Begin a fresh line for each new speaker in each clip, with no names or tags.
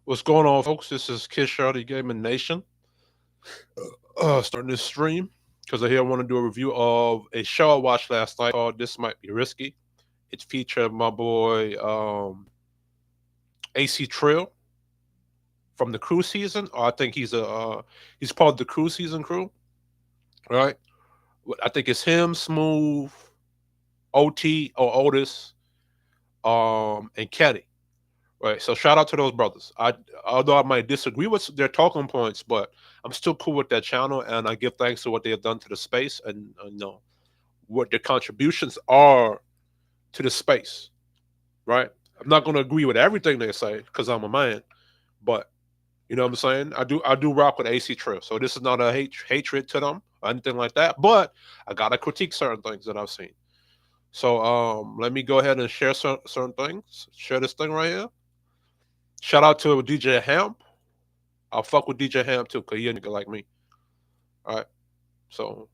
What's going on, folks? This is Kid Shorty Gaming Nation. Starting this stream because I want to do a review of a show I watched last night called "This Might Be Risky." It featured my boy AC Trill from the Crew season. Or I think he's part of the Crew season crew, right? I think it's him, Smooth, OT or Otis, and Kenny. Right. So shout out to those brothers. Although I might disagree with their talking points, but I'm still cool with that channel, and I give thanks to what they have done to the space, and what their contributions are to the space. Right. I'm not going to agree with everything they say because I'm a man, but you know what I'm saying. I do rock with AC Trill, so this is not a hatred to them or anything like that. But I gotta critique certain things that I've seen. So let me go ahead and share certain things. Share this thing right here. Shout out to DJ Ham. I'll fuck with DJ Ham too, cause he a nigga like me. All right. So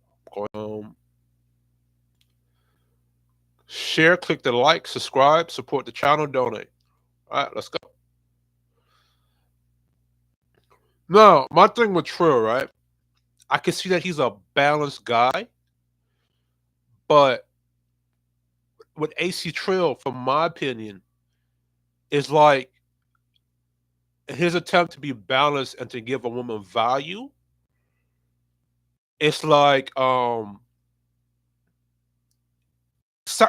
share, click the like, subscribe, support the channel, donate. All right, let's go. Now, my thing with Trill, right? I can see that he's a balanced guy, but with AC Trill, from my opinion, is like his attempt to be balanced and to give a woman value. It's like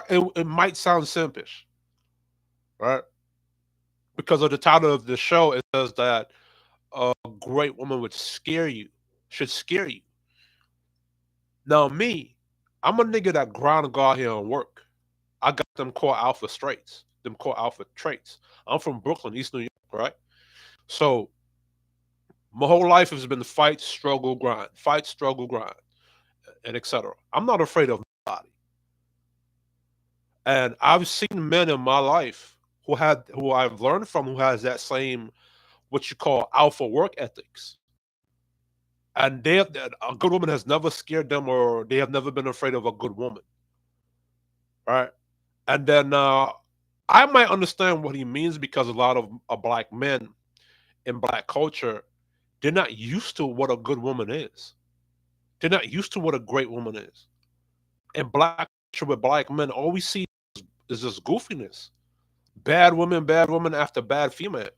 it might sound simpish, right? Because of the title of the show, it says that a great woman should scare you. Now, me, I'm a nigga that grind and go out here and work. I got them core alpha traits, them core alpha traits. I'm from Brooklyn, East New York, right? So my whole life has been fight, struggle, grind, and etc. I'm not afraid of nobody, and I've seen men in my life who I've learned from who has that same what you call alpha work ethics. And a good woman has never scared them, or they have never been afraid of a good woman, right? And then I might understand what he means because a lot of black men in black culture, they're not used to what a good woman is. They're not used to what a great woman is. In black culture with black men, all we see is this goofiness. Bad woman after bad female.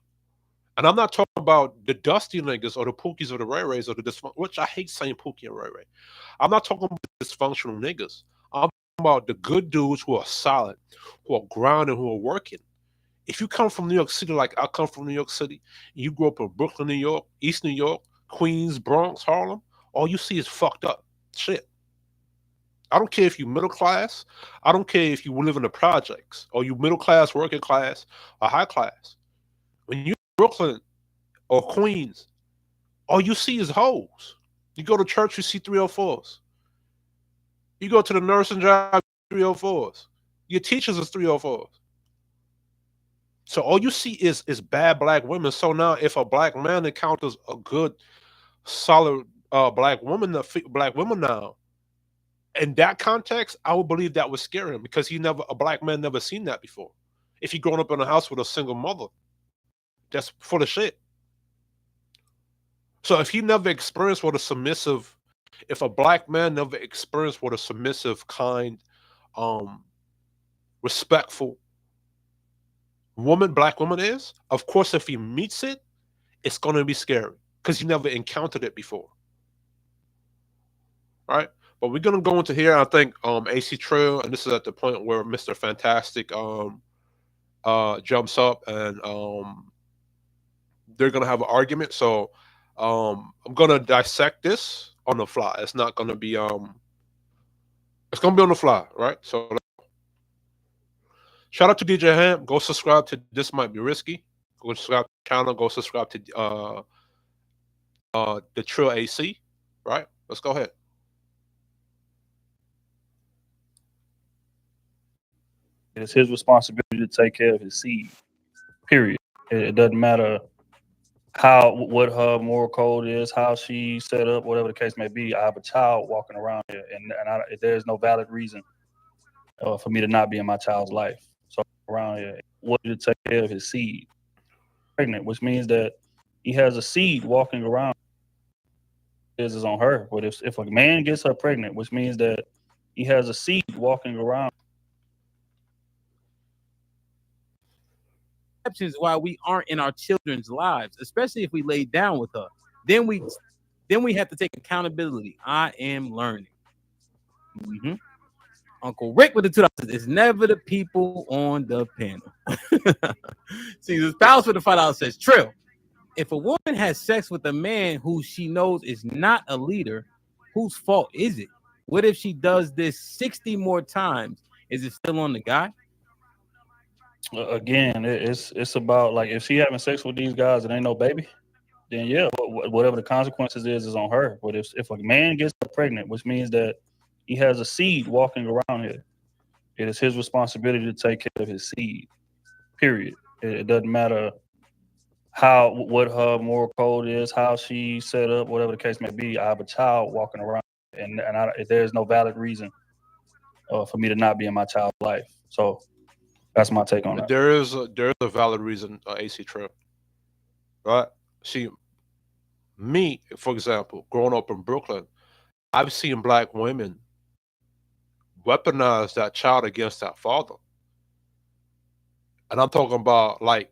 And I'm not talking about the dusty niggas or the pookies or the Ray Rays or the dysfunction, which I hate saying pookie and Ray Ray. I'm not talking about dysfunctional niggas. I'm talking about the good dudes who are solid, who are grounded, who are working. If you come from New York City, like I come from New York City, and you grew up in Brooklyn, New York, East New York, Queens, Bronx, Harlem, all you see is fucked up shit. I don't care if you middle class. I don't care if you live in the projects or you middle class, working class, or high class. When you Brooklyn or Queens, all you see is hoes. You go to church, you see 304s. You go to the nursing job, 304s. Your teachers is 304s. So all you see is bad black women. So now, if a black man encounters a good, solid black woman now, in that context, I would believe that would scare him because a black man never seen that before. If he grown up in a house with a single mother, that's full of shit. So if a black man never experienced what a submissive, kind, um, respectful black woman is, of course, if he meets it, it's gonna be scary because he never encountered it before, right? But we're gonna go into here. I think AC Trail, and this is at the point where Mr. Fantastic jumps up and they're gonna have an argument. So I'm gonna dissect this on the fly. It's gonna be on the fly, right? So shout out to DJ Ham. Go subscribe to This Might Be Risky. Go subscribe to the channel. Go subscribe to the Trill AC. Right? Let's go ahead.
It's his responsibility to take care of his seed. Period. It doesn't matter what her moral code is, how she set up, whatever the case may be. I have a child walking around here, and there's no valid reason for me to not be in my child's life. So around here, what to take care of his seed. pregnant, which means that he has a seed walking around. Is on her. But if a man gets her pregnant, which means that he has a seed walking around.
Exceptions why we aren't in our children's lives, especially if we lay down with her. Then we then we have to take accountability. I am learning. hmm Uncle Rick with the 2000s. It's never the people on the panel. See, the spouse with the $5 says, Trill, if a woman has sex with a man who she knows is not a leader, whose fault is it? What if she does this 60 more times? Is it still on the guy?
Again, it's about like if she having sex with these guys and ain't no baby, then yeah, whatever the consequences is on her. But if a man gets her pregnant, which means that he has a seed walking around here, it is his responsibility to take care of his seed. Period. It doesn't matter how what her moral code is, how she set up, whatever the case may be. I have a child walking around, and there's no valid reason for me to not be in my child's life. So that's my take on that.
There is a valid reason, AC Trill, right? See, me, for example, growing up in Brooklyn, I've seen black women weaponize that child against that father. And I'm talking about like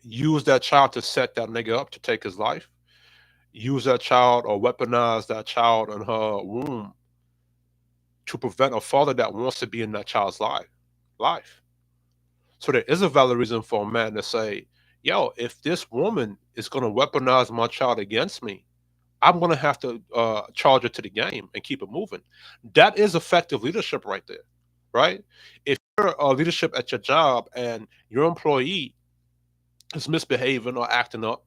use that child to set that nigga up to take his life, use that child or weaponize that child in her womb to prevent a father that wants to be in that child's life. So there is a valid reason for a man to say, yo, if this woman is gonna weaponize my child against me, I'm gonna have to charge it to the game and keep it moving. That is effective leadership right there, right? If you're leadership at your job and your employee is misbehaving or acting up,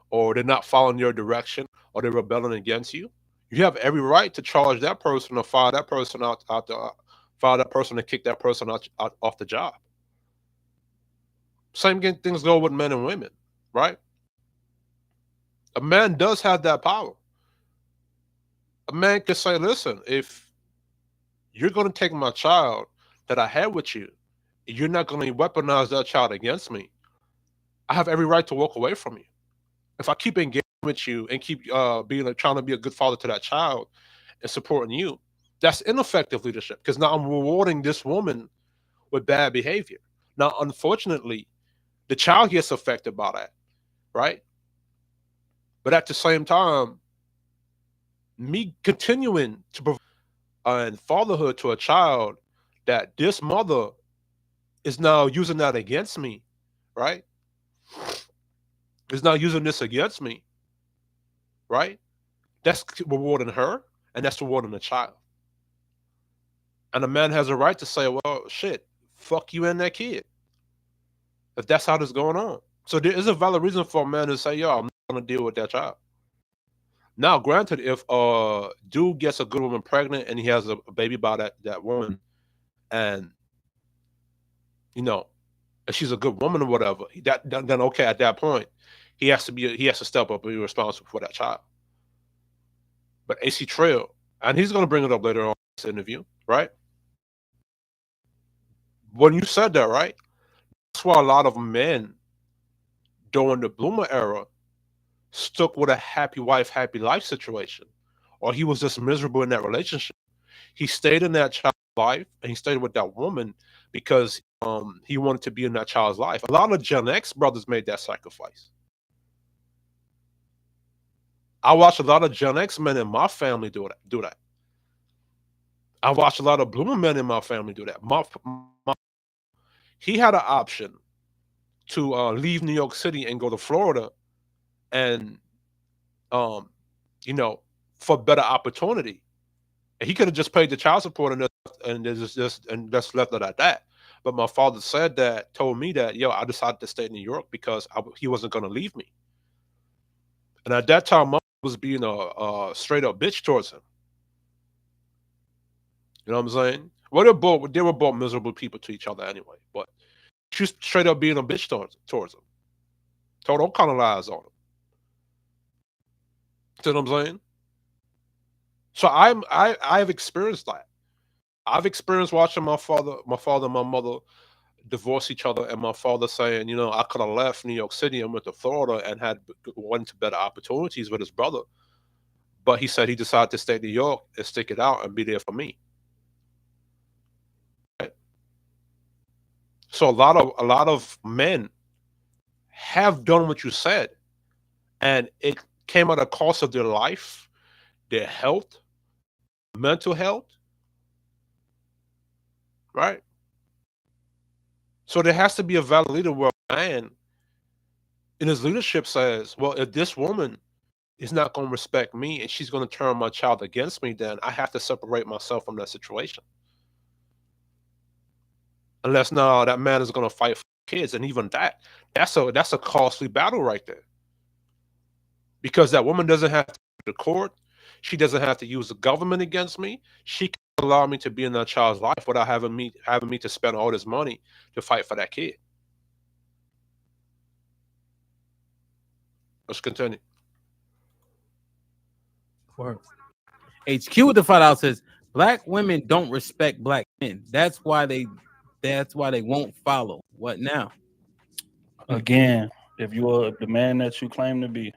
or they're not following your direction, or they're rebelling against you, you have every right to charge that person or fire that person fire that person and kick that person out off the job. Things go with men and women, right? A man does have that power. A man can say, listen, if you're going to take my child that I had with you, you're not going to weaponize that child against me, I have every right to walk away from you. If I keep engaging with you and keep trying to be a good father to that child and supporting you, that's ineffective leadership because now I'm rewarding this woman with bad behavior. Now, unfortunately, the child gets affected by that, right? But at the same time, me continuing to provide and fatherhood to a child that this mother is now using that against me, right? Is now using this against me, right? That's rewarding her and that's rewarding the child. And a man has a right to say, well, shit, fuck you and that kid. If that's how this going on. So there is a valid reason for a man to say, yo, I'm not gonna deal with that child. Now, granted, if a dude gets a good woman pregnant and he has a baby by that woman, and you know, if she's a good woman or whatever, then okay, at that point, he has to step up and be responsible for that child. But AC Trail, and he's gonna bring it up later on in this interview, right? When you said that, right? That's why a lot of men during the Bloomer era stuck with a happy wife, happy life situation, or he was just miserable in that relationship. He stayed in that child's life and he stayed with that woman because he wanted to be in that child's life. A lot of Gen X brothers made that sacrifice. I watched a lot of Gen X men in my family do that. I watched a lot of Bloomer men in my family do that. He had an option to leave New York City and go to Florida and um, you know, for better opportunity. And he could have just paid the child support and just left it at that. But my father said that, told me that, yo, I decided to stay in New York because he wasn't going to leave me. And at that time, mom was being a straight up bitch towards him. You know what I'm saying? Well, they were both miserable people to each other anyway. But she's straight up being a bitch towards him. Told all kind of lies on him. See what I'm saying? So I've experienced that. I've experienced watching my father and my mother, divorced each other, and my father saying, I could have left New York City and went to Florida and had went to better opportunities with his brother, but he said he decided to stay in New York and stick it out and be there for me. Right? So a lot of men have done what you said, and it came at a cost of their life, their health, mental health, right? So there has to be a valid leader where a man in his leadership says, well, if this woman is not going to respect me and she's going to turn my child against me, then I have to separate myself from that situation. Unless now that man is going to fight for kids, and even that's a costly battle right there, because that woman doesn't have to go to court, she doesn't have to use the government against me. She can allow me to be in that child's life without having me to spend all this money to fight for that kid. Let's continue.
Word. HQ with the fight out says black women don't respect black men. That's why they won't follow. What now?
Again, if you are the man that you claim to be,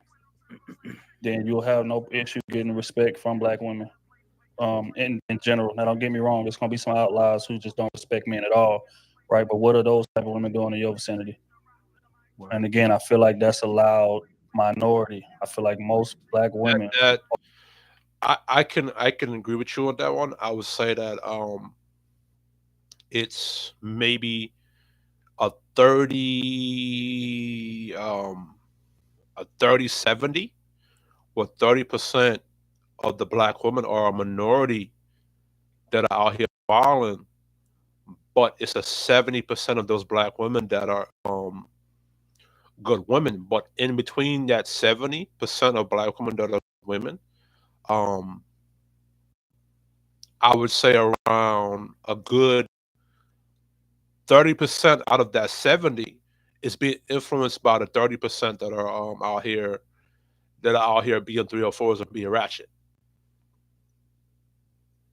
then you'll have no issue getting respect from black women. In general. Now, don't get me wrong. There's gonna be some outliers who just don't respect men at all, right? But what are those type of women doing in your vicinity? And again, I feel like that's a loud minority. I feel like most black
That,
women.
that I can agree with you on that one. I would say that it's maybe a 30 70, where 30% of the black women are a minority that are out here violent, but it's a 70% of those black women that are good women. But in between that 70% of black women that are women, um I would say around a good 30% out of that 70 is being influenced by the 30% that are out here being 304s and being ratchet.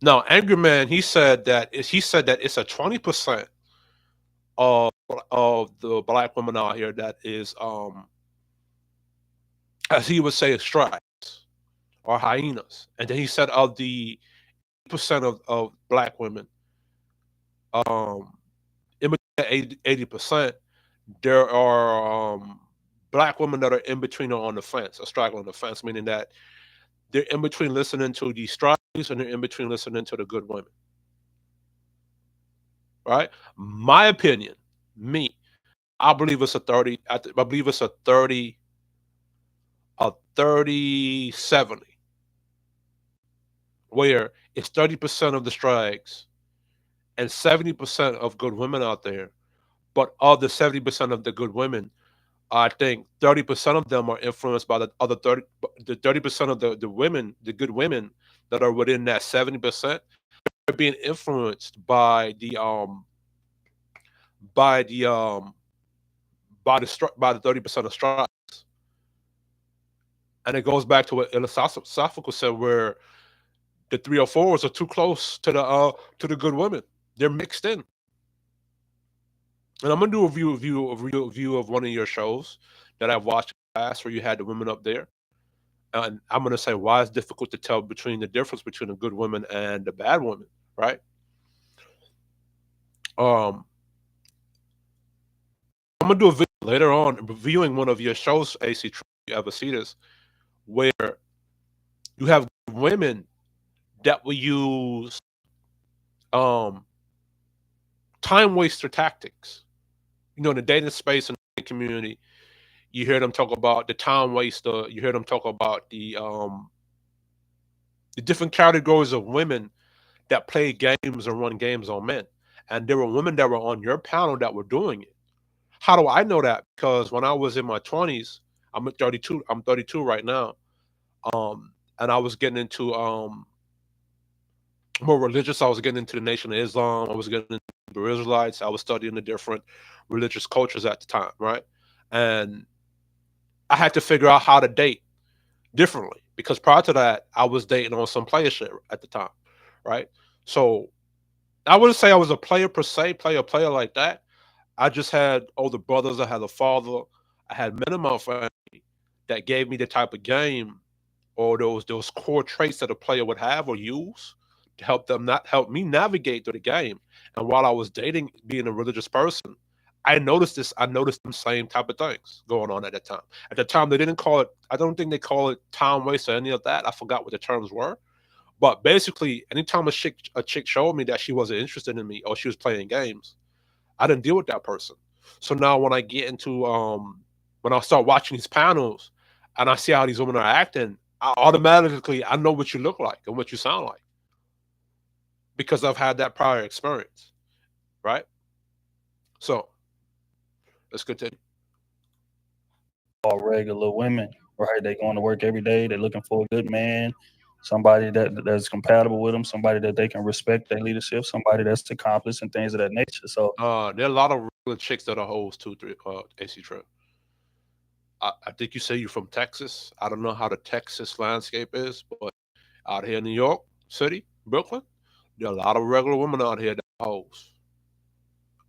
Now, Angry Man, he said that it's a 20% of the black women out here that is, as he would say, stripes or hyenas. And then he said of the percent of black women, um in between that 80%, there are black women that are in between or on the fence, or straggling the fence, meaning that they're in between listening to the stragglers and they're in between listening to the good women. Right? My opinion, me, I believe it's a 30. I believe it's a 30-70, where it's 30% of the strikes and 70% of good women out there. But of the 70% of the good women, I think 30% of them are influenced by the other 30% of the women, the good women that are within that 70%, are being influenced by the by the 30% of strikes. And it goes back to what philosophical said, where the 304s are too close to the good women. They're mixed in. And I'm gonna do a review of one of your shows that I've watched in the past, where you had the women up there. And I'm gonna say why it's difficult to tell between the difference between the good women and the bad women, right? Um, I'm gonna do a video later on reviewing one of your shows, AC Trill, if you ever see this, where you have women that will use um time waster tactics. In the dating space and the community, you hear them talk about the time waster. You hear them talk about the different categories of women that play games and run games on men. And there were women that were on your panel that were doing it. How do I know that? Because when I was in my 20s, I'm at 32. I'm 32 right now. And I was getting into more religious. I was getting into the Nation of Islam. I was getting into the Israelites. I was studying the different religious cultures at the time, right? And I had to figure out how to date differently, because prior to that, I was dating on some player shit at the time, right? So I wouldn't say I was a player per se, player like that. I just had older brothers. I had a father. I had men in my family that gave me the type of game or those core traits that a player would have or use to help them not help me navigate through the game. And while I was dating, being a religious person, I noticed this. I noticed them same type of things going on at that time. At the time, they didn't call it. I don't think they call it time waste or any of that. I forgot what the terms were. But basically, anytime a chick showed me that she wasn't interested in me or she was playing games, I didn't deal with that person. So now when I get into when I start watching these panels and I see how these women are acting, I know what you look like and what you sound like because I've had that prior experience, right? So let's continue.
All regular women, right? They going to work every day. They're looking for a good man, somebody that's compatible with them, somebody that they can respect their leadership, somebody that's accomplished and things of that nature. So
There are a lot of regular chicks that are hoes too. AC Trill. I think you say you're from Texas. I don't know how the Texas landscape is, but out here in New York City, Brooklyn, there are a lot of regular women out here that are hoes.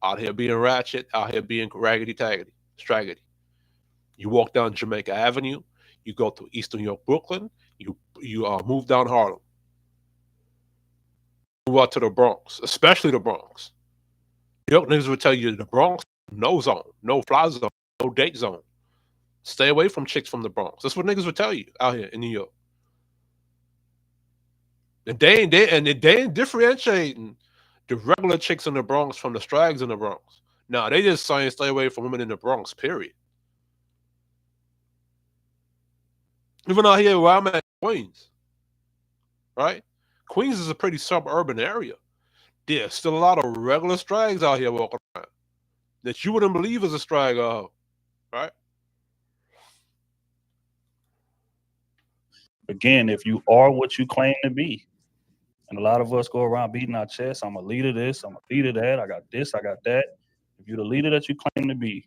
Out here being ratchet, out here being raggedy taggedy, straggedy. You walk down Jamaica Avenue, you go to East New York, Brooklyn, you move down Harlem, move out to the Bronx, especially the Bronx. New York niggas would tell you the Bronx, no zone, no fly zone, no date zone. Stay away from chicks from the Bronx. That's what niggas would tell you out here in New York. And they ain't differentiating the regular chicks in the Bronx from the strags in the Bronx. Nah, they just saying stay away from women in the Bronx, period. Even out here where I'm at, Queens, right? Queens is a pretty suburban area. There's still a lot of regular strags out here walking around that you wouldn't believe is a strag, right?
again, if you are what you claim to be, and a lot of us go around beating our chest, I'm a leader this, I'm a leader that, I got this, I got that. If you're the leader that you claim to be,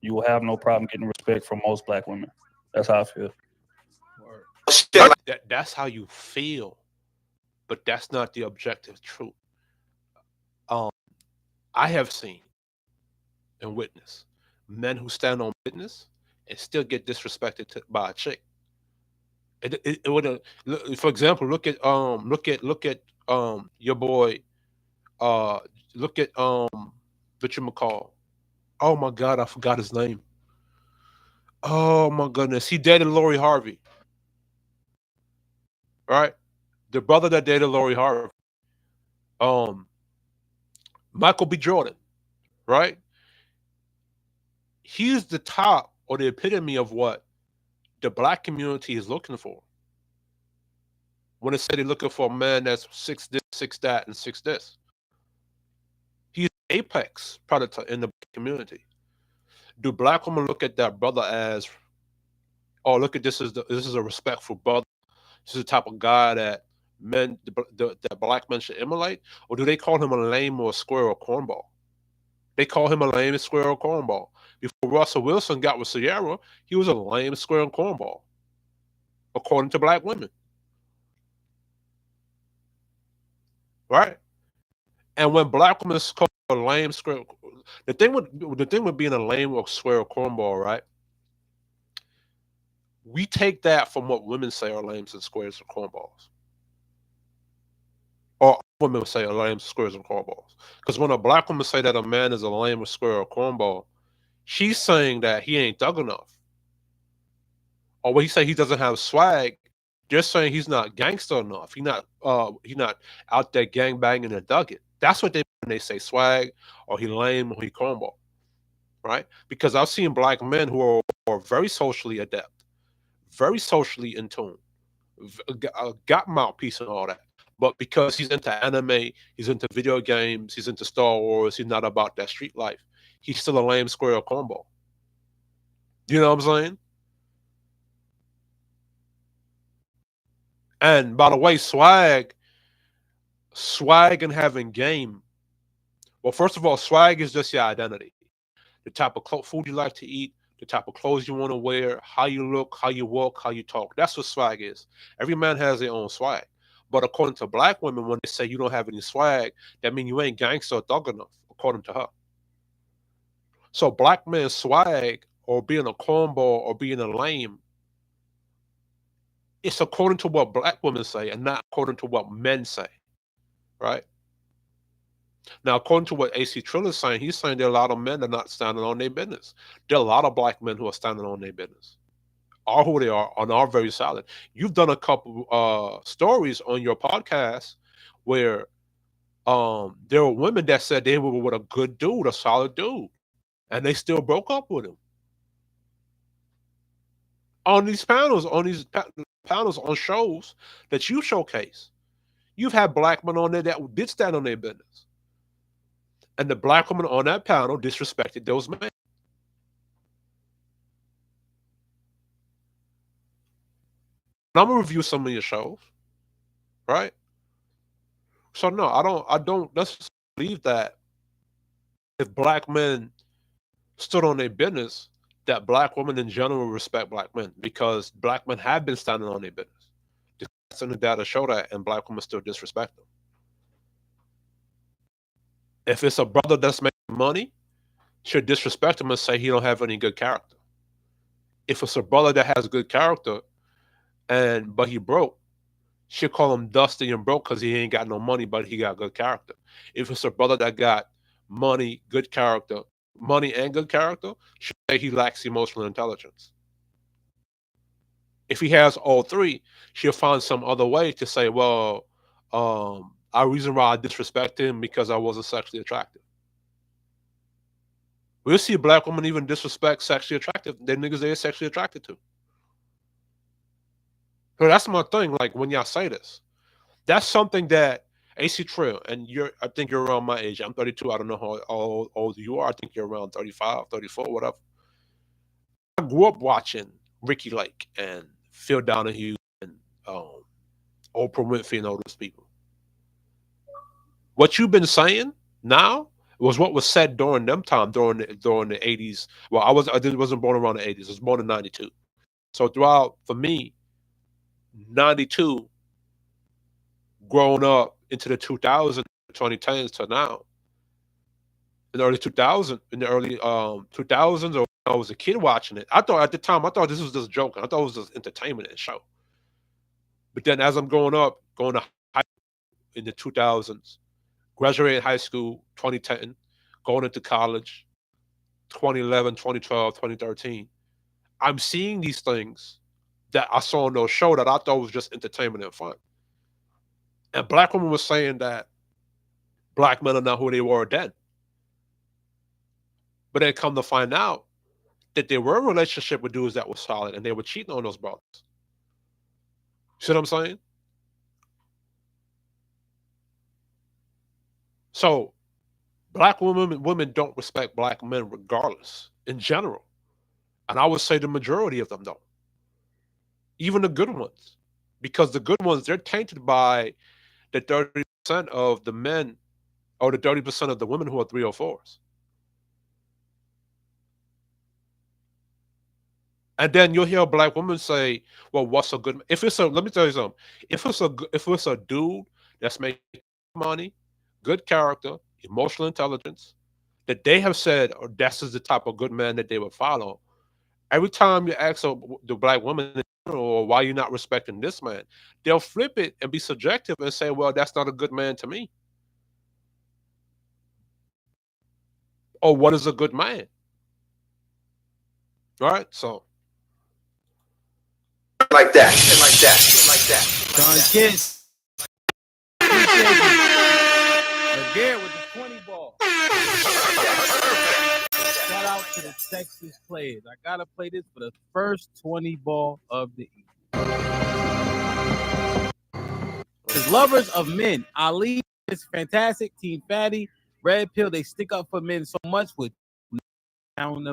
you will have no problem getting respect from most black women. That's how I feel.
That's how you feel, but that's not the objective truth. Um, I have seen and witnessed men who stand on business and still get disrespected by a chick. It would, for example, look at your boy, uh look at what you call. Oh my God, I forgot his name. Oh my goodness, he dated Lori Harvey, right? The brother that dated Lori Harvey, um, Michael B. Jordan, right? He's the top or the epitome of what the black community is looking for. When they say they're looking for a man that's six this, six that, and six this, he's apex predator in the black community. Do black women look at that brother as, oh, look at this is a respectful brother. This is the type of guy that that black men should emulate, or do they call him a lame or a square or cornball? They call him a lame square or cornball. Before Russell Wilson got with Sierra, he was a lame square and cornball, according to black women, right? And when black women is called a lame square, the thing with being a lame or square or cornball, right? We take that from what women say are lames and squares and cornballs, or women say are lame squares and cornballs. Because when a black woman say that a man is a lame or square or cornball, she's saying that he ain't thug enough. Or when he say he doesn't have swag, they're saying he's not gangster enough. He not out there gang banging and thugging. That's what they when they say swag or he lame or he cornball, right? Because I've seen black men who are very socially adept, very socially in tune, got mouthpiece and all that. But because he's into anime, he's into video games, he's into Star Wars, he's not about that street life. He's still a lame square or cornball. You know what I'm saying? And by the way, swag and having game. Well, first of all, swag is just your identity. The type of food you like to eat, the type of clothes you want to wear, how you look, how you walk, how you talk. That's what swag is. Every man has their own swag. But according to black women, when they say you don't have any swag, that means you ain't gangster or thug enough, according to her. So black men swag or being a cornball or being a lame, it's according to what black women say and not according to what men say, right? Now, according to what AC Trill is saying, he's saying there are a lot of men that are not standing on their business. There are a lot of black men who are standing on their business, are who they are, and are very solid. You've done a couple stories on your podcast where there were women that said they were with a good dude, a solid dude, and they still broke up with him. On these panels, panels on shows that you showcase, you've had black men on there that did stand on their business, and the black woman on that panel disrespected those men. And I'm gonna review some of your shows, right? So no, I don't necessarily believe that if black men stood on their business, that black women in general respect black men because black men have been standing on their business. The stats and the data show that, and black women still disrespect them. If it's a brother that's making money, should disrespect him and say he don't have any good character. If it's a brother that has good character and but he broke, should call him dusty and broke because he ain't got no money, but he got good character. If it's a brother that got money, good character, money and good character, should say he lacks emotional intelligence. If he has all three, she'll find some other way to say, well, our reason why I disrespect him because I wasn't sexually attractive. We'll see black women even disrespect sexually attractive. They're niggas they're sexually attracted to. So that's my thing. Like when y'all say this, that's something that AC Trill, and I think you're around my age. I'm 32. I don't know how old you are. I think you're around 35, 34, whatever. I grew up watching Ricky Lake and Phil Donahue and um, Oprah Winfrey and all those people. What you've been saying now was what was said during them time during the 80s. Well, wasn't born around the 80s. I was born in 92. So throughout for me, 92 growing up into the 2000s, 2010s to now, in the early 2000s, in the early 2000s, or when I was a kid watching it, I thought at the time I thought this was just joking. I thought it was just entertainment and show. But then as I'm growing up, going to high in the 2000s, graduated high school 2010, going into college 2011, 2012, 2013, I'm seeing these things that I saw on those show that I thought was just entertainment and fun. And black women was saying that black men are not who they were then. But then come to find out that they were in a relationship with dudes that were solid and they were cheating on those brothers. See what I'm saying? So black women don't respect black men regardless in general. And I would say the majority of them don't. Even the good ones. Because the good ones, they're tainted by the 30% of the men or the 30% of the women who are 304s. And then you'll hear a black woman say, "Well, what's a good?" If it's a, let me tell you something. If it's a dude that's making money, good character, emotional intelligence, that they have said, or this is the type of good man that they would follow. Every time you ask the black woman, or why you not respecting this man, they'll flip it and be subjective and say, "Well, that's not a good man to me," or "What is a good man?" All right, so
like that, and like that, and like that.
Don Kiss. Appreciate you. Again with the 20 ball. Shout out to the Texas players. I gotta play this for the first 20 ball of the evening. As lovers of men, Ali is fantastic. Team Fatty, Red Pill, they stick up for men so much with down the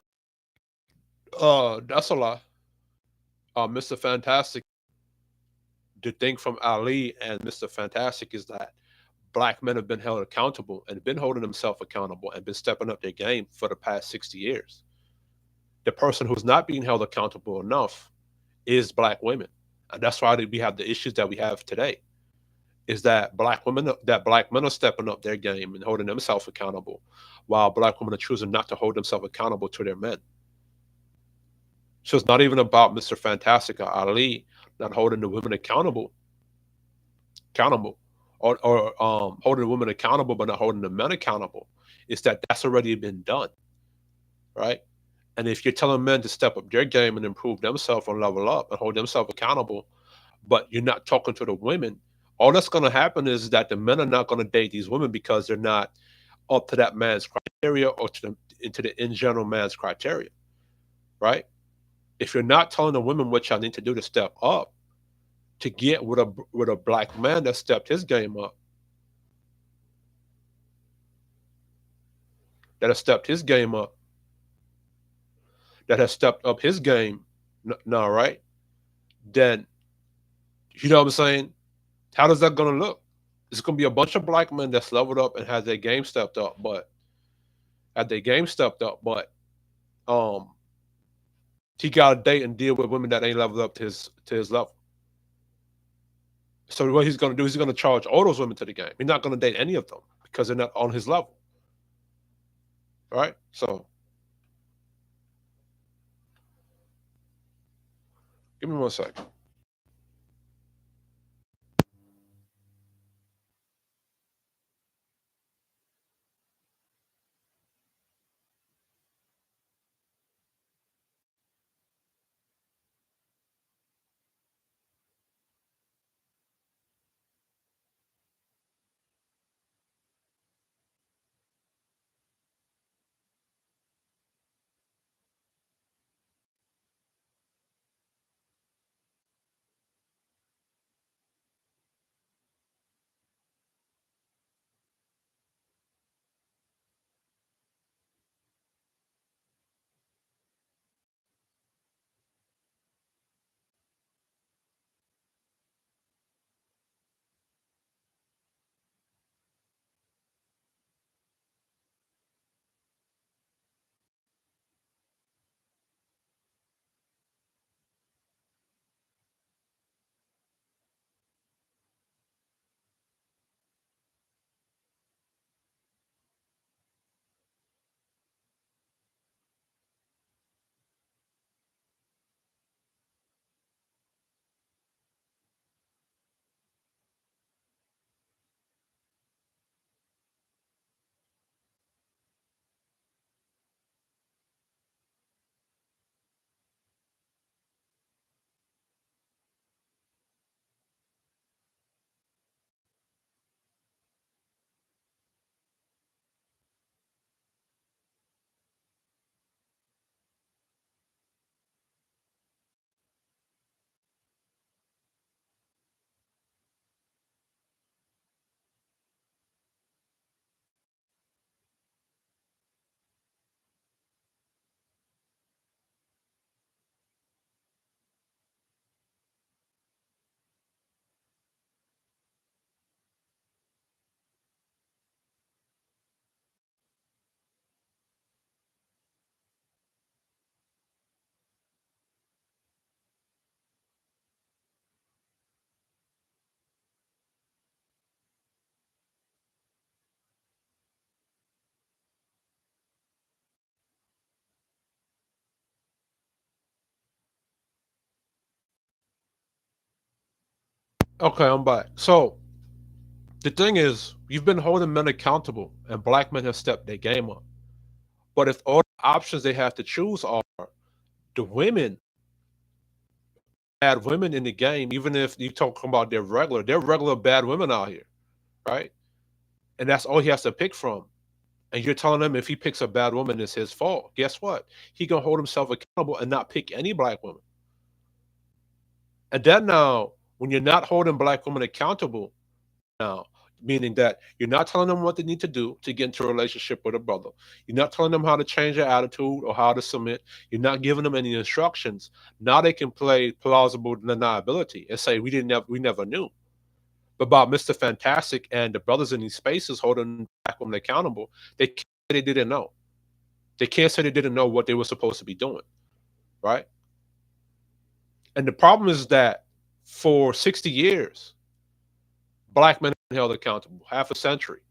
that's a lie. Mr. Fantastic, the thing from Ali and Mr. Fantastic is that black men have been held accountable and been holding themselves accountable and been stepping up their game for the past 60 years. The person who's not being held accountable enough is black women. And that's why we have the issues that we have today. Is that black men are stepping up their game and holding themselves accountable, while black women are choosing not to hold themselves accountable to their men. So it's not even about Mr. Fantastic or Ali not holding the women accountable, or holding the women accountable but not holding the men accountable. It's that that's already been done, right? And if you're telling men to step up their game and improve themselves and level up and hold themselves accountable, but you're not talking to the women, all that's going to happen is that the men are not going to date these women because they're not up to that man's criteria or to the into the in general man's criteria, right? If you're not telling the women what y'all need to do to step up to get with a black man that stepped his game up, that has stepped his game up, that has stepped up his game, now, right? Then you know what I'm saying? How does that gonna look? It's gonna be a bunch of black men that's leveled up and has their game stepped up, but had their game stepped up, but um he got to date and deal with women that ain't leveled up to his level. So what he's gonna do is he's gonna charge all those women to the game. He's not gonna date any of them because they're not on his level, right? So give me 1 second. Okay, I'm back. So the thing is, you've been holding men accountable, and black men have stepped their game up. But if all the options they have to choose are the women, bad women in the game, even if you talk about they're regular bad women out here, right? And that's all he has to pick from. And you're telling him if he picks a bad woman, it's his fault. Guess what? He gonna hold himself accountable and not pick any black woman. And then now, when you're not holding black women accountable now, meaning that you're not telling them what they need to do to get into a relationship with a brother. You're not telling them how to change their attitude or how to submit. You're not giving them any instructions. Now they can play plausible deniability and say we never knew. But about Mr. Fantastic and the brothers in these spaces holding black women accountable, they can't say they didn't know. They can't say they didn't know what they were supposed to be doing, right? And the problem is that for 60 years, black men have been held accountable, half a century.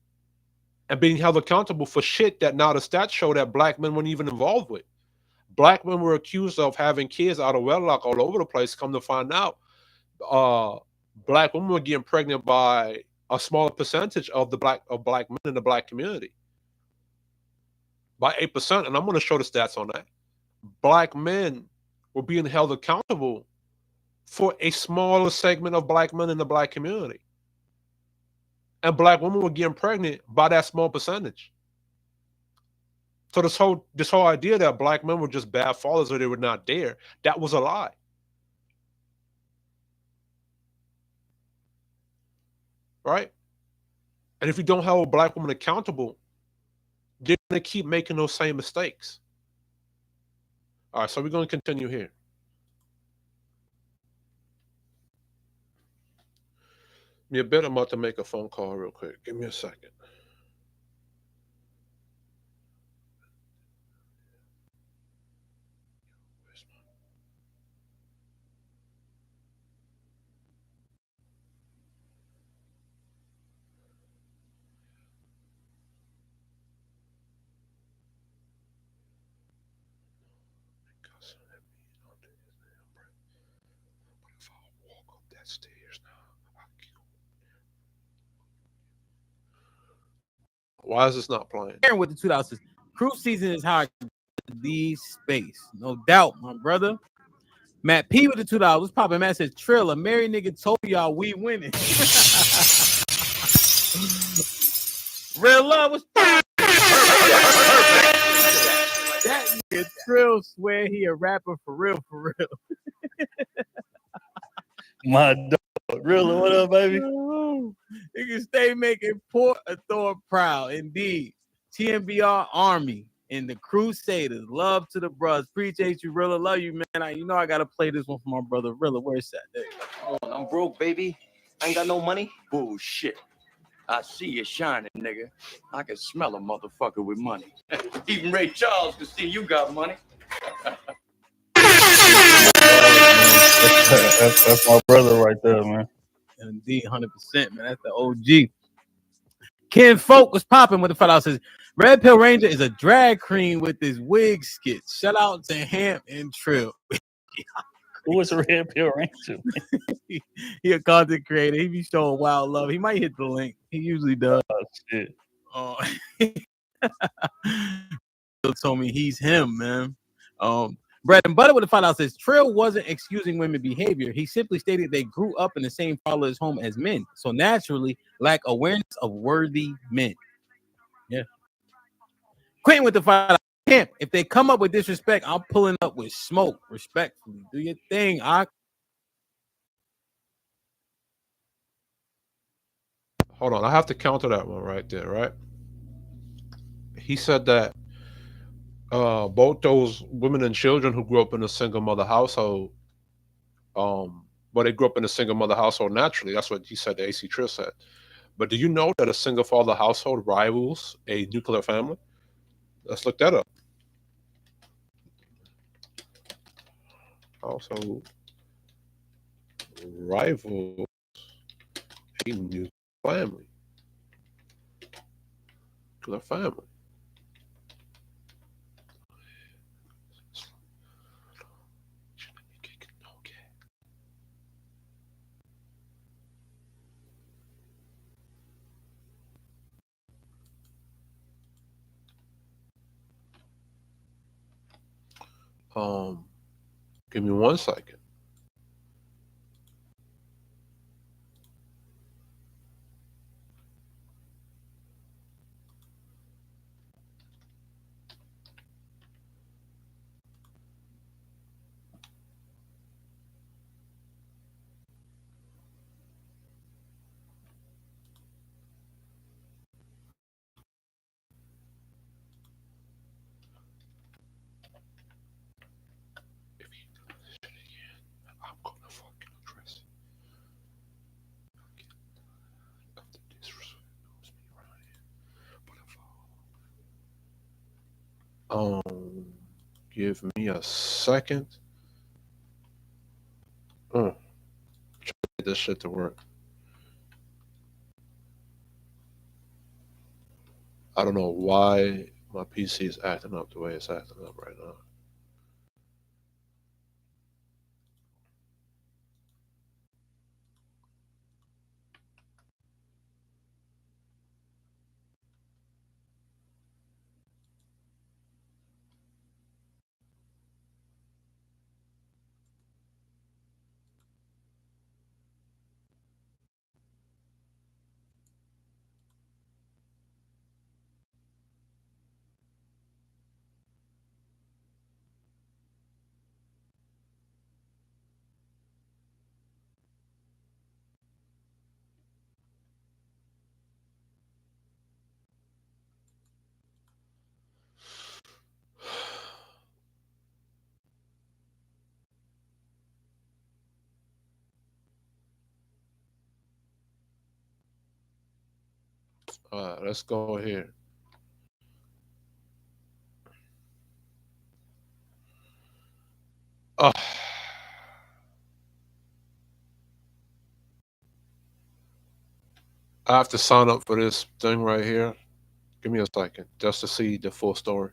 and being held accountable for shit that now the stats show that black men weren't even involved with. Black men were accused of having kids out of wedlock all over the place. Come to find out, uh, black women were getting pregnant by a smaller percentage of black men in the black community, by 8%. And I'm going to show the stats on that. Black men were being held accountable for a smaller segment of black men in the black community, and black women were getting pregnant by that small percentage. So this whole idea that black men were just bad fathers or they were not there, that was a lie. Right? And if you don't hold black women accountable, they're gonna keep making those same mistakes. All right, so we're gonna continue here. Me a bit, I'm about to make a phone call real quick. Give me a second. Why is this not playing?
Aaron with the $2. Cruise season is how I get the space. No doubt, my brother. Matt P with the $2. Poppin' Matt says, Trill, a married nigga told y'all we winning. Real love was that nigga Trill swear he a rapper for real, for real.
My dog, really, what up, baby?
Nigga stay making Port Authority proud. Indeed. TMBR Army and the Crusaders. Love to the bros. Appreciate you, Rilla. Love you, man. You know I gotta play this one for my brother Rilla. Where's that? There you go.
I'm broke, baby. I ain't got no money. Bullshit. I see you shining, nigga. I can smell a motherfucker with money. Even Ray Charles can see you got money.
That's my brother right there, man.
Indeed, 100%, man. That's the OG. Ken Folk was popping with the $5. Says Red Pill Ranger is a drag queen with his wig skits. Shout out to Hamp and Trill.
Who is a Red Pill Ranger?
He a content creator. He be showing wild love. He might hit the link. He usually does.
Oh shit.
Told me he's him, man. Bread and Butter with the $5 says Trill wasn't excusing women behavior. He simply stated they grew up in the same father's home as men, so naturally lack awareness of worthy men. Yeah. Quentin with the $5. Camp, if they come up with disrespect, I'm pulling up with smoke. Respectfully, do your thing.
Hold on, I have to counter that one right there, right? He said that both those women and children who grew up in a single mother household, well, they grew up in a single mother household naturally. That's what he said, the AC Trill said. But do you know that a single father household rivals a nuclear family? Let's look that up. Household rivals a nuclear family. Nuclear family. Give me 1 second. Give me a second. Try to get this shit to work. I don't know why my PC is acting up the way it's acting up right now. All right, let's go here. Oh, I have to sign up for this thing right here. Give me a second just to see the full story.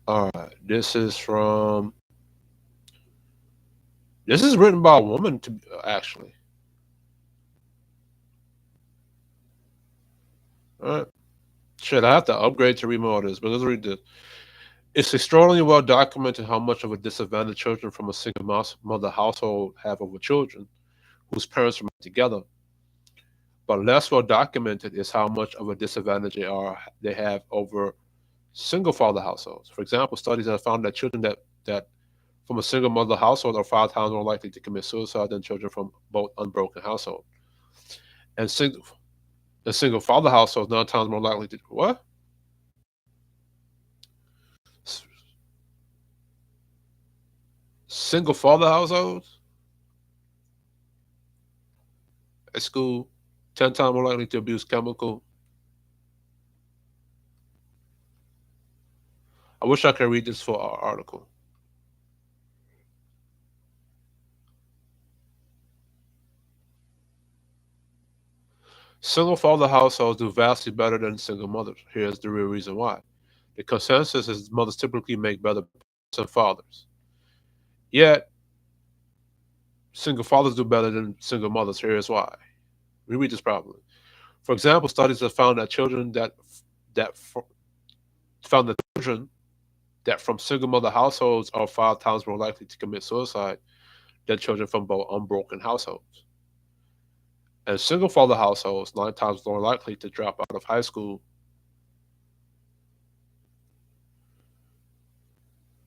All right, this is written by a woman to actually. All right, shit, I have to upgrade to read more of this, but let's read this. It's extraordinarily well documented how much of a disadvantage children from a single mother household have over children whose parents remain together. But less well documented is how much of a disadvantage they have over single father households. For example, studies have found that children that from a single mother household are 5 times more likely to commit suicide than children from both unbroken households. And single father households 9 times more likely to what? S- Single father households at school 10 times more likely to abuse chemical. I wish I could read this for our article. Single father households do vastly better than single mothers. Here's the real reason why. The consensus is mothers typically make better parents than fathers. Yet, single fathers do better than single mothers. Here's why. We read this properly. For example, studies have found that found that children that from single mother households are 5 times more likely to commit suicide than children from both unbroken households. And single father households 9 times more likely to drop out of high school.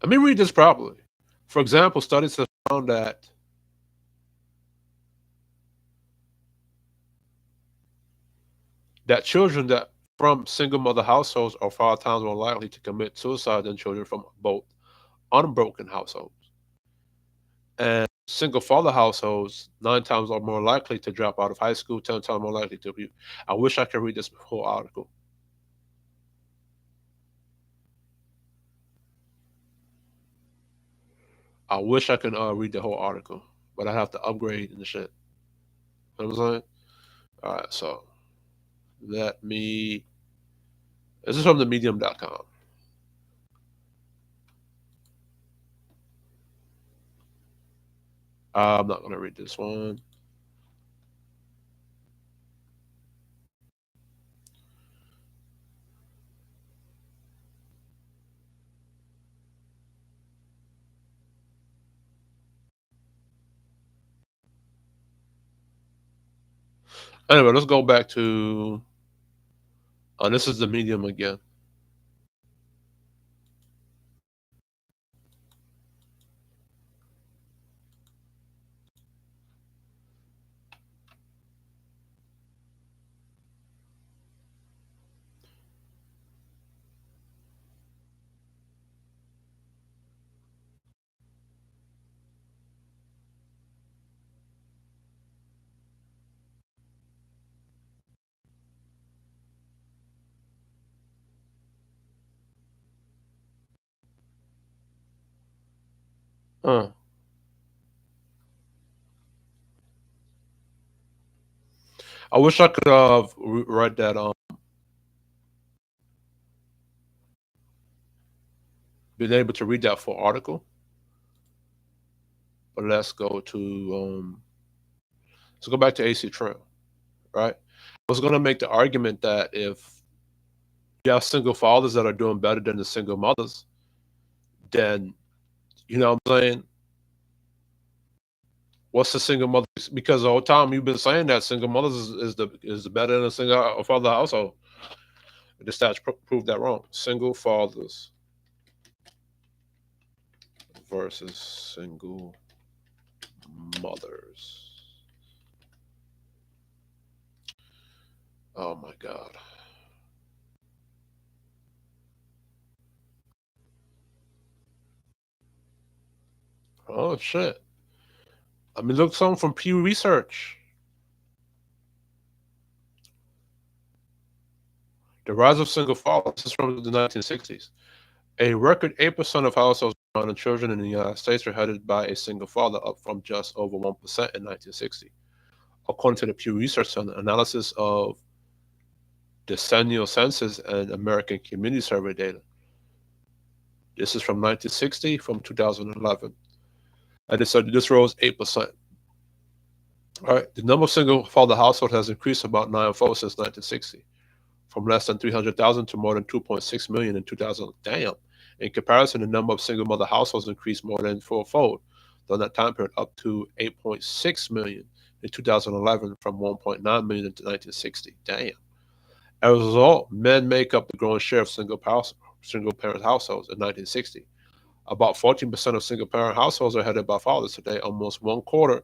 Let me read this properly. For example, studies have found that children that from single mother households are 5 times more likely to commit suicide than children from both unbroken households. And single father households 9 times are more likely to drop out of high school, 10 times more likely to be. I wish I could read this whole article. I wish I could read the whole article, but I have to upgrade and shit. You know what I'm saying? All right, so let me. This is from the medium.com. I'm not going to read this one. Anyway, let's go back to. This is the medium again. Uh, I wish I could have read that. Been able to read that full article. But let's go back to AC Trill, right? I was gonna make the argument that if you have single fathers that are doing better than the single mothers, then you know what I'm saying. What's the single mother? Because the whole time you've been saying that single mothers is the better than a single father household. The stats prove that wrong. Single fathers versus single mothers. Oh my god. Oh shit. I mean, look, something from Pew Research. The rise of single fathers. This is from the 1960s. A record 8% of households with children in the United States are headed by a single father, up from just over 1% in 1960. According to the Pew Research Center analysis of decennial census and American Community Survey data. This is from 1960, from 2011. And it said this rose 8%. All right. The number of single father households has increased about ninefold since 1960, from less than 300,000 to more than 2.6 million in 2000. Damn. In comparison, the number of single mother households increased more than fourfold during that time period, up to 8.6 million in 2011 from 1.9 million in 1960. Damn. As a result, men make up the growing share of single parent households in 1960. About 14% of single parent households are headed by fathers today. Almost one quarter,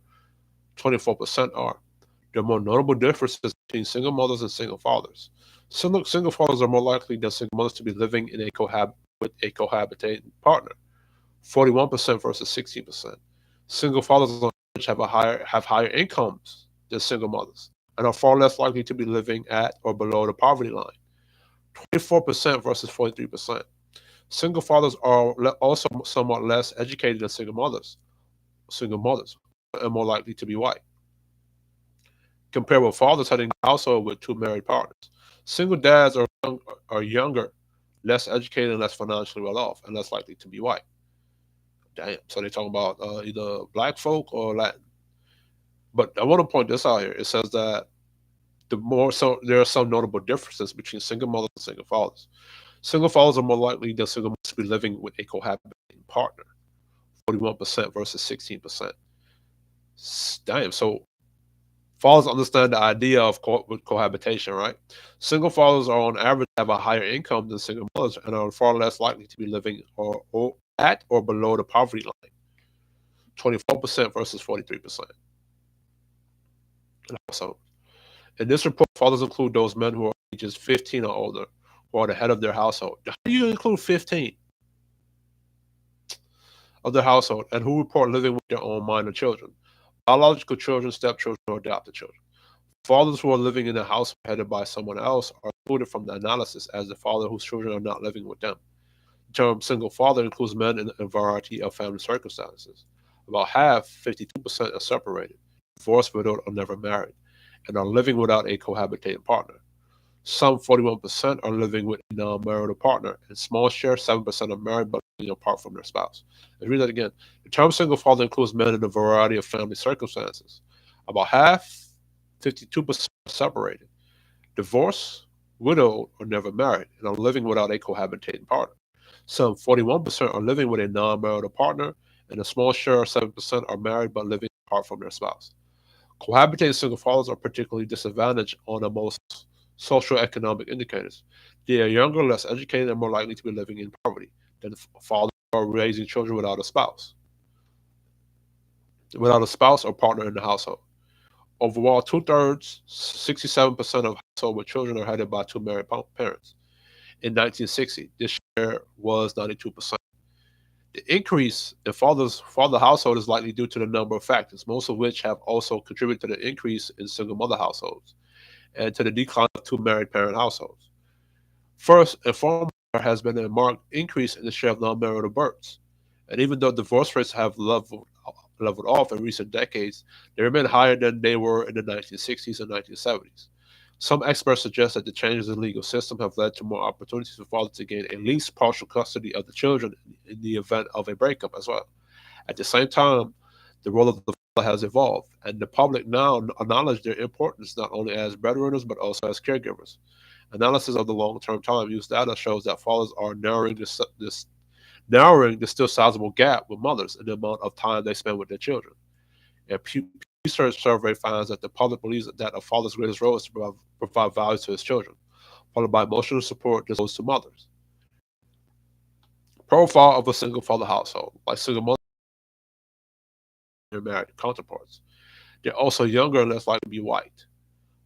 24%, are. There are more notable differences between single mothers and single fathers. Single fathers are more likely than single mothers to be living in with a cohabitating partner, 41% versus 16%. Single fathers on average have higher incomes than single mothers and are far less likely to be living at or below the poverty line, 24% versus 43%. Single fathers are also somewhat less educated than single mothers, and more likely to be white. Compared with fathers heading a household with two married partners. Single dads are younger, less educated, and less financially well off, and less likely to be white. Damn. So they're talking about either black folk or Latin. But I want to point this out here. It says that there are some notable differences between single mothers and single fathers. Single fathers are more likely than single mothers to be living with a cohabitating partner, 41% versus 16%. Damn. So fathers understand the idea of cohabitation, right? Single fathers are on average have a higher income than single mothers and are far less likely to be living or at or below the poverty line, 24% versus 43%. And also, in this report, fathers include those men who are ages 15 or older, who are the head of their household. How do you include 15 of their household and who report living with their own minor children? Biological children, stepchildren, or adopted children. Fathers who are living in a house headed by someone else are excluded from the analysis as the father whose children are not living with them. The term single father includes men in a variety of family circumstances. About half, 52%, are separated, divorced, widowed, or never married, and are living without a cohabitating partner. Some, 41%, are living with a non-marital partner, and small share, 7%, are married but living apart from their spouse. Let's read that again. The term single father includes men in a variety of family circumstances. About half, 52%, are separated, divorced, widowed, or never married, and are living without a cohabitating partner. Some, 41%, are living with a non marital partner, and a small share, 7%, are married but living apart from their spouse. Cohabitating single fathers are particularly disadvantaged on the most social economic indicators. They are younger, less educated, and more likely to be living in poverty than fathers who are raising children without a spouse or partner in the household. Overall, two-thirds, 67% of households with children are headed by two married parents. In 1960, this share was 92%. The increase in father household is likely due to the number of factors, most of which have also contributed to the increase in single mother households and to the decline of two married parent households. First and foremost, there has been a marked increase in the share of non-marital births. And even though divorce rates have leveled off in recent decades, they remain higher than they were in the 1960s and 1970s. Some experts suggest that the changes in the legal system have led to more opportunities for fathers to gain at least partial custody of the children in the event of a breakup as well. At the same time, the role of the father has evolved, and the public now acknowledge their importance not only as breadwinners but also as caregivers. Analysis of the long-term time use data shows that fathers are narrowing the still sizable gap with mothers in the amount of time they spend with their children. A Pew Research survey finds that the public believes that a father's greatest role is to provide value to his children, followed by emotional support that goes to mothers. Profile of a single father household. Like single mothers, their married counterparts. They're also younger and less likely to be white.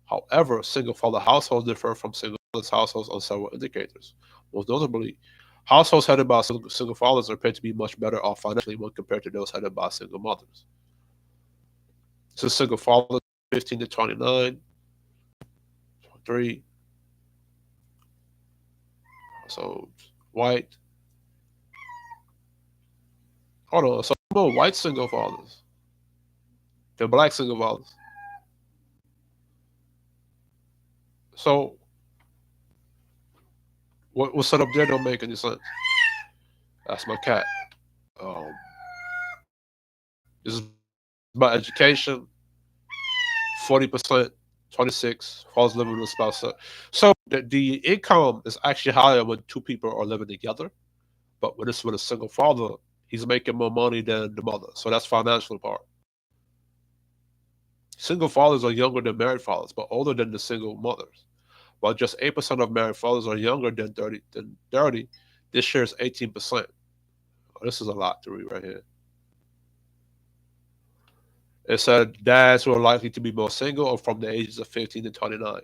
However, single father households differ from single father households on several indicators. Most notably, households headed by single fathers appear to be much better off financially when compared to those headed by single mothers. So single fathers 15 to 29, 3. So white. Hold on. So more white single fathers. They're black single fathers. So what's set up there don't make any sense. That's my cat. Um, this is about education. 40%, 26 fathers living with a spouse. So the income is actually higher when two people are living together. But when it's with a single father, he's making more money than the mother. So that's financial part. Single fathers are younger than married fathers, but older than the single mothers. While just 8% of married fathers are younger than 30, this share is 18%. Oh, this is a lot to read right here. It said dads who are likely to be more single are from the ages of 15 to 29.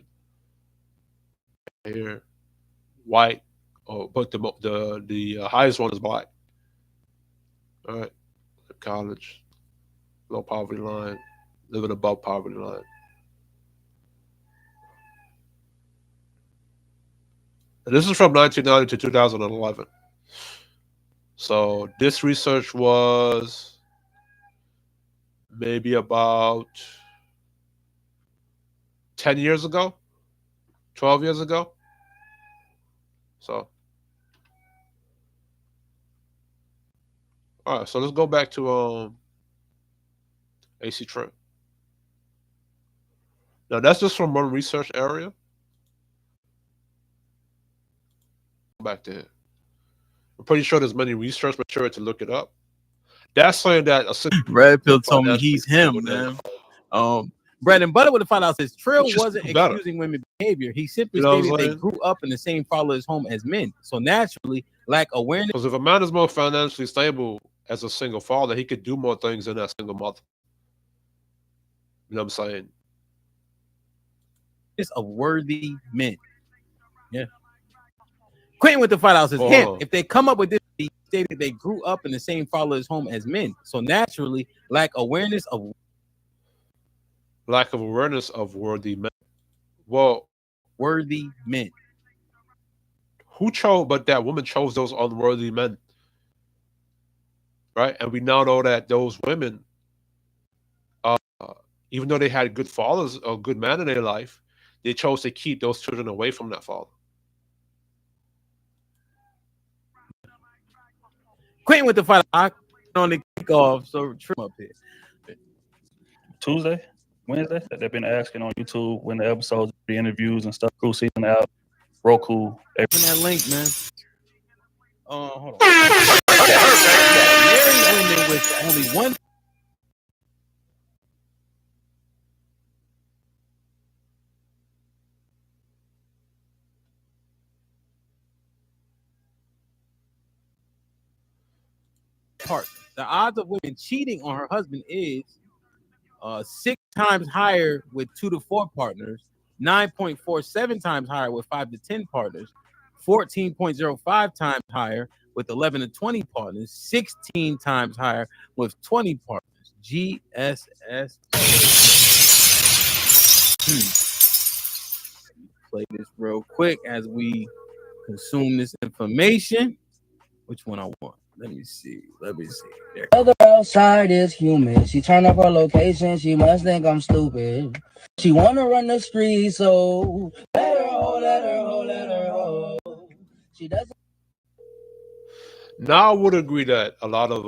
Here, white, but the highest one is black. All right, college, low poverty line, living above poverty line. And this is from 1990 to 2011. So this research was maybe about 10 years ago, 12 years ago. So, all right, so let's go back to AC Trill. Now, that's just from one research area. Back to here. I'm pretty sure there's many research material to look it up. That's saying that a
Red Pill told me he's him, man. Bread and Butter with the find out says Trill wasn't excusing women's behavior. He simply stated they grew up in the same father's home as men, so naturally lack awareness.
Because if a man is more financially stable as a single father, he could do more things than that single mother. You know what I'm saying?
It's a worthy men. Yeah. Quentin with the fight out says, if they come up with this, he stated they grew up in the same father's home as men, so naturally lack awareness of
worthy men. Well,
worthy men.
Who chose? But that woman chose those unworthy men, right? And we now know that those women, even though they had good fathers or good men in their life, they chose to keep those children away from that father.
Quentin with the fight on the kickoff, so trim up here.
Tuesday, Wednesday, that they've been asking on YouTube when the episodes, the interviews and stuff, cool season out, Roku.
Open that link, man. Hold on. Married women with only one partner. The odds of women cheating on her husband is 6 times higher with 2 to 4 partners, 9.47 times higher with 5 to 10 partners, 14.05 times higher with 11 to 20 partners, 16 times higher with 20 partners. GSS. Play this real quick as we consume this information. Which one I want? Let me see. There.
Other outside is human. She turned up her location. She must think I'm stupid. She wanna run the street, so let her ho, let her ho, let her ho. She doesn't.
Now I would agree that a lot of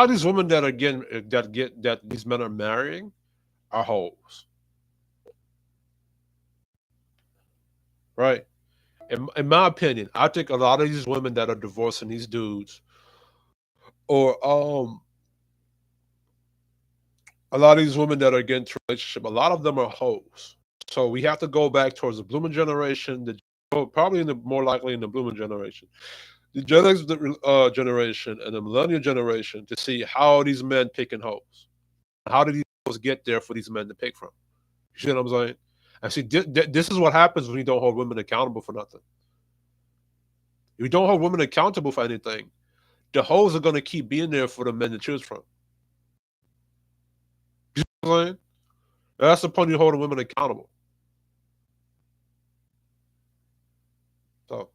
these women that are getting that these men are marrying are hoes, right? In my opinion, I think a lot of these women that are divorcing these dudes, or a lot of these women that are getting into a relationship, a lot of them are hoes. So we have to go back towards the Bloomer generation, probably more likely in the Bloomer generation, the Gen X generation, and the Millennial generation to see how these men picking hoes. How did these hoes get there for these men to pick from? You see what I'm saying? And see, this is what happens when you don't hold women accountable for nothing. If you don't hold women accountable for anything, the hoes are going to keep being there for the men to choose from. You see what I'm saying? That's the point of holding women accountable. So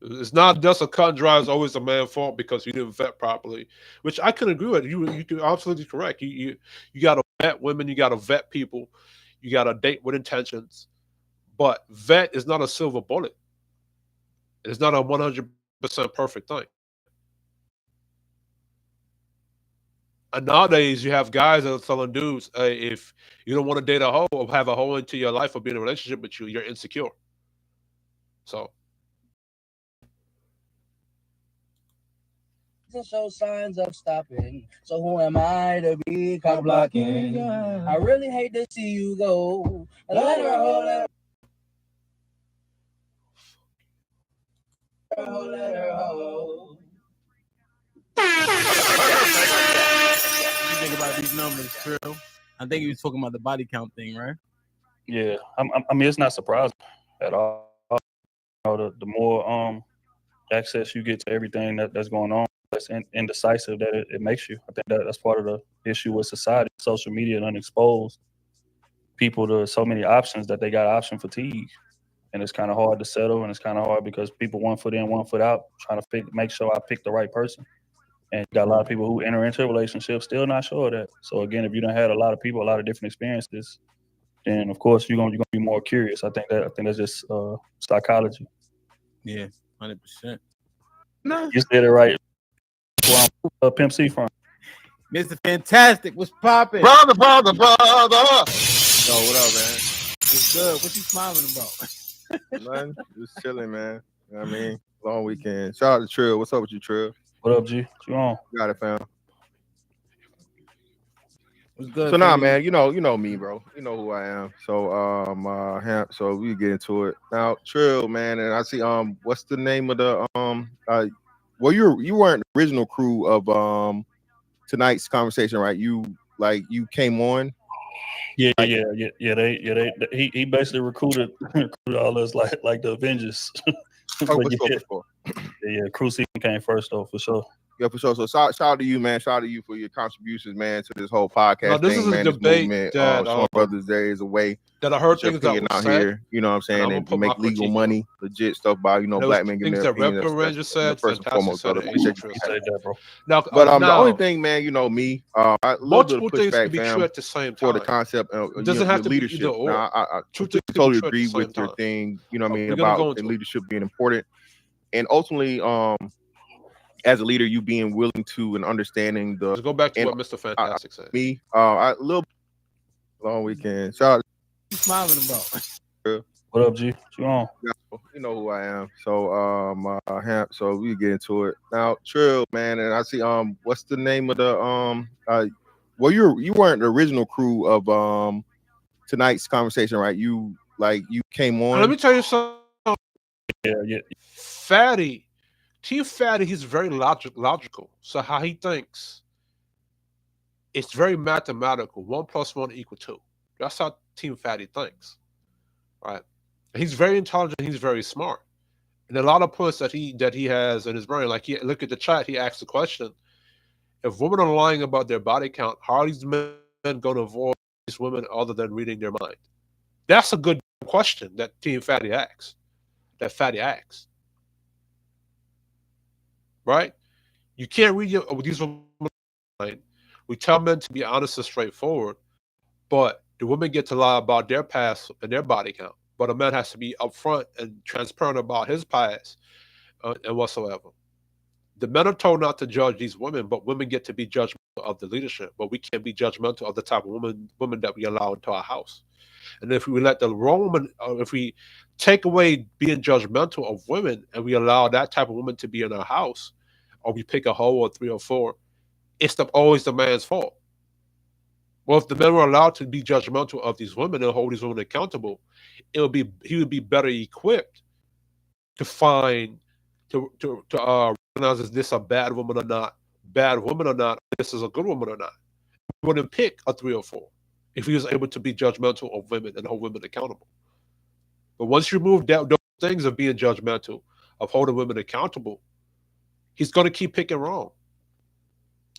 it's not just a cut and dry. It's always a man's fault because you didn't vet properly, which I can agree with. You're absolutely correct. You got to vet women. You got to vet people. You got to date with intentions. But vet is not a silver bullet. It's not a 100% perfect thing. And nowadays, you have guys that are telling dudes, hey, if you don't want to date a hoe or have a hoe into your life or be in a relationship with you, you're insecure. So
Show signs of stopping. So who am I to be caught blocking? I really hate to see you go. Let her ho, let her ho, let her ho.
What you think about these numbers, Trill? I think he was talking about the body count thing, right?
Yeah, I mean, it's not surprising at all. You know, the more access you get to everything that's going on, that's indecisive that it makes you. I think that's part of the issue with society. Social media and unexposed people to so many options that they got option fatigue, and it's kind of hard to settle, and it's kind of hard because people 1 foot in, 1 foot out, trying to make sure I pick the right person. And you got a lot of people who enter into a relationship still not sure of that. So again, if you don't had a lot of people, a lot of different experiences, then of course you're gonna be more curious. I think that's just psychology.
Yeah, 100%.
No, you said it right. Where I'm Pimp C from.
Mr. Fantastic, what's popping?
Brother.
Yo, what up, man? What's good? What you smiling about?
Nothing. Just chilling, man. You know what I mean? Long weekend. Shout out to Trill. What's up with you, Trill?
What up, G? What you on?
Got it, fam.
What's good?
So now, man, you know me, bro. You know who I am. So so we get into it. Now, Trill, man, and I see what's the name of the well you weren't the original crew of tonight's conversation, right? You came on.
Yeah. He basically recruited all us like the Avengers.
Oh, for sure.
Yeah, crew season came first though, for sure.
Yeah, for sure. So shout out to you, man. Shout out to you for your contributions, man, to this whole podcast
now, this
thing,
is a
man.
debate
this movement,
that
showing brothers there is a way
that I heard
that
things
you're
that
figuring
were
out
said,
here. You know what I'm saying? And
put my
make legal
critique
money, legit stuff by
there was
black men giving
things
their
that
opinion.
Raptor Ranger said,
first and
Fantastic
foremost,
said,
brother.
and
Appreciate
Trill
you.
said.
That, bro.
Now,
But the
now,
only thing, man, you know me, a little bit of
multiple things
pushback,
can be true
fam,
at the same
for
time.
the concept of
It doesn't
your
have to be either
leadership.
or.
Now, I
Two things can be
totally
true at
agree
the same
with your
time.
thing. You know what I mean
We're gonna go
about the
into it.
leadership being important, and ultimately, as a leader, you being willing to and understanding the.
Let's go back to
And
what Mr. Fantastic said.
me, a little long weekend. Shout out.
What you smiling about?
What up, G? What you on?
You know who I am. So so we get into it. Now, Trill, man, and I see what's the name of the well you weren't the original crew of tonight's conversation, right? You came on.
Let me tell you something.
Yeah.
Fatty, Team Fatty, he's very logical. So how he thinks, it's very mathematical. 1+1 = 2. That's how Team Fatty thinks, right? And he's very intelligent. He's very smart. And a lot of points that he has in his brain, like look at the chat. He asked the question: if women are lying about their body count, how are these men going to avoid these women other than reading their mind? That's a good question that Team Fatty asks. that Fatty asked. Right? You can't read these women. We tell men to be honest and straightforward, but the women get to lie about their past and their body count. But a man has to be upfront and transparent about his past and whatsoever. The men are told not to judge these women, but women get to be judgmental of the leadership. But we can't be judgmental of the type of women that we allow into our house. And if we let the wrong woman, if we take away being judgmental of women and we allow that type of woman to be in our house, or we pick a hoe or three or four, it's always the man's fault. Well, if the men were allowed to be judgmental of these women and hold these women accountable, he would be better equipped to find to recognize is this a bad woman or not, this is a good woman or not. He wouldn't pick a three or four if he was able to be judgmental of women and hold women accountable. But once you remove those things of being judgmental, of holding women accountable, he's going to keep picking wrong.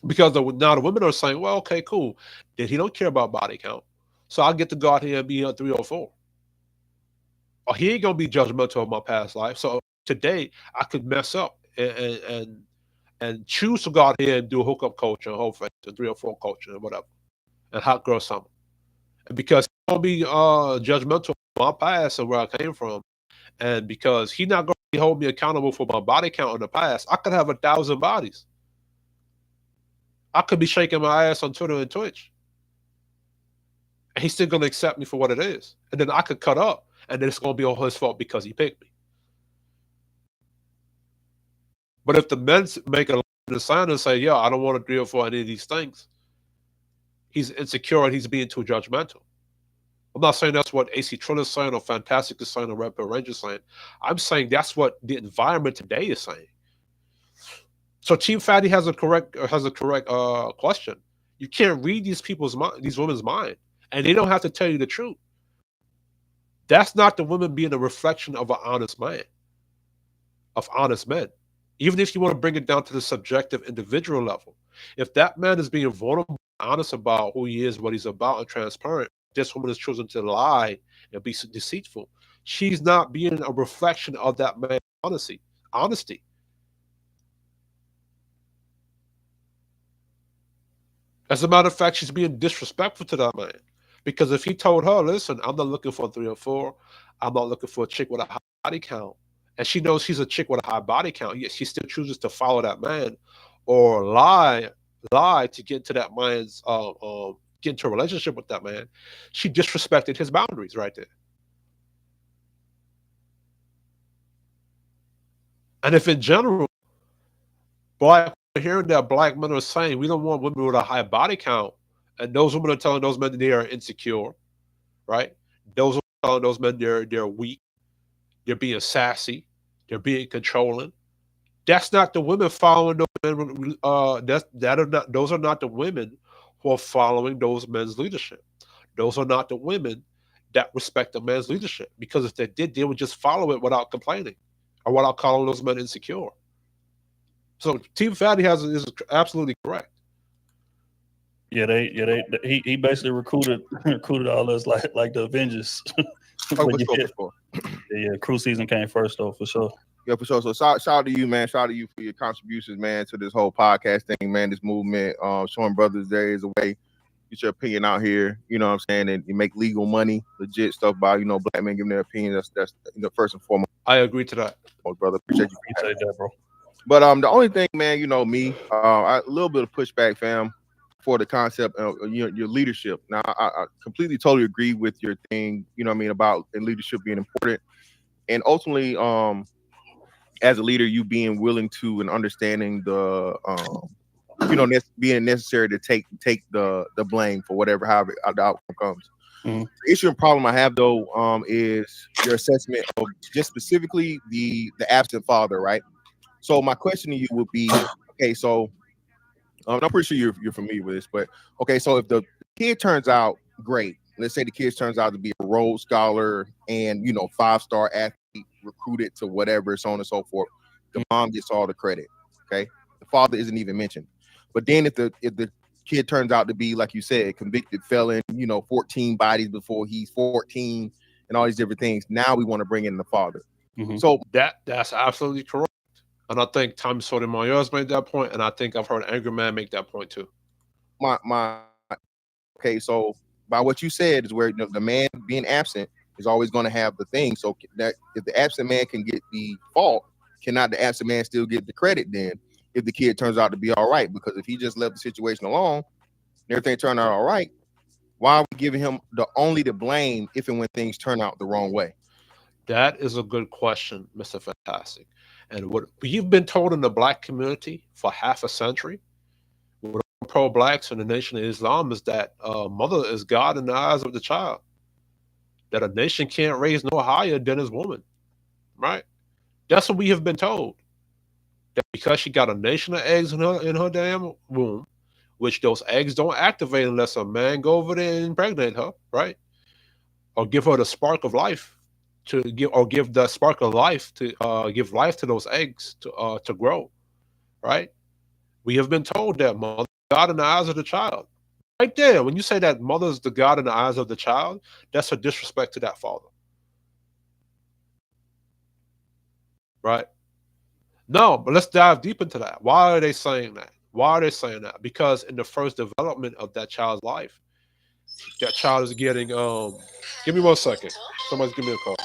Because now the women are saying, well, okay, cool. Then he don't care about body count. So I'll get to go out here and be a 304. Or he ain't going to be judgmental of my past life. So today I could mess up and choose to go out here and do hookup culture and whole face and 304 culture and whatever. And hot girl summer. And because he won't be judgmental of my past and where I came from, and because he's not going to hold me accountable for my body count in the past, I could have 1,000 bodies. I could be shaking my ass on Twitter and Twitch. And he's still going to accept me for what it is. And then I could cut up. And then it's going to be all his fault because he picked me. But if the men make a sign and say, yeah, I don't want to deal for any of these things, he's insecure and he's being too judgmental. I'm not saying that's what AC Trill is saying or Fantastic is saying or Red Pill Ranger is saying. I'm saying that's what the environment today is saying. So Team Fatty has a correct question. You can't read these women's mind, and they don't have to tell you the truth. That's not the women being a reflection of an honest man, of honest men. Even if you want to bring it down to the subjective individual level, if that man is being vulnerable, honest about who he is, what he's about, and transparent, this woman is choosing to lie and be deceitful. She's not being a reflection of that man's honesty. As a matter of fact, she's being disrespectful to that man. Because if he told her, listen, I'm not looking for a 3 or 4, I'm not looking for a chick with a high body count, and she knows she's a chick with a high body count, yet she still chooses to follow that man or lie to get into that man's get into a relationship with that man, she disrespected his boundaries right there. And if in general, hearing that black men are saying we don't want women with a high body count, and those women are telling those men that they are insecure, right? Those women are telling those men they're weak, they're being sassy, they're being controlling. That's not the women following those men. Those are not the women who are following those men's leadership. Those are not the women that respect the man's leadership. Because if they did, they would just follow it without complaining or without calling those men insecure. So Team Fatty is absolutely correct.
Yeah, he basically recruited all us like the Avengers. Yeah, crew season came first though, for sure.
Yeah, for sure. So shout out to you, man. Shout out to you for your contributions, man, to this whole podcast thing, man. This movement, showing brothers there is a way. Get your opinion out here, you know what I'm saying, and you make legal money, legit stuff by, black men giving their opinion. That's first and foremost.
I agree to that.
Oh, brother, appreciate you.
Appreciate that, bro.
But the only thing, man, me, a little bit of pushback, fam, for the concept of your leadership. Now, I completely, totally agree with your thing, about leadership being important, and ultimately, as a leader, you being willing to and understanding the, being necessary to take the blame for however the outcome comes. Mm-hmm. The issue and problem I have though, is your assessment of just specifically the absent father, right? So my question to you would be, okay, so I'm pretty sure you're familiar with this, but okay, so if the kid turns out great, let's say the kid turns out to be a Rhodes Scholar and 5-star athlete, recruited to whatever, so on and so forth, the mom gets all the credit. Okay, the father isn't even mentioned. But then if the kid turns out to be, like you said, convicted felon, 14 bodies before he's 14, and all these different things, now we want to bring in the father.
Mhm.
So
That's absolutely correct. And I think Tommy Sotomayor's made that point, and I think I've heard Angry Man make that point too.
my okay, so by what you said is where the man being absent is always going to have the thing. So that if the absent man can get the fault, cannot the absent man still get the credit then if the kid turns out to be all right? Because if he just left the situation alone and everything turned out all right, why are we giving him the only to blame if and when things turn out the wrong way?
That is a good question, Mr. Fantastic. And what we've been told in the black community for half a century, with pro blacks in the Nation of Islam, is that mother is God in the eyes of the child. That a nation can't raise no higher than his woman, right? That's what we have been told. That because she got a nation of eggs in her damn womb, which those eggs don't activate unless a man go over there and impregnate her, right? Or give her the spark of life to give, or give the spark of life to give life to those eggs to grow, right? We have been told that mother is God in the eyes of the child. Right there, when you say that mother is the God in the eyes of the child, that's a disrespect to that father, right? No, but let's dive deep into that. Why are they saying that? Why are they saying that? Because in the first development of that child's life, that child is getting give me 1 second. Somebody's giving me a call.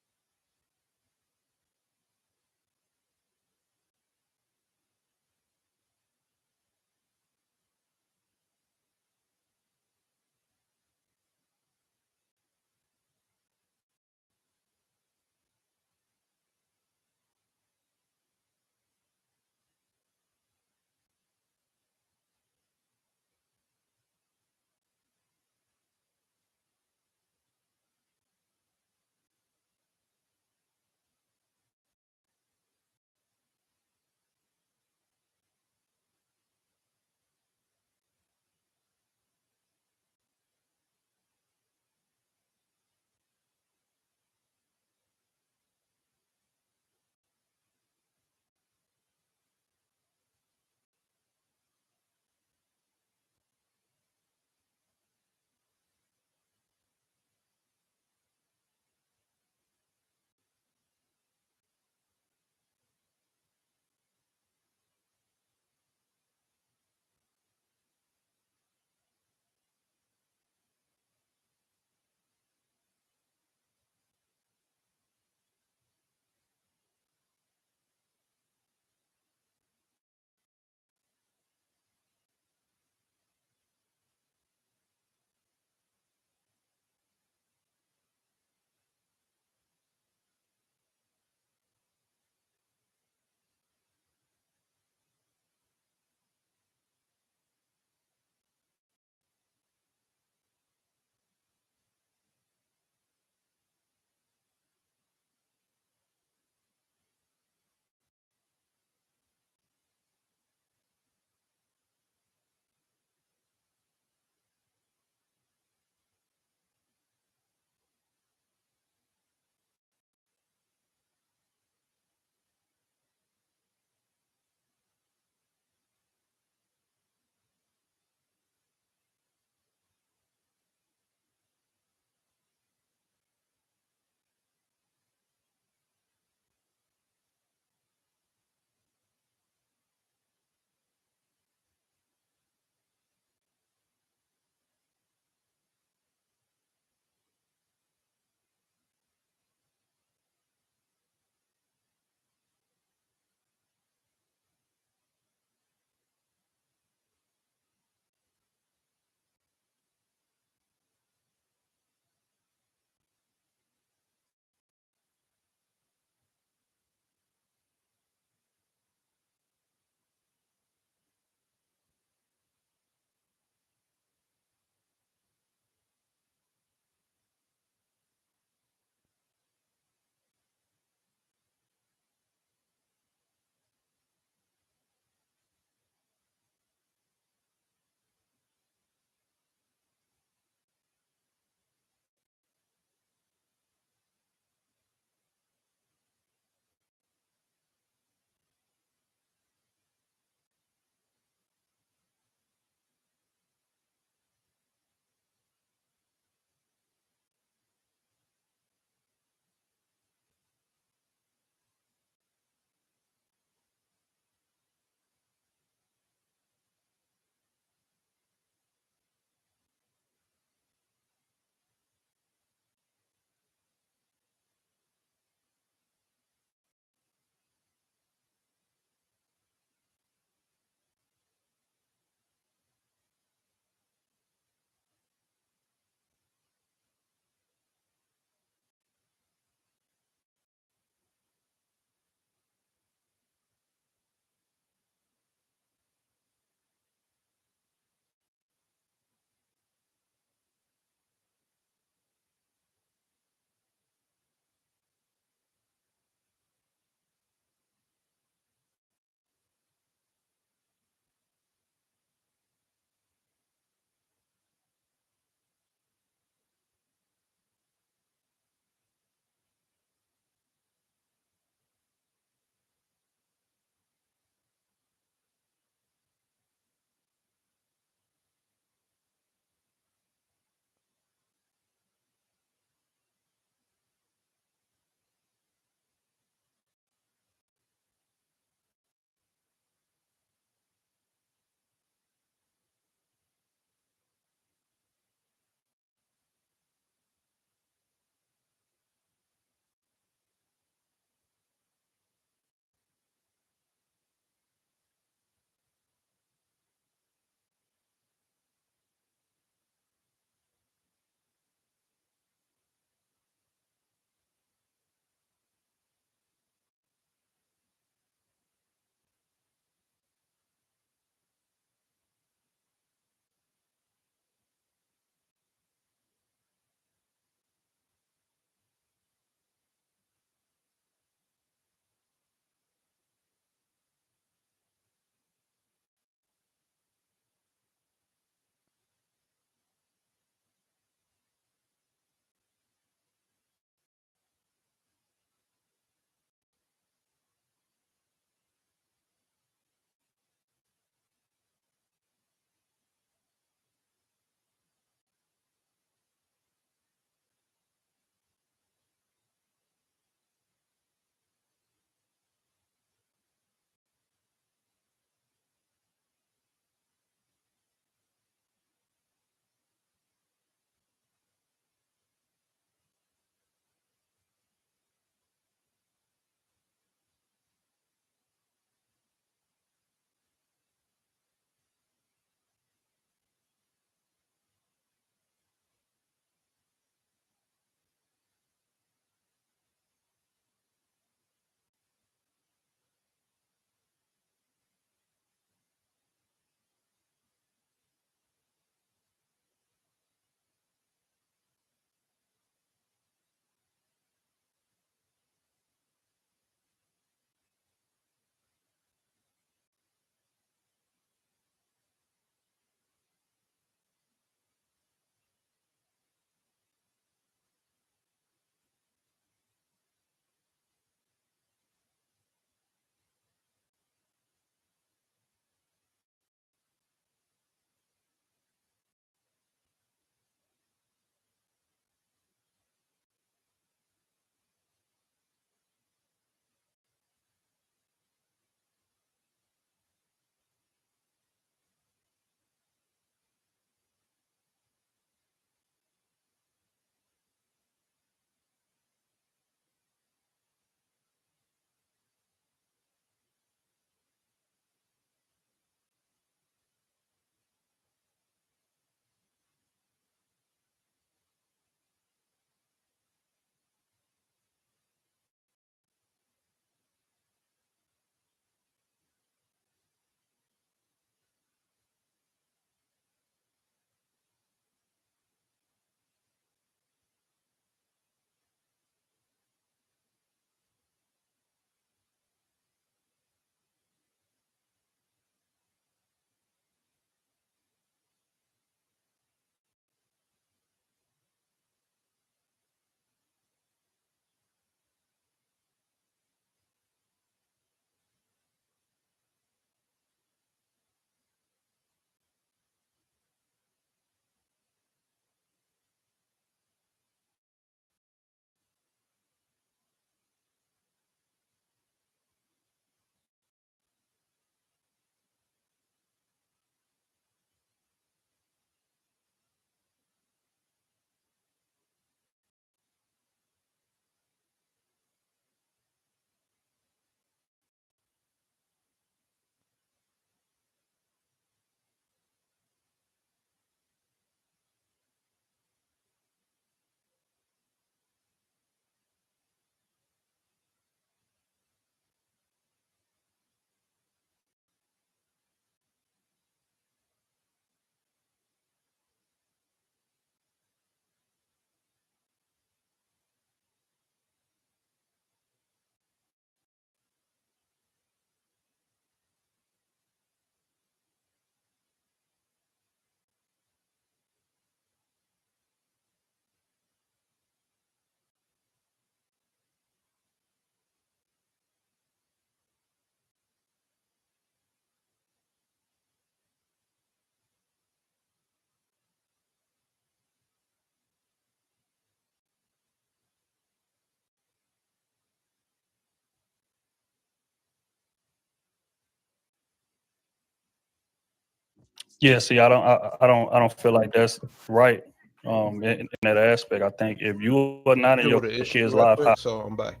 Yeah, see, I don't feel like that's right. In that aspect, I think if you are not in
Here
your
with the issue
kid's
right
life,
quick, so I'm back.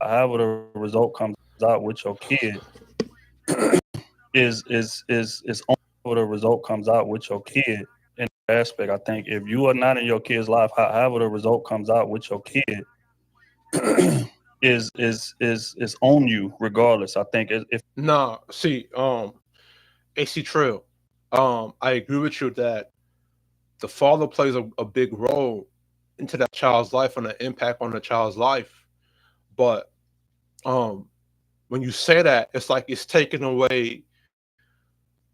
however the result comes out with your kid is only the result comes out with your kid. In that aspect, I think if you are not in your kid's life, however the result comes out with your kid is on you regardless. I think if
Nah, see, AC Trill, I agree with you that the father plays a big role into that child's life and the impact on the child's life. But um, when you say that, it's like it's taking away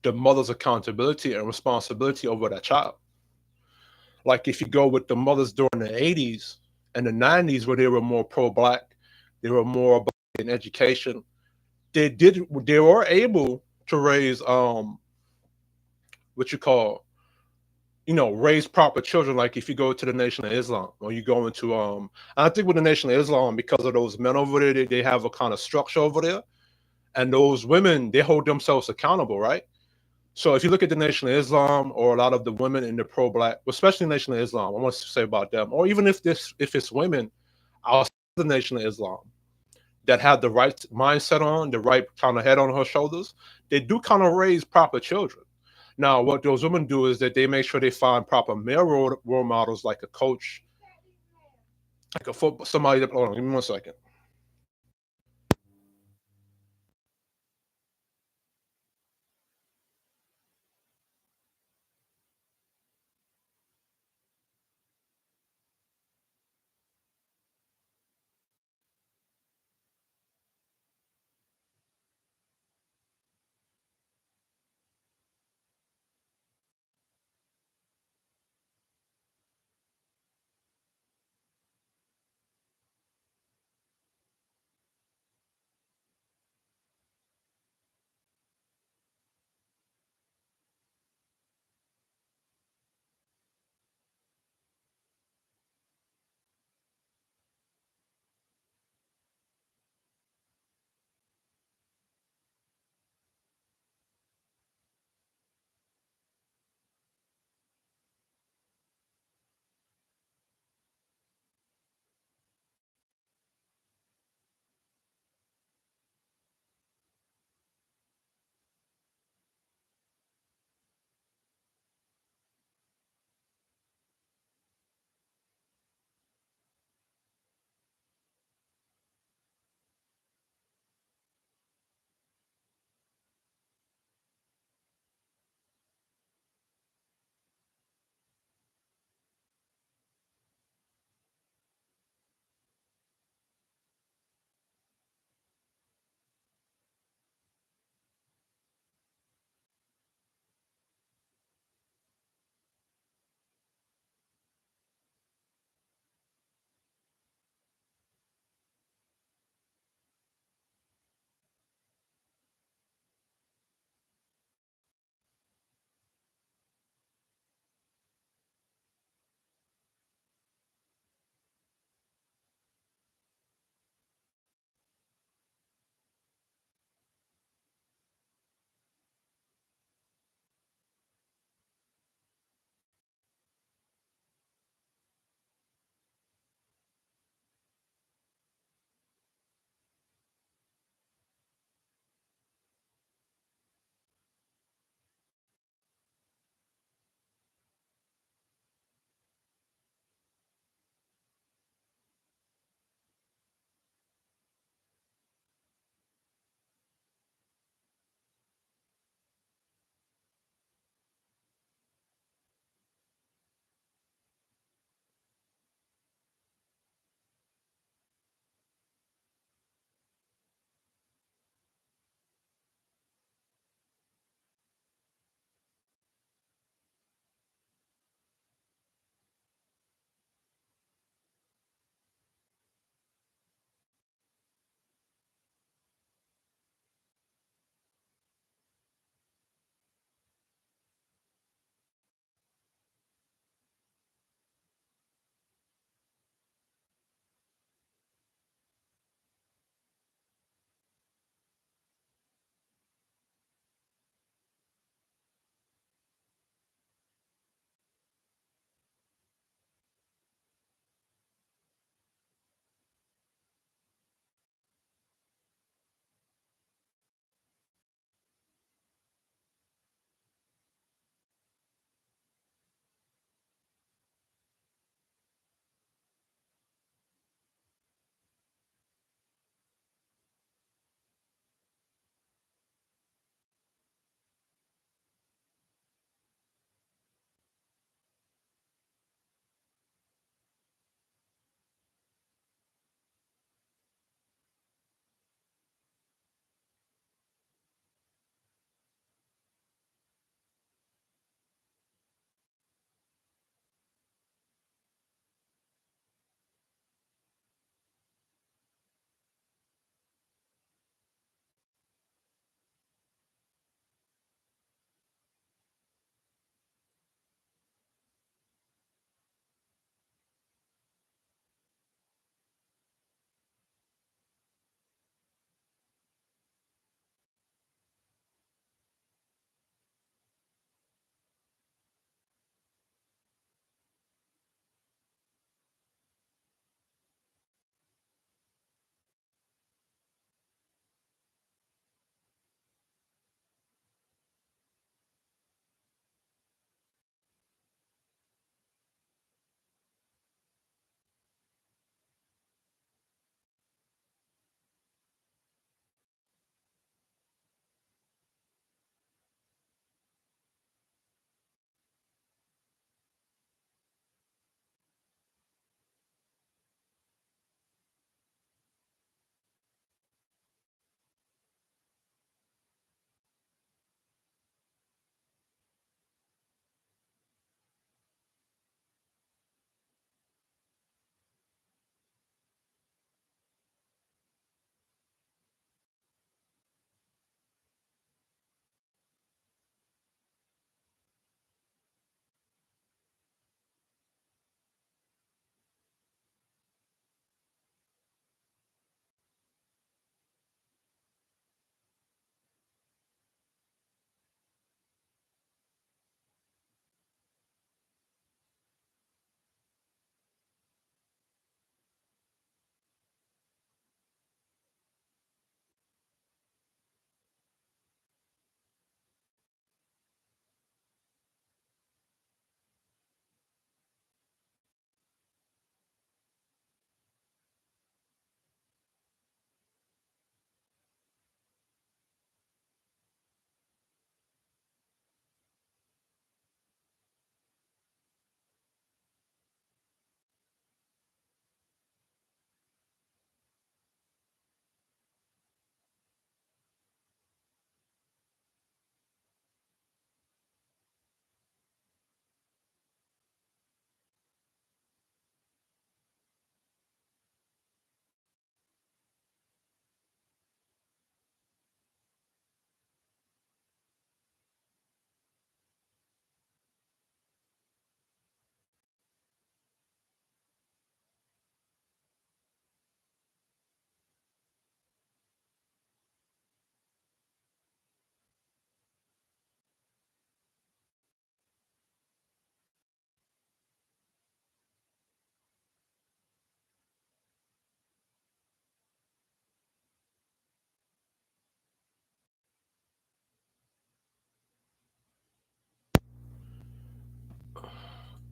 the mother's accountability and responsibility over that child. Like if you go with the mothers during the 80s and the 90s, where they were more pro-black, they were more about in education. They were able to raise what you call raise proper children. Like if you go to the Nation of Islam or you go into I think with the Nation of Islam, because of those men over there, they have a kind of structure over there, and those women, they hold themselves accountable, right? So if you look at the Nation of Islam or a lot of the women in the pro-black, especially Nation of Islam, I want to say about them, or even if it's women outside the Nation of Islam that have the right mindset on, the right kind of head on her shoulders, they do kind of raise proper children. Now, what those women do is that they make sure they find proper male role models, like a coach, like a football, somebody. Hold on, give me 1 second.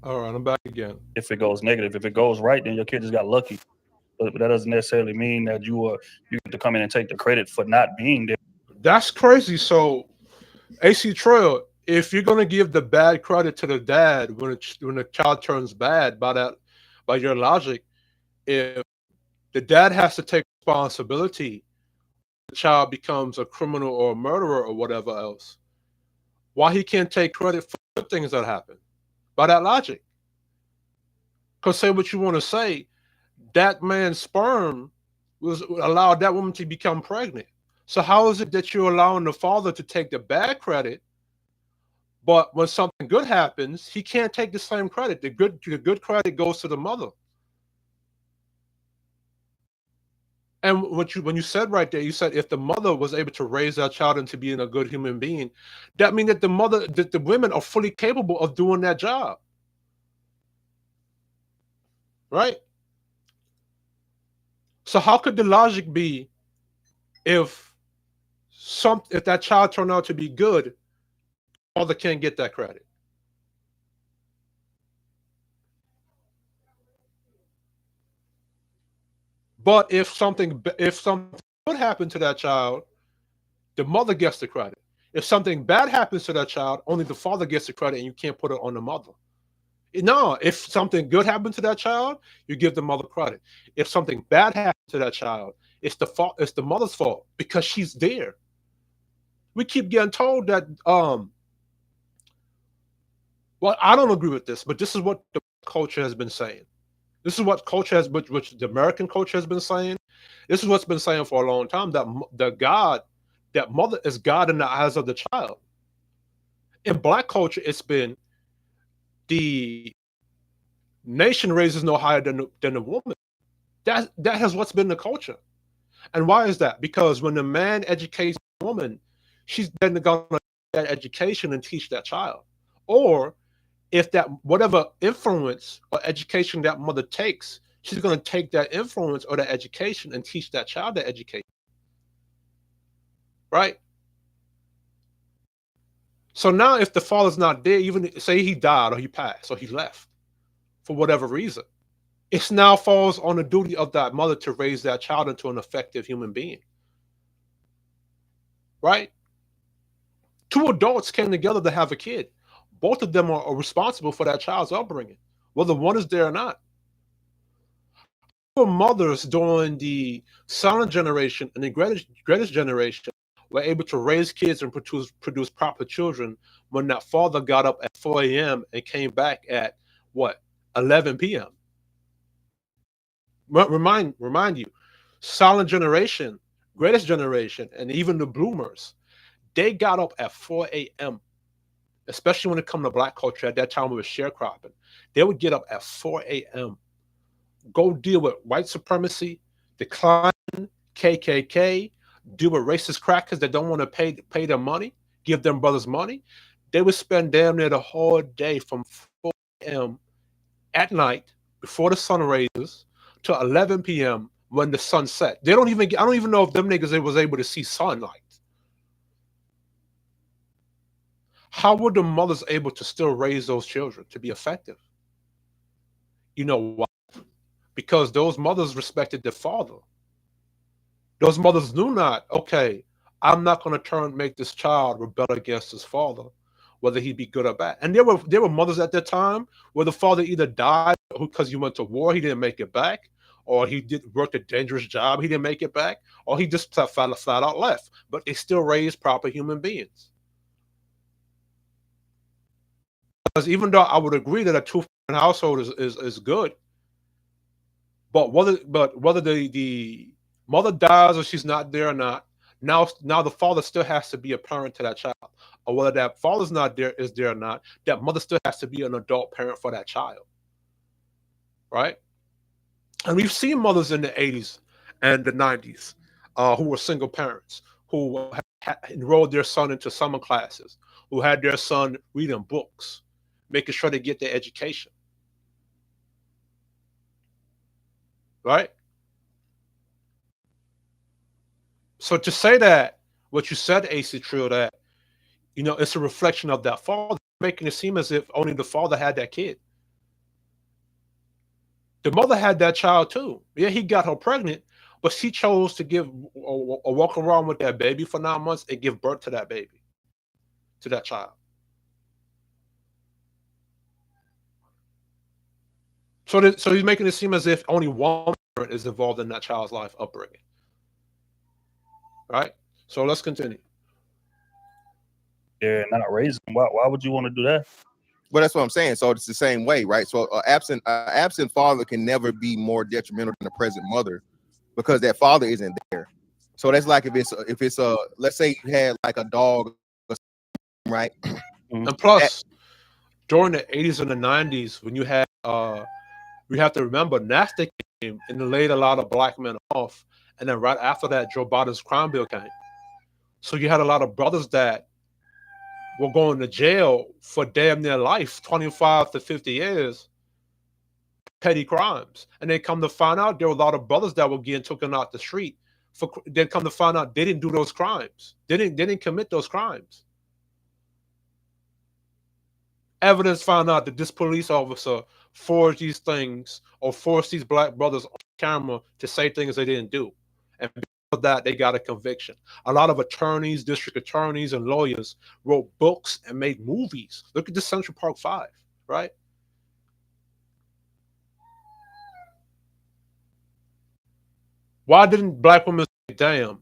All right, I'm back again.
If it goes negative, if it goes right, then your kid just got lucky. But that doesn't necessarily mean that you get to come in and take the credit for not being there.
That's crazy. So, AC Trill, if you're gonna give the bad credit to the dad when the child turns bad, by your logic, if the dad has to take responsibility, the child becomes a criminal or a murderer or whatever else. Why he can't take credit for good things that happen? By that logic, because say what you want to say, that man's sperm was allowed that woman to become pregnant. So how is it that you're allowing the father to take the bad credit, but when something good happens, he can't take the same credit? The good credit goes to the mother. And when you said right there, you said if the mother was able to raise that child into being a good human being, that means that the women are fully capable of doing that job, right? So how could the logic be if if that child turned out to be good, father can't get that credit? But if something good happened to that child, the mother gets the credit. If something bad happens to that child, only the father gets the credit, and you can't put it on the mother. No, if something good happened to that child, you give the mother credit. If something bad happened to that child, it's the fault. It's the mother's fault because she's there. We keep getting told that. Well, I don't agree with this, but this is what the culture has been saying. This is what culture has, which the American culture has been saying. This is what's been saying for a long time that that mother is God in the eyes of the child. In Black culture, it's been the nation raises no higher than the woman. That has what's been the culture. And why is that? Because when the man educates the woman, she's then going to that education and teach that child. Or if that whatever influence or education that mother takes, she's going to take that influence or that education and teach that child that education. Right? So now if the father's not there, even say he died or he passed or he left for whatever reason, it now falls on the duty of that mother to raise that child into an effective human being. Right? Two adults came together to have a kid. Both of them are responsible for that child's upbringing, whether one is there or not. Mothers during the silent generation and the greatest generation were able to raise kids and produce proper children when that father got up at 4 a.m. and came back at what 11 p.m. Remind you, silent generation, greatest generation, and even the bloomers, they got up at 4 a.m. Especially when it comes to Black culture. At that time, we were sharecropping. They would get up at 4 a.m. go deal with white supremacy, decline, KKK, deal with racist crackers that don't want to pay their money, give them brothers money. They would spend damn near the whole day from 4 a.m. at night before the sun raises to 11 p.m. when the sun set. I don't even know if them niggas was able to see sunlight. How were the mothers able to still raise those children to be effective? You know why? Because those mothers respected their father. Those mothers knew not, okay, I'm not going to make this child rebel against his father, whether he be good or bad. And there were mothers at that time where the father either died because he went to war, he didn't make it back, or he did work a dangerous job, he didn't make it back, or he just flat out left. But they still raised proper human beings. Because even though I would agree that a two-parent household is good, but whether the mother dies or she's not there or not, now the father still has to be a parent to that child. Or whether that father's not there is there or not, that mother still has to be an adult parent for that child. Right? And we've seen mothers in the 80s and the 90s who were single parents, who had enrolled their son into summer classes, who had their son reading books, making sure they get their education. Right? So to say that what you said, AC Trill, that it's a reflection of that father, making it seem as if only the father had that kid. The mother had that child too. Yeah, he got her pregnant, but she chose to give or walk around with that baby for 9 months and give birth to that baby, to that child. So he's making it seem as if only one parent is involved in that child's life upbringing. Right? So let's continue.
Yeah, not raising. Why would you want to do that?
But that's what I'm saying. So it's the same way, right? So absent father can never be more detrimental than a present mother because that father isn't there. So that's like if it's a let's say you had like a dog, right?
And plus, during the 80s and the 90s, when you had we have to remember NAFTA came and it laid a lot of black men off, and then right after that, Joe Biden's crime bill came. So you had a lot of brothers that were going to jail for damn near life, 25 to 50 years, petty crimes. And they come to find out there were a lot of brothers that were getting taken out the street. Then come to find out they didn't do those crimes. They didn't commit those crimes. Evidence found out that this police officer forged these things or forced these black brothers on camera to say things they didn't do. And because of that, they got a conviction. A lot of attorneys, district attorneys, and lawyers wrote books and made movies. Look at the Central Park 5, right? Why didn't black women say, damn,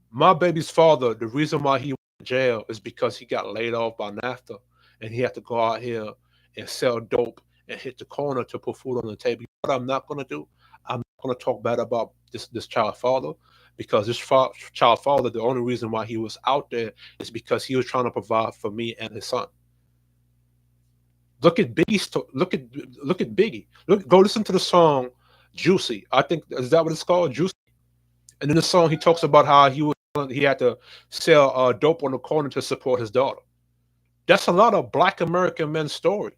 my baby's father, the reason why he went to jail is because he got laid off by NAFTA and he had to go out here and sell dope and hit the corner to put food on the table. What I'm not going to do, I'm not going to talk bad about this child father, because this child father, the only reason why he was out there is because he was trying to provide for me and his son. Look at Biggie's. Look at Biggie. Go listen to the song "Juicy." I think is that what it's called, "Juicy." And in the song, he talks about how he had to sell dope on the corner to support his daughter. That's a lot of Black American men's story,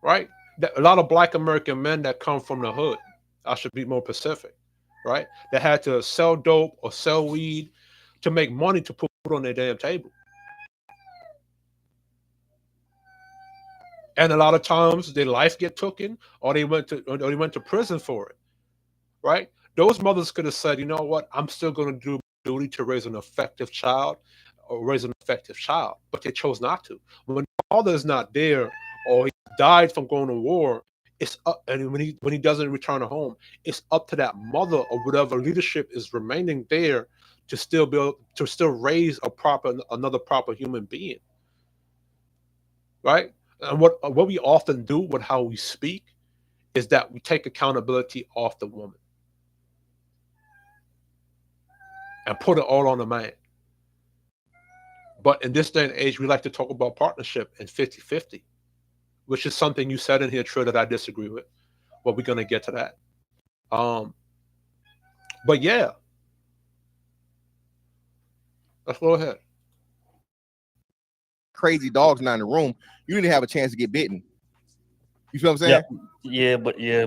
right? A lot of Black American men that come from the hood. I should be more specific, right? That had to sell dope or sell weed to make money to put food on their damn table. And a lot of times their life get taken, or they went to prison for it, right? Those mothers could have said, you know what, I'm still going to do my duty to raise an effective child, but they chose not to. When the father is not there, or he died from going to war, it's up, and when he doesn't return home, it's up to that mother or whatever leadership is remaining there to still raise another proper human being, right? And what we often do with how we speak is that we take accountability off the woman and put it all on the man. But in this day and age, we like to talk about partnership and 50-50, which is something you said in here, Trill, that I disagree with. But we're going to get to that. But yeah, let's go ahead.
Crazy dogs not in the room. You need to have a chance to get bitten. You feel what I'm saying?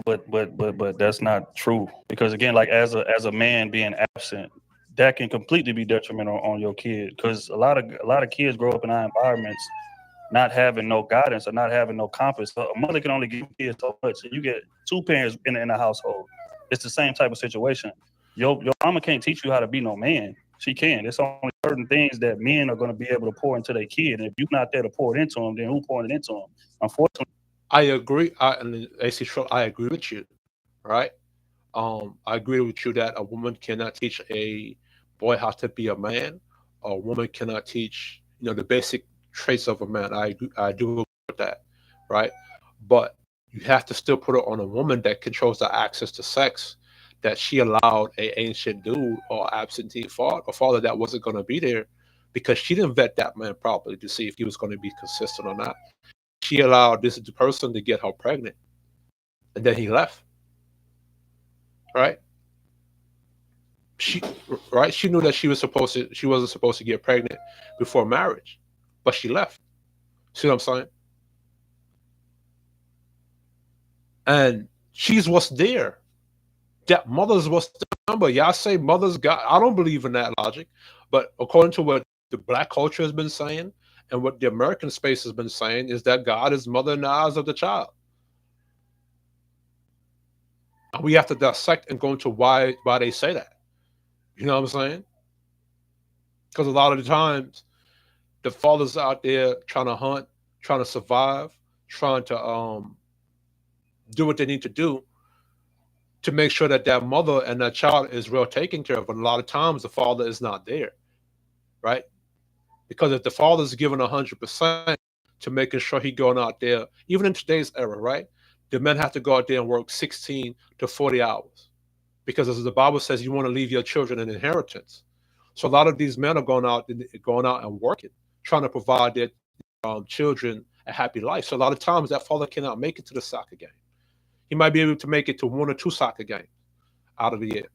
But that's not true, because again, like as a man being absent, that can completely be detrimental on your kid, because a lot of kids grow up in our environments not having no guidance or not having no compass. So a mother can only give kids so much. So you get two parents in a household. It's the same type of situation. Your mama can't teach you how to be no man. She can. There's only certain things that men are going to be able to pour into their kid. And if you're not there to pour it into them, then who pouring it into them? Unfortunately.
I agree. AC Trill, I agree with you, right? I agree with you that a woman cannot teach a boy how to be a man. A woman cannot teach, the basic traits of a man. I do agree with that, right? But you have to still put it on a woman that controls the access to sex, that she allowed a ancient dude or absentee father that wasn't going to be there, because she didn't vet that man properly to see if he was going to be consistent or not. She allowed this person to get her pregnant, and then he left. Right? She knew that she wasn't supposed to get pregnant before marriage, but she left. See what I'm saying? And she's what's there. That mother's what's the number. Y'all say mothers got. I don't believe in that logic, but according to what the Black culture has been saying, And what the American space has been saying is that God is mother in the eyes of the child. And we have to dissect and go into why they say that. You know what I'm saying? Because a lot of the times the fathers out there trying to hunt, trying to survive, trying to do what they need to make sure that that mother and that child is well taken care of. But a lot of times the father is not there, right? Because if the father's given 100% to making sure he going out there, even in today's era, right? The men have to go out there and work 16 to 40 hours. Because as the Bible says, you want to leave your children an inheritance. So a lot of these men are going out and working, trying to provide their children a happy life. So a lot of times that father cannot make it to the soccer game. He might be able to make it to 1 or 2 soccer games out of the year.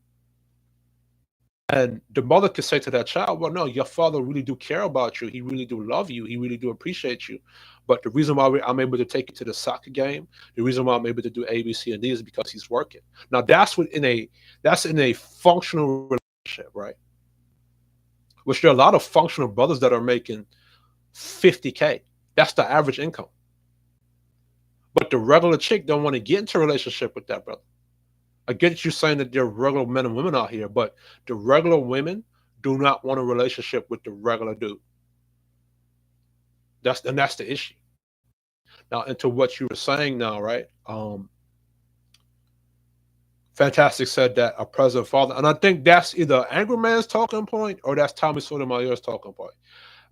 And the mother could say to that child, well, no, your father really do care about you. He really do love you. He really do appreciate you. But the reason why I'm able to take you to the soccer game, the reason why I'm able to do A, B, C, and D is because he's working. Now that's in a functional relationship, right? Which there are a lot of functional brothers that are making 50K. That's the average income. But the regular chick don't want to get into a relationship with that brother. I get you saying that there are regular men and women out here, but the regular women do not want a relationship with the regular dude. That's the issue. Now, into what you were saying now, right? Fantastic said that a present father, and I think that's either Angry Man's talking point or that's Tommy Sotomayor's talking point.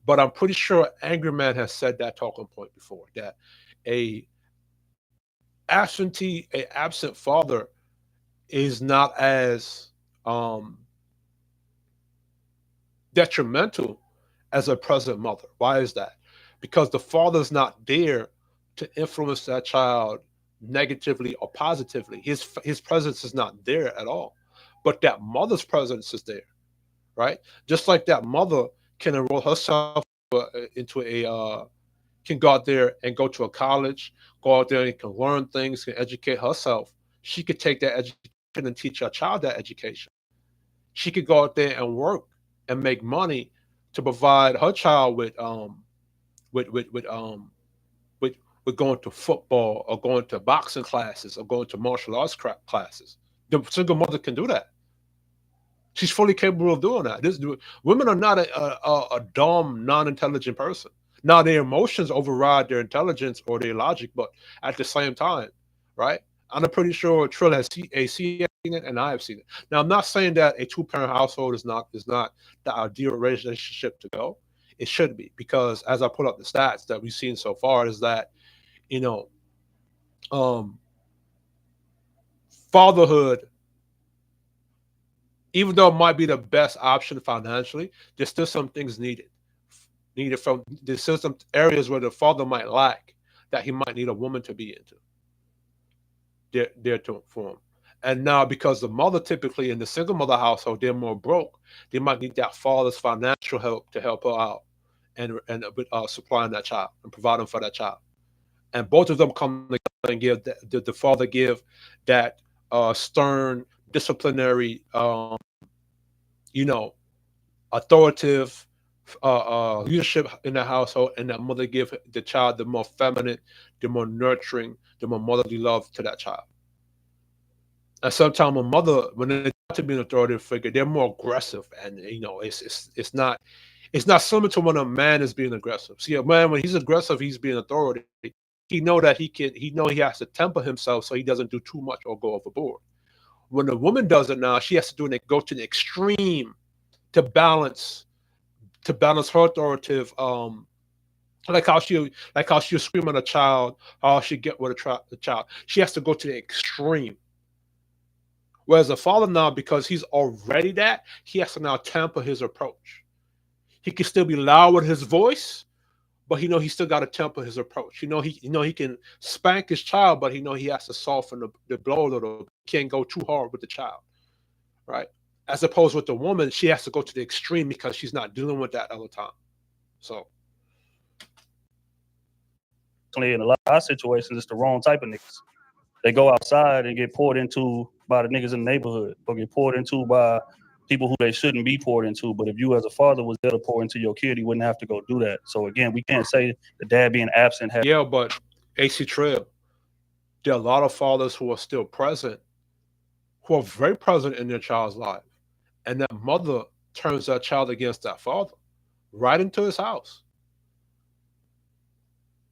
But I'm pretty sure Angry Man has said that talking point before, that a absent father is not as detrimental as a present mother. Why is that? Because the father's not there to influence that child negatively or positively. His presence is not there at all. But that mother's presence is there, right? Just like that mother can enroll herself into can go out there and go to a college, go out there and can learn things, can educate herself. She could take that education and teach her child that education. She could go out there and work and make money to provide her child with with with um with with going to football or going to boxing classes or going to martial arts classes. The single mother can do that. She's fully capable of doing that. Women are not a dumb, non-intelligent person. Now their emotions override their intelligence or their logic, but at the same time, right? I'm pretty sure Trill has seen it, and I have seen it. Now I'm not saying that a two-parent household is not the ideal relationship to go. It should be, because as I put up the stats that we've seen so far, is that you know um, fatherhood, even though it might be the best option financially, there's still some things needed from there's still some areas where the father might lack that he might need a woman to be into there to for him. And now because the mother typically in the single mother household, they're more broke, they might need that father's financial help to help her out and supplying that child and providing for that child. And both of them come together and give the father give that stern disciplinary you know authoritative leadership in the household, and that mother give the child the more feminine, the more nurturing, the more motherly love to that child. And sometimes a mother, when they try to be an authoritative figure, they're more aggressive, and it's not similar to when a man is being aggressive. See, a man when he's aggressive, he's being authoritative. He know that he know he has to temper himself so he doesn't do too much or go overboard. When a woman does it now, she has to go to the extreme to balance her authoritative like how she'll scream at a child, how she get with the child. She has to go to the extreme. Whereas a father now, because he's already that, he has to now temper his approach. He can still be loud with his voice, but he still got to temper his approach. He can spank his child, but he has to soften the blow a little. He can't go too hard with the child, right? As opposed with the woman, she has to go to the extreme because she's not dealing with that all the time. So
in a lot of situations, it's the wrong type of niggas. They go outside and get poured into by the niggas in the neighborhood, or get poured into by people who they shouldn't be poured into. But if you as a father was there to pour into your kid, he wouldn't have to go do that. So again, we can't say the dad being absent has.
Yeah, but AC Trill, there are a lot of fathers who are still present, who are very present in their child's life, and that mother turns that child against that father, right into his house.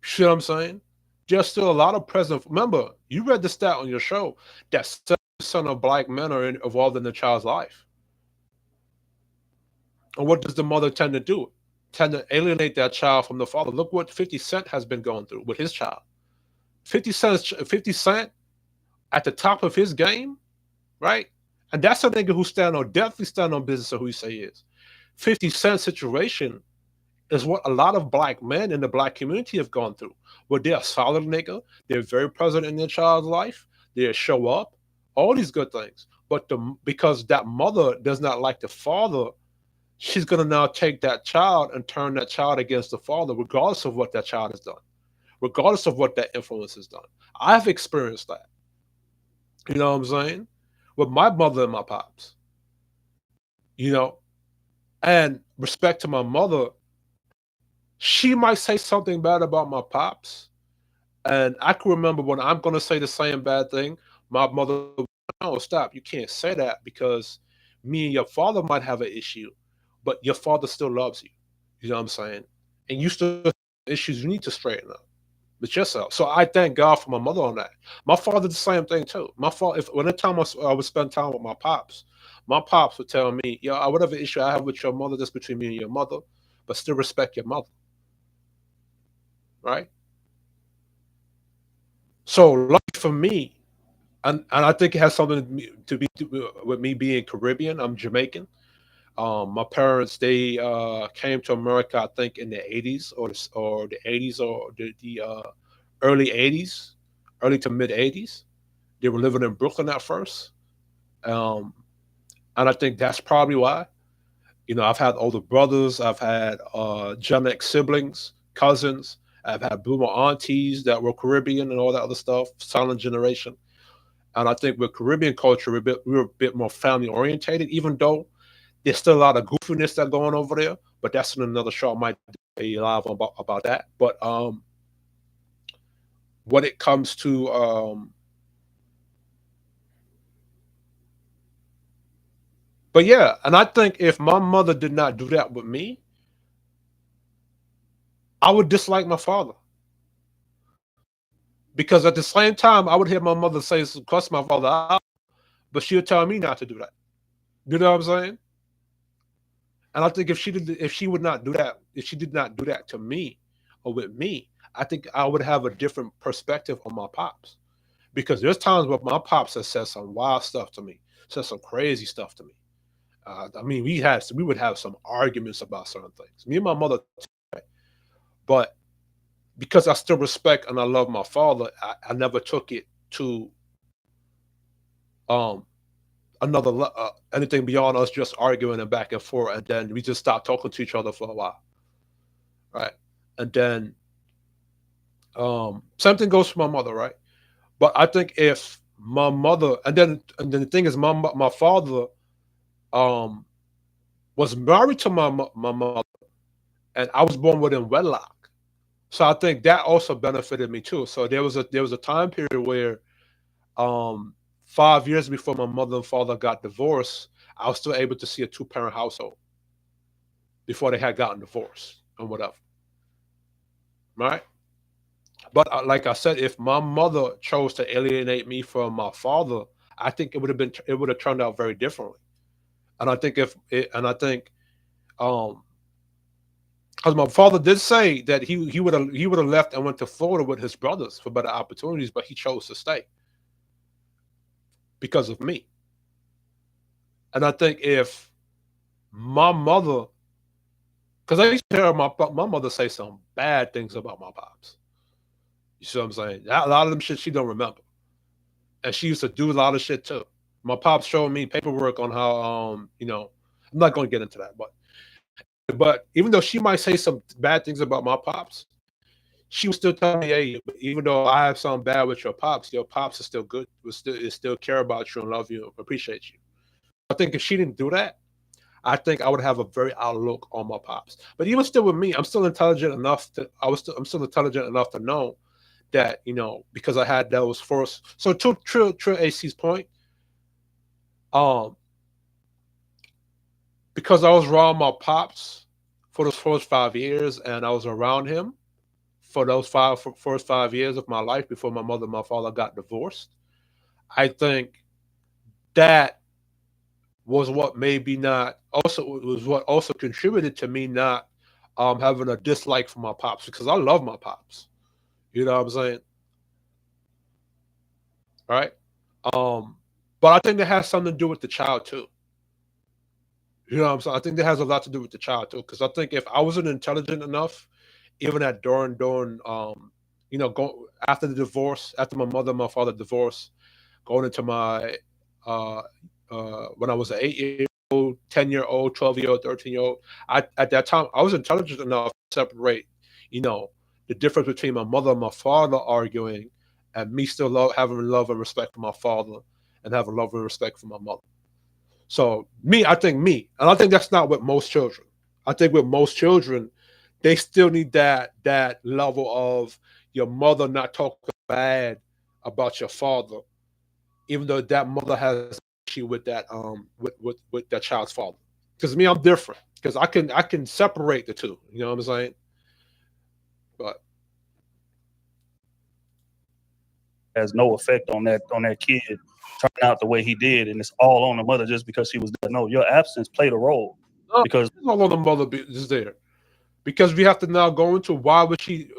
See what I'm saying? There's still a lot of present. Remember, you read the stat on your show that 7% of black men are involved in the child's life. And what does the mother tend to do? Tend to alienate that child from the father. Look what 50 Cent has been going through with his child. 50 Cent at the top of his game, right? And that's a nigga who definitely stand on business of who he say he is. 50 Cent situation is what a lot of black men in the black community have gone through. Where they're a solid nigga, they're very present in their child's life, they show up, all these good things. But because that mother does not like the father, she's gonna now take that child and turn that child against the father, regardless of what that child has done, regardless of what that influence has done. I've experienced that. You know what I'm saying? With my mother and my pops. You know, and respect to my mother, she might say something bad about my pops, and I can remember when I'm gonna say the same bad thing, my mother, no, stop, you can't say that because me and your father might have an issue, but your father still loves you. You know what I'm saying? And you still have issues you need to straighten up with yourself. So I thank God for my mother on that. My father did the same thing too. My father, if when the time I would spend time with my pops would tell me, yo, whatever issue I have with your mother, that's between me and your mother, but still respect your mother. Right? So lucky for me, and I think it has something with me being Caribbean. I'm Jamaican. My parents they came to America, I think, in the '80s or the '80s or the early '80s, early to mid '80s. They were living in Brooklyn at first, um, and I think that's probably why. You know, I've had older brothers, I've had Gen X siblings, cousins, I've had boomer aunties that were Caribbean and all that other stuff, silent generation. And I think with Caribbean culture, we're a bit more family orientated, even though there's still a lot of goofiness that going over there. But that's in another show. I might do a live about that. But when it comes to but yeah, and I think if my mother did not do that with me, I would dislike my father. Because at the same time, I would hear my mother say, cuss my father out, but she would tell me not to do that. You know what I'm saying? And I think if she would not do that, if she did not do that to me or with me, I think I would have a different perspective on my pops. Because there's times where my pops has said some wild stuff to me, said some crazy stuff to me. I mean, we would have some arguments about certain things. Me and my mother, but because I still respect and I love my father, I never took it to um anything beyond us just arguing and back and forth, and then we just stopped talking to each other for a while, right? And then same thing goes for my mother, right? But I think if my mother, and then the thing is, my father um was married to my mother, and I was born within wedlock, so I think that also benefited me too. So there was a time period where 5 years before my mother and father got divorced, I was still able to see a two-parent household before they had gotten divorced and whatever, right? But like I said, if my mother chose to alienate me from my father, I think it would have turned out very differently. And I think um because my father did say that he would have left and went to Florida with his brothers for better opportunities, but he chose to stay because of me. And I think if my mother, because I used to hear my mother say some bad things about my pops. You see what I'm saying? A lot of them shit she don't remember, and she used to do a lot of shit too. My pops showed me paperwork on how I'm not going to get into that, but even though she might say some bad things about my pops, she would still tell me, hey, even though I have something bad with your pops is still good. Will still care about you and love you and appreciate you. I think if she didn't do that, I think I would have a very outlook on my pops. But even still with me, I'm still intelligent enough to I'm still intelligent enough to know that, because I had those first. So to Trill AC's point, um, because I was around my pops for those first 5 years, and I was around him for those first 5 years of my life before my mother and my father got divorced. I think that was what maybe not also was what also contributed to me not having a dislike for my pops, because I love my pops. You know what I'm saying? Right? Um, but I think that has something to do with the child too. You know what I'm saying? I think that has a lot to do with the child too. Because I think if I wasn't intelligent enough, even at during go after the divorce, after my mother and my father divorced, going into my uh when I was an 8 year old, 10-year old, 12-year old, 13-year old, at that time I was intelligent enough to separate, you know, the difference between my mother and my father arguing, and me still having love and respect for my father, and having love and respect for my mother. So and I think that's not with most children. I think with most children, they still need that level of your mother not talking bad about your father, even though that mother has an issue with that with that child's father. Because me, I'm different. Because I can separate the two. You know what I'm saying? But
has no effect on that kid turning out the way he did, and it's all on the mother just because she was there. No, your absence played a role
no,
because
it's not on the mother is there. Because we have to now go into why is she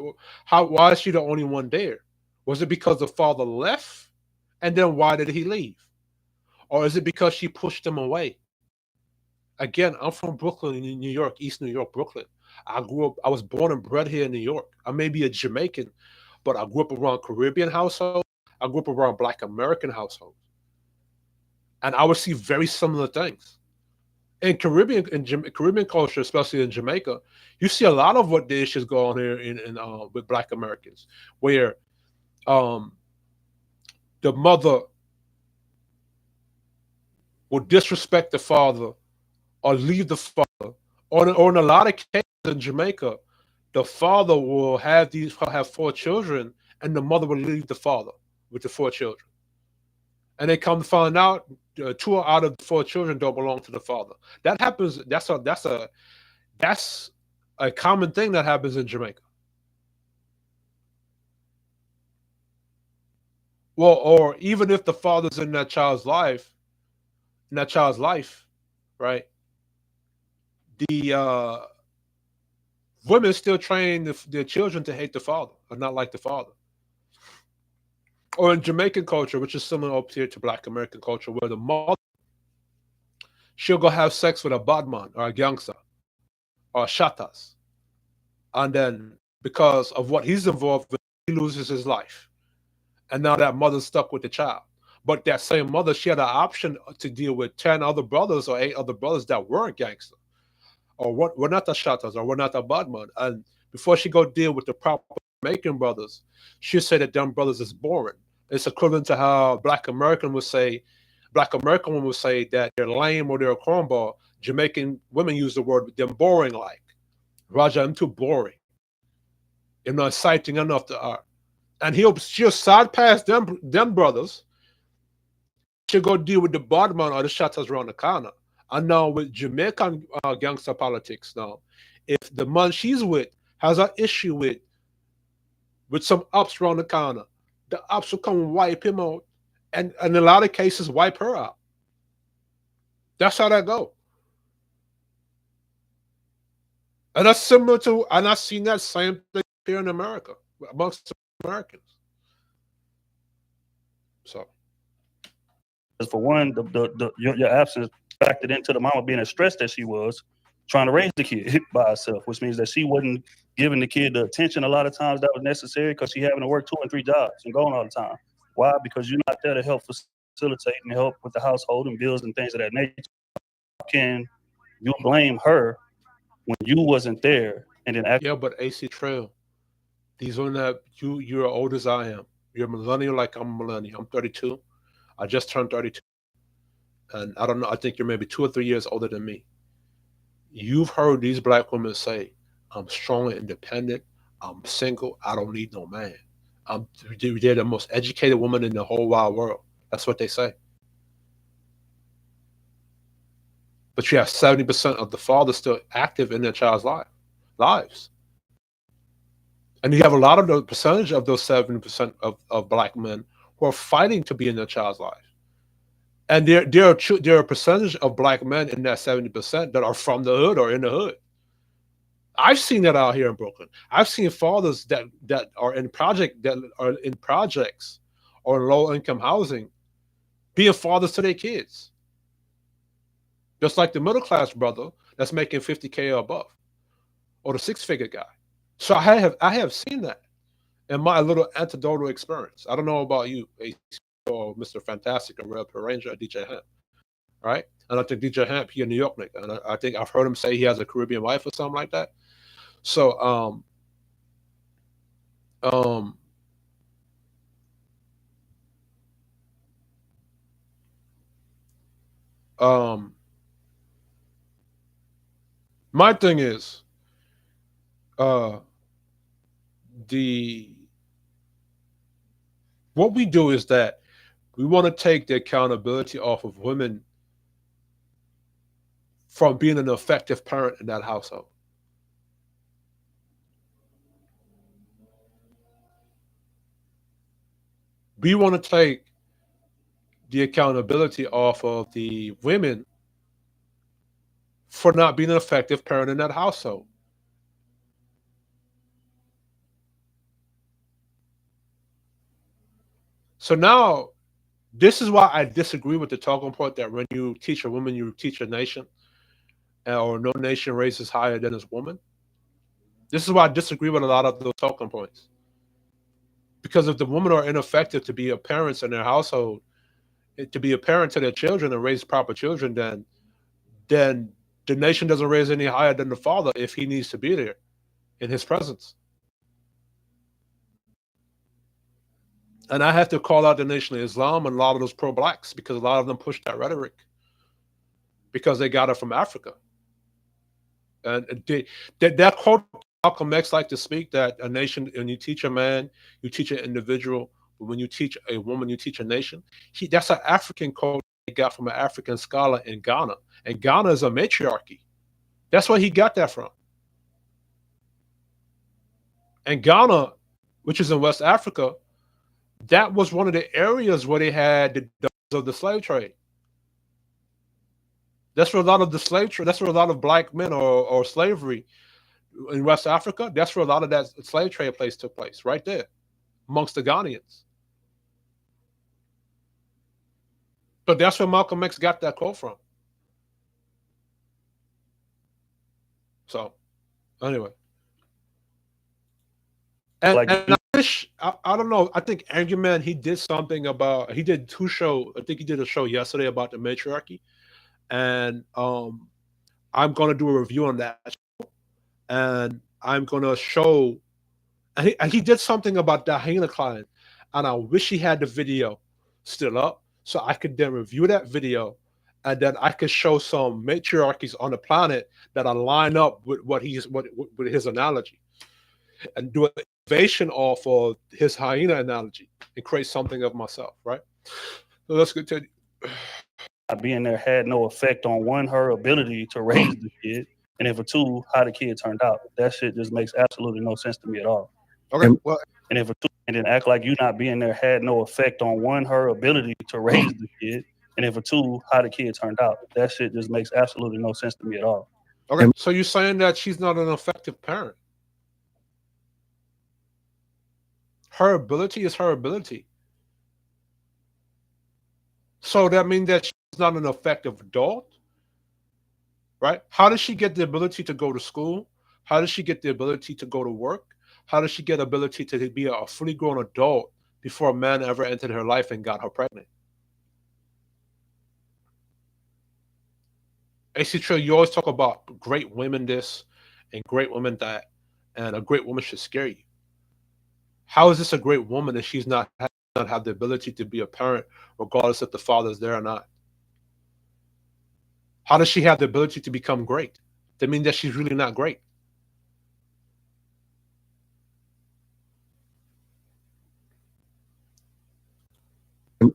the only one there? Was it because the father left, and then why did he leave? Or is it because she pushed him away? Again, I'm from Brooklyn, in New York, East New York, Brooklyn. I was born and bred here in New York. I may be a Jamaican, but I grew up around Caribbean households. I grew up around Black American households, and I would see very similar things. Caribbean culture, especially in Jamaica, you see a lot of what the issues go on here with Black Americans, where um, the mother will disrespect the father or leave the father, or in a lot of cases in Jamaica, the father will have four children, and the mother will leave the father with the four children, and they come to find out two out of the four children don't belong to the father. That happens. That's a common thing that happens in Jamaica. Well, or even if the father's in that child's life, right? The women still train their children to hate the father or not like the father. Or in Jamaican culture, which is similar up here to Black American culture, where the mother, she'll go have sex with a badman or a gangster or shatas, and then because of what he's involved with, he loses his life, and now that mother's stuck with the child. But that same mother, she had an option to deal with 10 other brothers or 8 other brothers that weren't gangster, or what were not the shatas, or were not the badman. And before she go deal with the proper Jamaican brothers, she said that them brothers is boring. It's equivalent to how Black American women would say that they're lame or they're a cornball. Jamaican women use the word them boring like. Raja, I'm too boring. I'm not exciting enough to art. And she'll side past them brothers. She'll go deal with the badman or the shatas around the corner. And now with Jamaican gangster politics now, if the man she's with has an issue with some ups around the corner, the ups will come and wipe him out, and in a lot of cases wipe her out. That's how that go. And that's similar to, and I've seen that same thing here in America amongst Americans. So
for one, your absence factored into the mama being as stressed as she was trying to raise the kid by herself, which means that she wasn't giving the kid the attention a lot of times that was necessary because she having to work 2 and 3 jobs and going all the time. Why? Because you're not there to help facilitate and help with the household and bills and things of that nature. How can you blame her when you wasn't there and then
yeah, but AC Trail, these are not you're old as I am. You're a millennial like I'm a millennial. I'm 32. I just turned 32. And I don't know, I think you're maybe 2 or 3 years older than me. You've heard these black women say, I'm strong and independent. I'm single. I don't need no man. I'm, they're the most educated woman in the whole wide world. That's what they say. But you have 70% of the fathers still active in their child's lives. And you have a lot of the percentage of those 70% of black men who are fighting to be in their child's life. And there are a percentage of black men in that 70% that are from the hood or in the hood. I've seen that out here in Brooklyn. I've seen fathers that are in projects or low income housing being fathers to their kids. Just like the middle class brother that's making 50K or above, or the six-figure guy. So I have seen that in my little anecdotal experience. I don't know about you, or Mr. Fantastic, or Red Ranger, or DJ Hamp, right? And I think DJ Hamp, he a New York nigga, and I think I've heard him say he has a Caribbean wife or something like that. So um um my thing is uh the what we do is that we want to take the accountability off of women from being an effective parent in that household. We want to take the accountability off of the women for not being an effective parent in that household. So now, this is why I disagree with the talking point that when you teach a woman, you teach a nation, or no nation raises higher than its woman. This is why I disagree with a lot of those talking points. Because if the women are ineffective to be a parents in their household, to be a parent to their children and raise proper children, then the nation doesn't raise any higher than the father if he needs to be there in his presence. And I have to call out the Nation of Islam and a lot of those pro-blacks because a lot of them push that rhetoric because they got it from Africa. And that quote Malcolm X like to speak that a nation, when you teach a man, you teach an individual, but when you teach a woman, you teach a nation. That's an African quote he got from an African scholar in Ghana. And Ghana is a matriarchy. That's where he got that from. And Ghana, which is in West Africa, that was one of the areas where they had the daughters of the slave trade. That's where a lot of the slave trade, that's where a lot of black men or slavery in West Africa, that's where a lot of that slave trade took place, right there, amongst the Ghanaians. But that's where Malcolm X got that quote from. So, anyway. And I wish, I don't know, I think Angry Man, he did something about, he did two shows, I think he did a show yesterday about the matriarchy. And I'm going to do a review on that show. And I'm going to show, and he did something about the hyena client. And I wish he had the video still up so I could then review that video and then I could show some matriarchies on the planet that line up with what with his analogy and do an innovation off of his hyena analogy and create something of myself, right? So let's continue.
Being there had no effect on one, her ability to raise the kid, and then for two, how the kid turned out. That shit just makes absolutely no sense to me at all.
Okay, well,
and then for two, and then act like you not being there had no effect on one, her ability to raise the kid, and then for two, how the kid turned out. That shit just makes absolutely no sense to me at all.
Okay,
so you're saying that she's not an effective parent? Her ability is her ability. So that means that she's not an effective adult, right? How does she get the ability to go to school? How does she get the ability to go to work? How does she get the ability to be a fully grown adult before a man ever entered her life and got her pregnant? AC Trill, you always talk about great women this and great women that, and a great woman should scare you. How is this a great woman if she's not have the ability to be a parent, regardless if the father's there or not? How does she have the ability to become great? that means that she's really not great.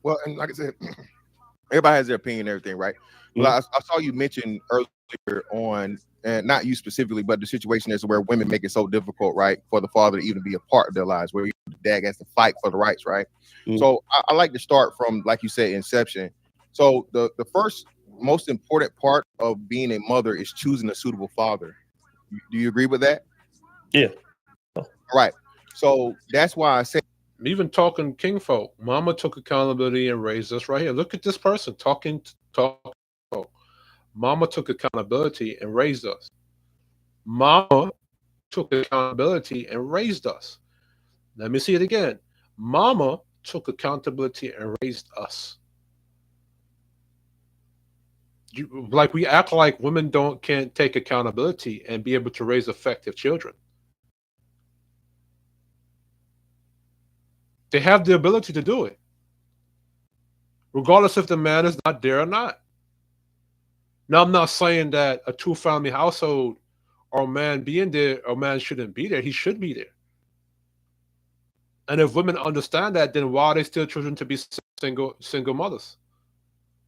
Well, and like I said, everybody has their opinion and everything, right? Well, I saw you mention earlier on, and not you specifically, but the situation is where women make it so difficult, right, for the father to even be a part of their lives, where the dad has to fight for the rights, right? So I like to start from, like you said, inception. So the first most important part of being a mother is choosing a suitable father. Do you agree with that?
Yeah.
All right. So that's why I say,
Even talking kingfolk, Mama took accountability and raised us right here. Look at this person talking. Mama took accountability and raised us. Mama took accountability and raised us. Let me see it again. Mama took accountability and raised us. Like we act like women don't can't take accountability and be able to raise effective children. They have the ability to do it, regardless if the man is not there or not. Now, I'm not saying that a two family household or a man being there, a man shouldn't be there. He should be there. And if women understand that, then why are they still choosing to be single mothers?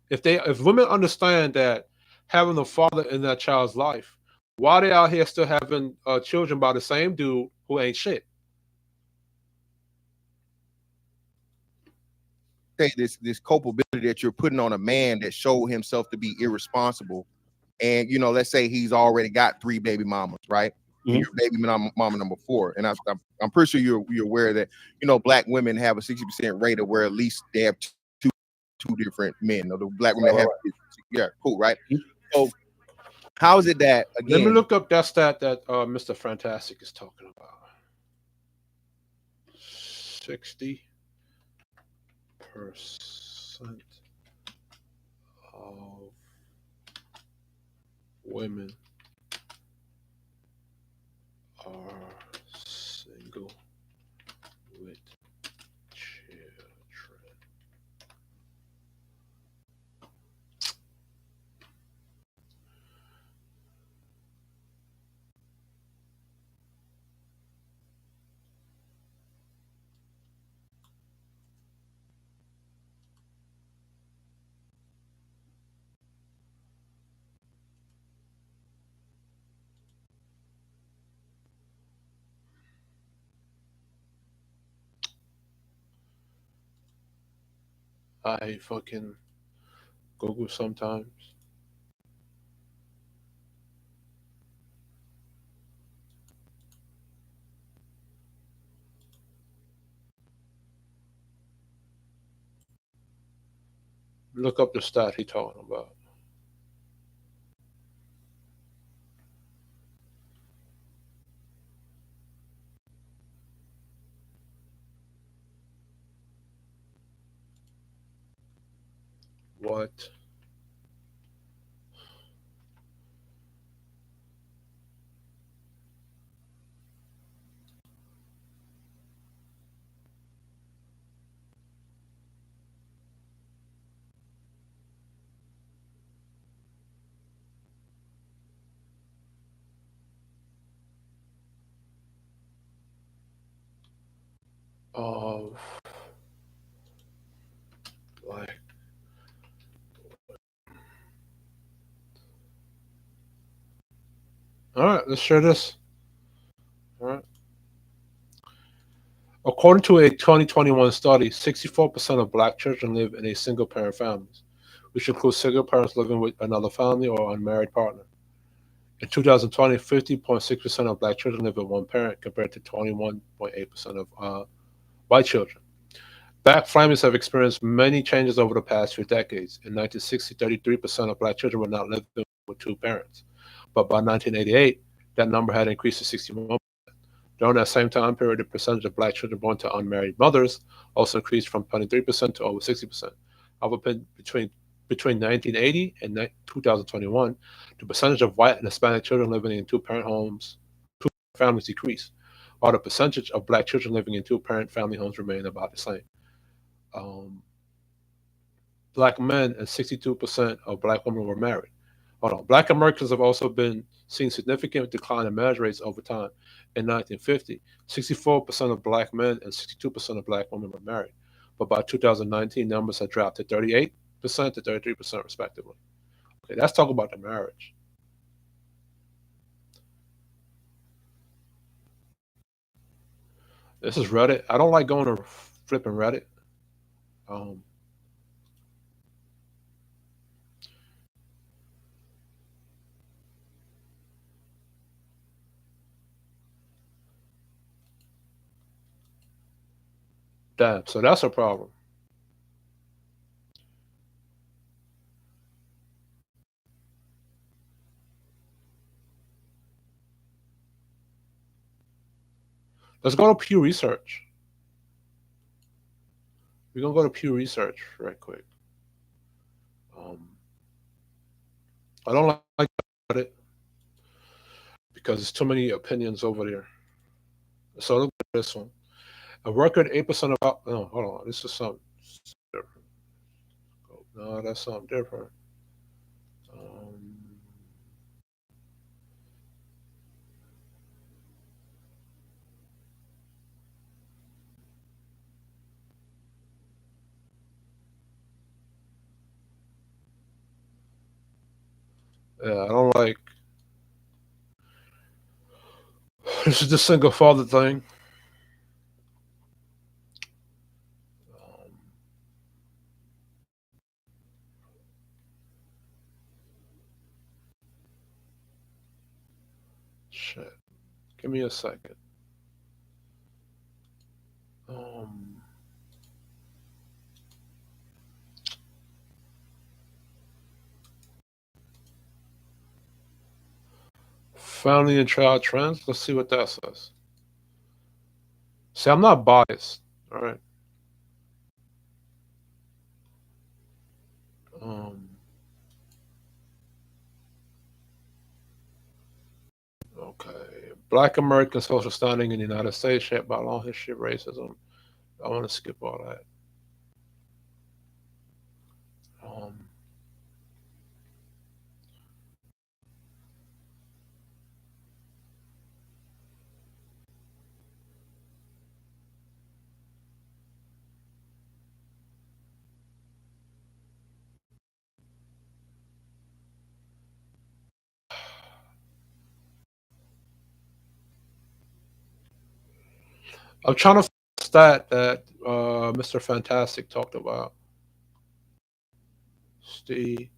If women understand that having a father in that child's life, why are they out here still having children by the same dude who ain't shit?
this culpability that you're putting on a man that showed himself to be irresponsible, and let's say he's already got 3 baby mamas, right? And you're baby mama number 4, and I'm pretty sure you're aware that black women have a 60% rate of where at least they have two different men, or the black women that have yeah, cool, right? So how is it that,
Let me
again,
look up that stat that Mr. Fantastic is talking about. 60% of women are single with children. I fucking Google sometimes. Look up the stat he talking about. What of like all right, let's share this. All right. According to a 2021 study, 64% of black children live in a single parent families, which includes single parents living with another family or unmarried partner. In 2020, 50.6% of black children live with one parent compared to 21.8% of white children. Black families have experienced many changes over the past few decades. In 1960, 33% of black children were not living with two parents. But by 1988, that number had increased to 61%. During that same time period, the percentage of black children born to unmarried mothers also increased from 23% to over 60%. However, between 1980 and 2021, the percentage of white and Hispanic children living in two-parent homes, two families decreased, while the percentage of black children living in two-parent family homes remained about the same. Um, Black men and 62% of black women were married, Hold on. Black Americans have also been seeing significant decline in marriage rates over time. In 1950, 64% of black men and 62% of black women were married. But by 2019, numbers had dropped to 38% to 33%, respectively. Okay, let's talk about the marriage. This is Reddit. I don't like going to flipping Reddit. Um, damn, so that's a problem. Let's go to Pew Research. We're gonna go to Pew Research right quick. Um, I don't like Reddit because there's too many opinions over there. So look at this one. A record 8% of no, hold on. This is something different. No, that's something different. Um, yeah, I don't like. This is the single father thing. Um, shit. Give me a second. Um, family and child trends. Let's see what that says. See, I'm not biased. All right. Um, okay. Black American social standing in the United States shaped by long history of racism. I want to skip all that. Um, I'm trying to find a stat that Mr. Fantastic talked about. Steve.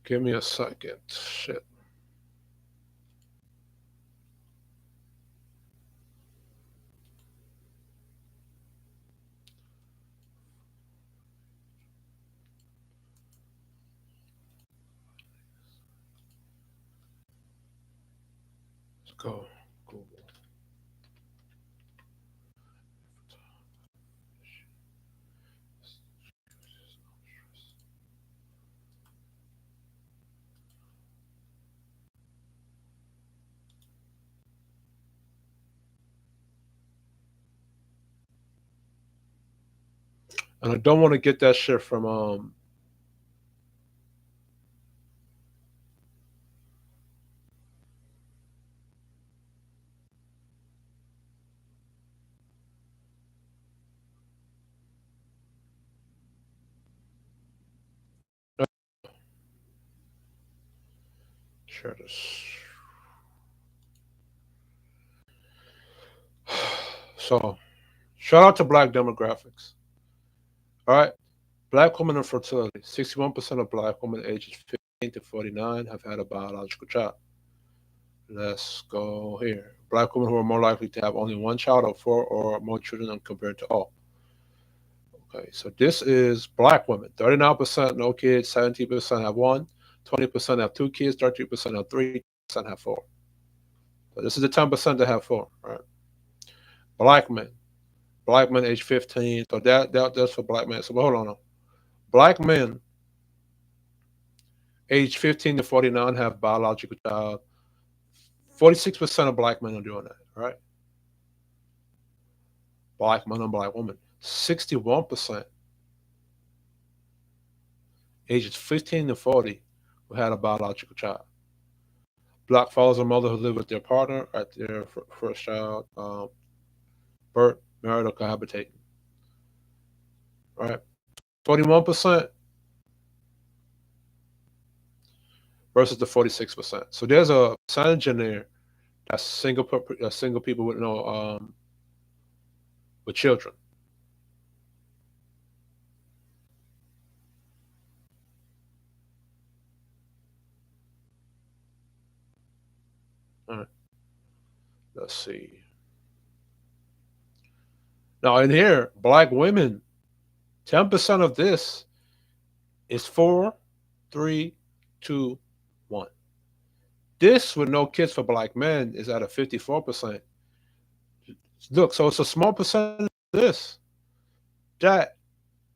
Give me a second. Shit. Let's go. Google. And I don't want to get that shit from share this. So shout out to black demographics. All right. Black women and fertility. 61% of black women ages 15 to 49 have had a biological child. Let's go here. Black women who are more likely to have only one child or four or more children than compared to all. Okay, so this is black women. 39% no kids, 17% have one, 20% have two kids, 13% have three, 10% have four. So this is the 10% that have four, right? Black men. Black men age 15. So that's for black men. So hold on. Black men age 15 to 49 have biological child. 46% of black men are doing that, right? Black men and black women. 61% ages 15 to 40 who had a biological child. Black fathers and mothers who live with their partner at their first child birth, married, or cohabitating, right? 41% versus the 46%. So there's a percentage in there that's single people with no with children. All right, let's see. Now in here, black women, 10% of this is four, three, two, one. This with no kids for black men is at a 54%. Look, so it's a small percentage of this, that,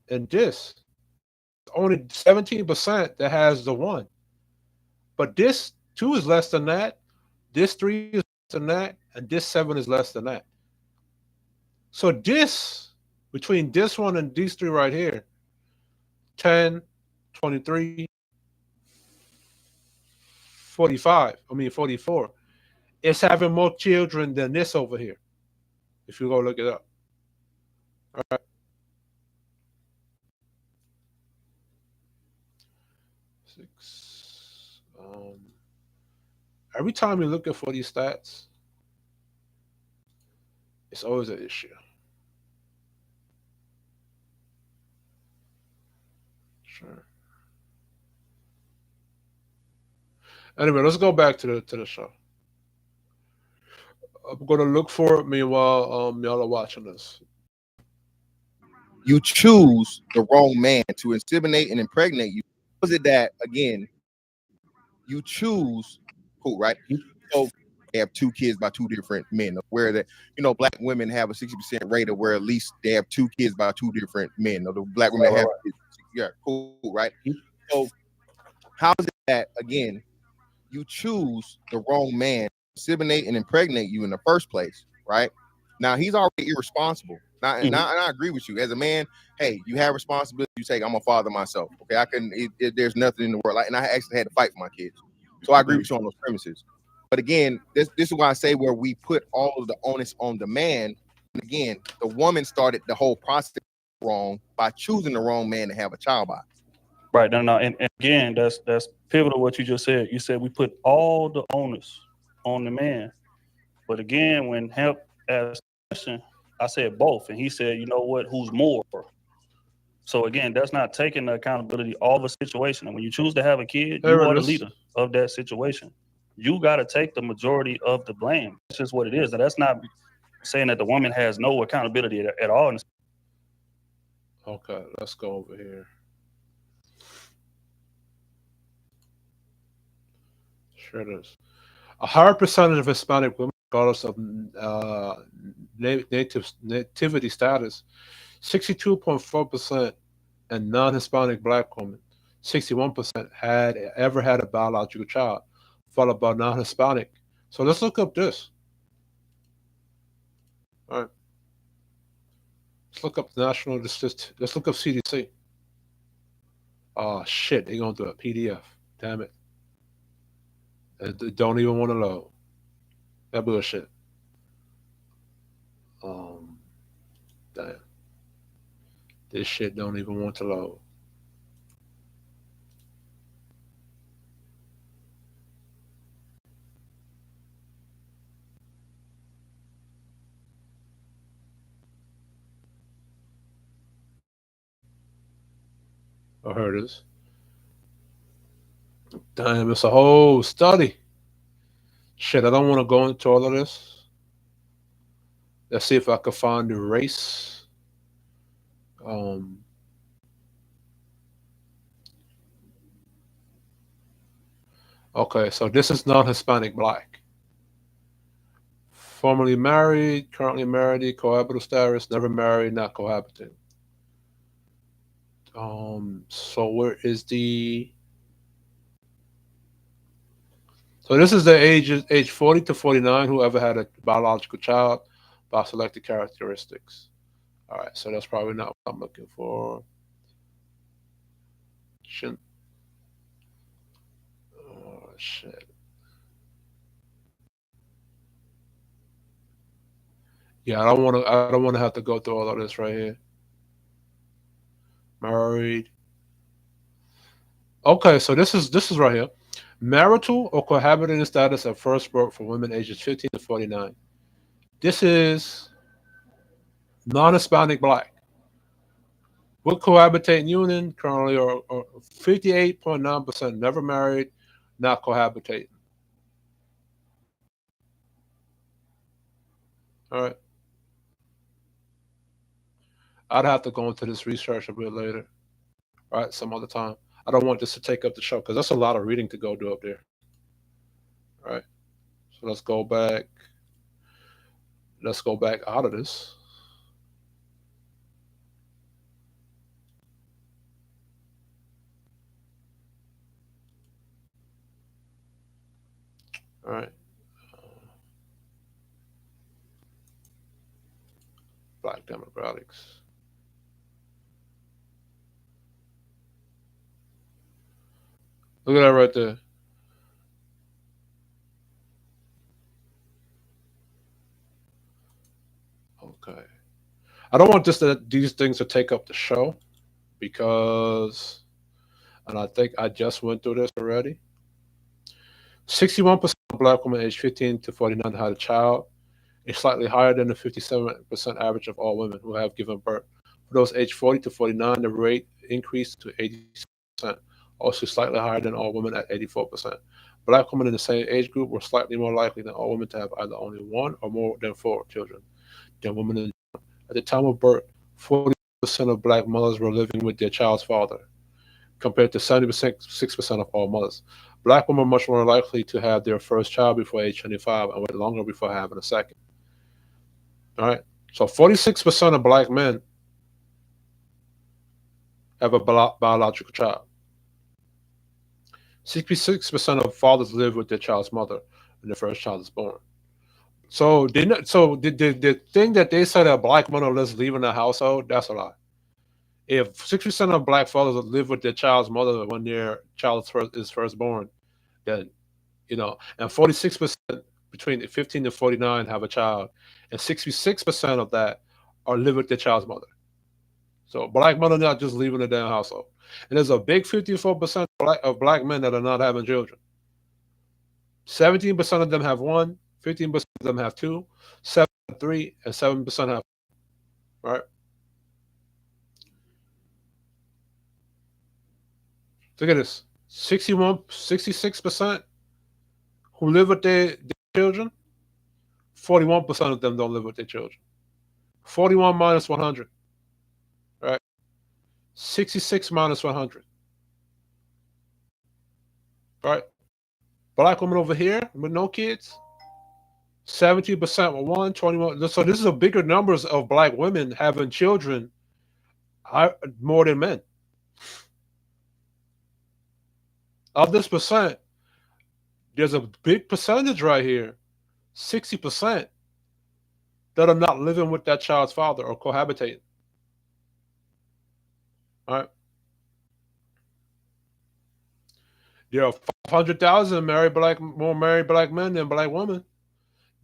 and this. Only 17% that has the one. But this two is less than that. This three is less than that. And this seven is less than that. So this, between this one and these three right here, 10, 23, 45, 44, it's having more children than this over here. If you go look it up. All right. Six. Every time you're looking for these stats, it's always an issue. Sure. Anyway, let's go back to the show. I'm gonna look for it. Meanwhile, y'all are watching this.
You choose the wrong man to inseminate and impregnate you. Was it that again? You choose who, right? So they have two kids by two different men. Where that black women have a 60% rate of where at least they have two kids by two different men. Or the black women have kids. Yeah, cool, right? So how is it that again you choose the wrong man to inseminate and impregnate you in the first place, right? Now he's already irresponsible. Now, and I agree with you. As a man, hey, you have responsibility. You say, I'm a father myself. Okay, I can. There's nothing in the world, and I actually had to fight for my kids. So I agree with you on those premises. But again, this is why I say where we put all of the onus on the man. And again, the woman started the whole process wrong by choosing the wrong man to have a child by.
Right. No. And again, that's pivotal what you just said. You said we put all the onus on the man. But again, when Hemp asked the question, I said both. And he said, you know what, who's more? So again, that's not taking the accountability of a situation. And when you choose to have a kid,
There
you
it
are the
is.
leader of that situation. You got to take the majority of the blame. That's just what it is. And that's not saying that the woman has no accountability at all.
Okay, let's go over here. Sure it is. A higher percentage of Hispanic women, regardless of nativity status, 62.4%, and non-Hispanic black women, 61%, had ever had a biological child, followed by non-Hispanic. So let's look up this. All right. Let's look up the national. Let's look up CDC. Oh shit! They're gonna do a PDF. Damn it! They don't even want to load. That bullshit. Um, damn. This shit don't even want to load. Oh, here it is. Damn, it's a whole study. Shit, I don't want to go into all of this. Let's see if I can find the race. Um, okay, so this is non-Hispanic black. Formerly married, currently married, cohabital status, never married, not cohabiting. So where is the? So this is the age 40 to 49, whoever had a biological child by selected characteristics. All right, so that's probably not what I'm looking for. Shouldn't. Oh shit. Yeah, I don't want to. I don't want to have to go through all of this right here. Married. Okay, so this is right here. Marital or cohabiting status at first birth for women ages 15 to 49. This is non-Hispanic black. With cohabitating union currently are 58.9% never married, not cohabitating. All right. I'd have to go into this research a bit later. All right, some other time. I don't want this to take up the show because that's a lot of reading to go do up there. All right. So let's go back. Let's go back out of this. All right. Black demographics. Look at that right there. Okay. I don't want these things to take up the show because, and I think I just went through this already. 61% of black women aged 15 to 49 had a child, is slightly higher than the 57% average of all women who have given birth. For those aged 40 to 49, the rate increased to 86%, also slightly higher than all women at 84%. Black women in the same age group were slightly more likely than all women to have either only one or more than four children than women at the time of birth. 40% of black mothers were living with their child's father, compared to 76% of all mothers. Black women are much more likely to have their first child before age 25 and wait longer before having a second. All right. So 46% of black men have a biological child. 66% of fathers live with their child's mother when the first child is born. So the thing that they say that black men are less leaving the household, that's a lie. If 6% of black fathers live with their child's mother when their child is first born, then and 46% between 15 and 49 have a child, and 66% of that are live with their child's mother. So black men are not just leaving the damn household. And there's a big 54% of black men that are not having children. 17% of them have one, 15% of them have two, 7 have three, and 7% have right. Look at this. 66% who live with their children, 41% of them don't live with their children. 41 minus 100, right? 66 minus 100, right? Black women over here with no kids, 70% with one, 21. So this is a bigger numbers of black women having children more than men. Of this percent, there's a big percentage right here, 60%, that are not living with that child's father or cohabitating. All right. There are 500,000 more married black men than black women.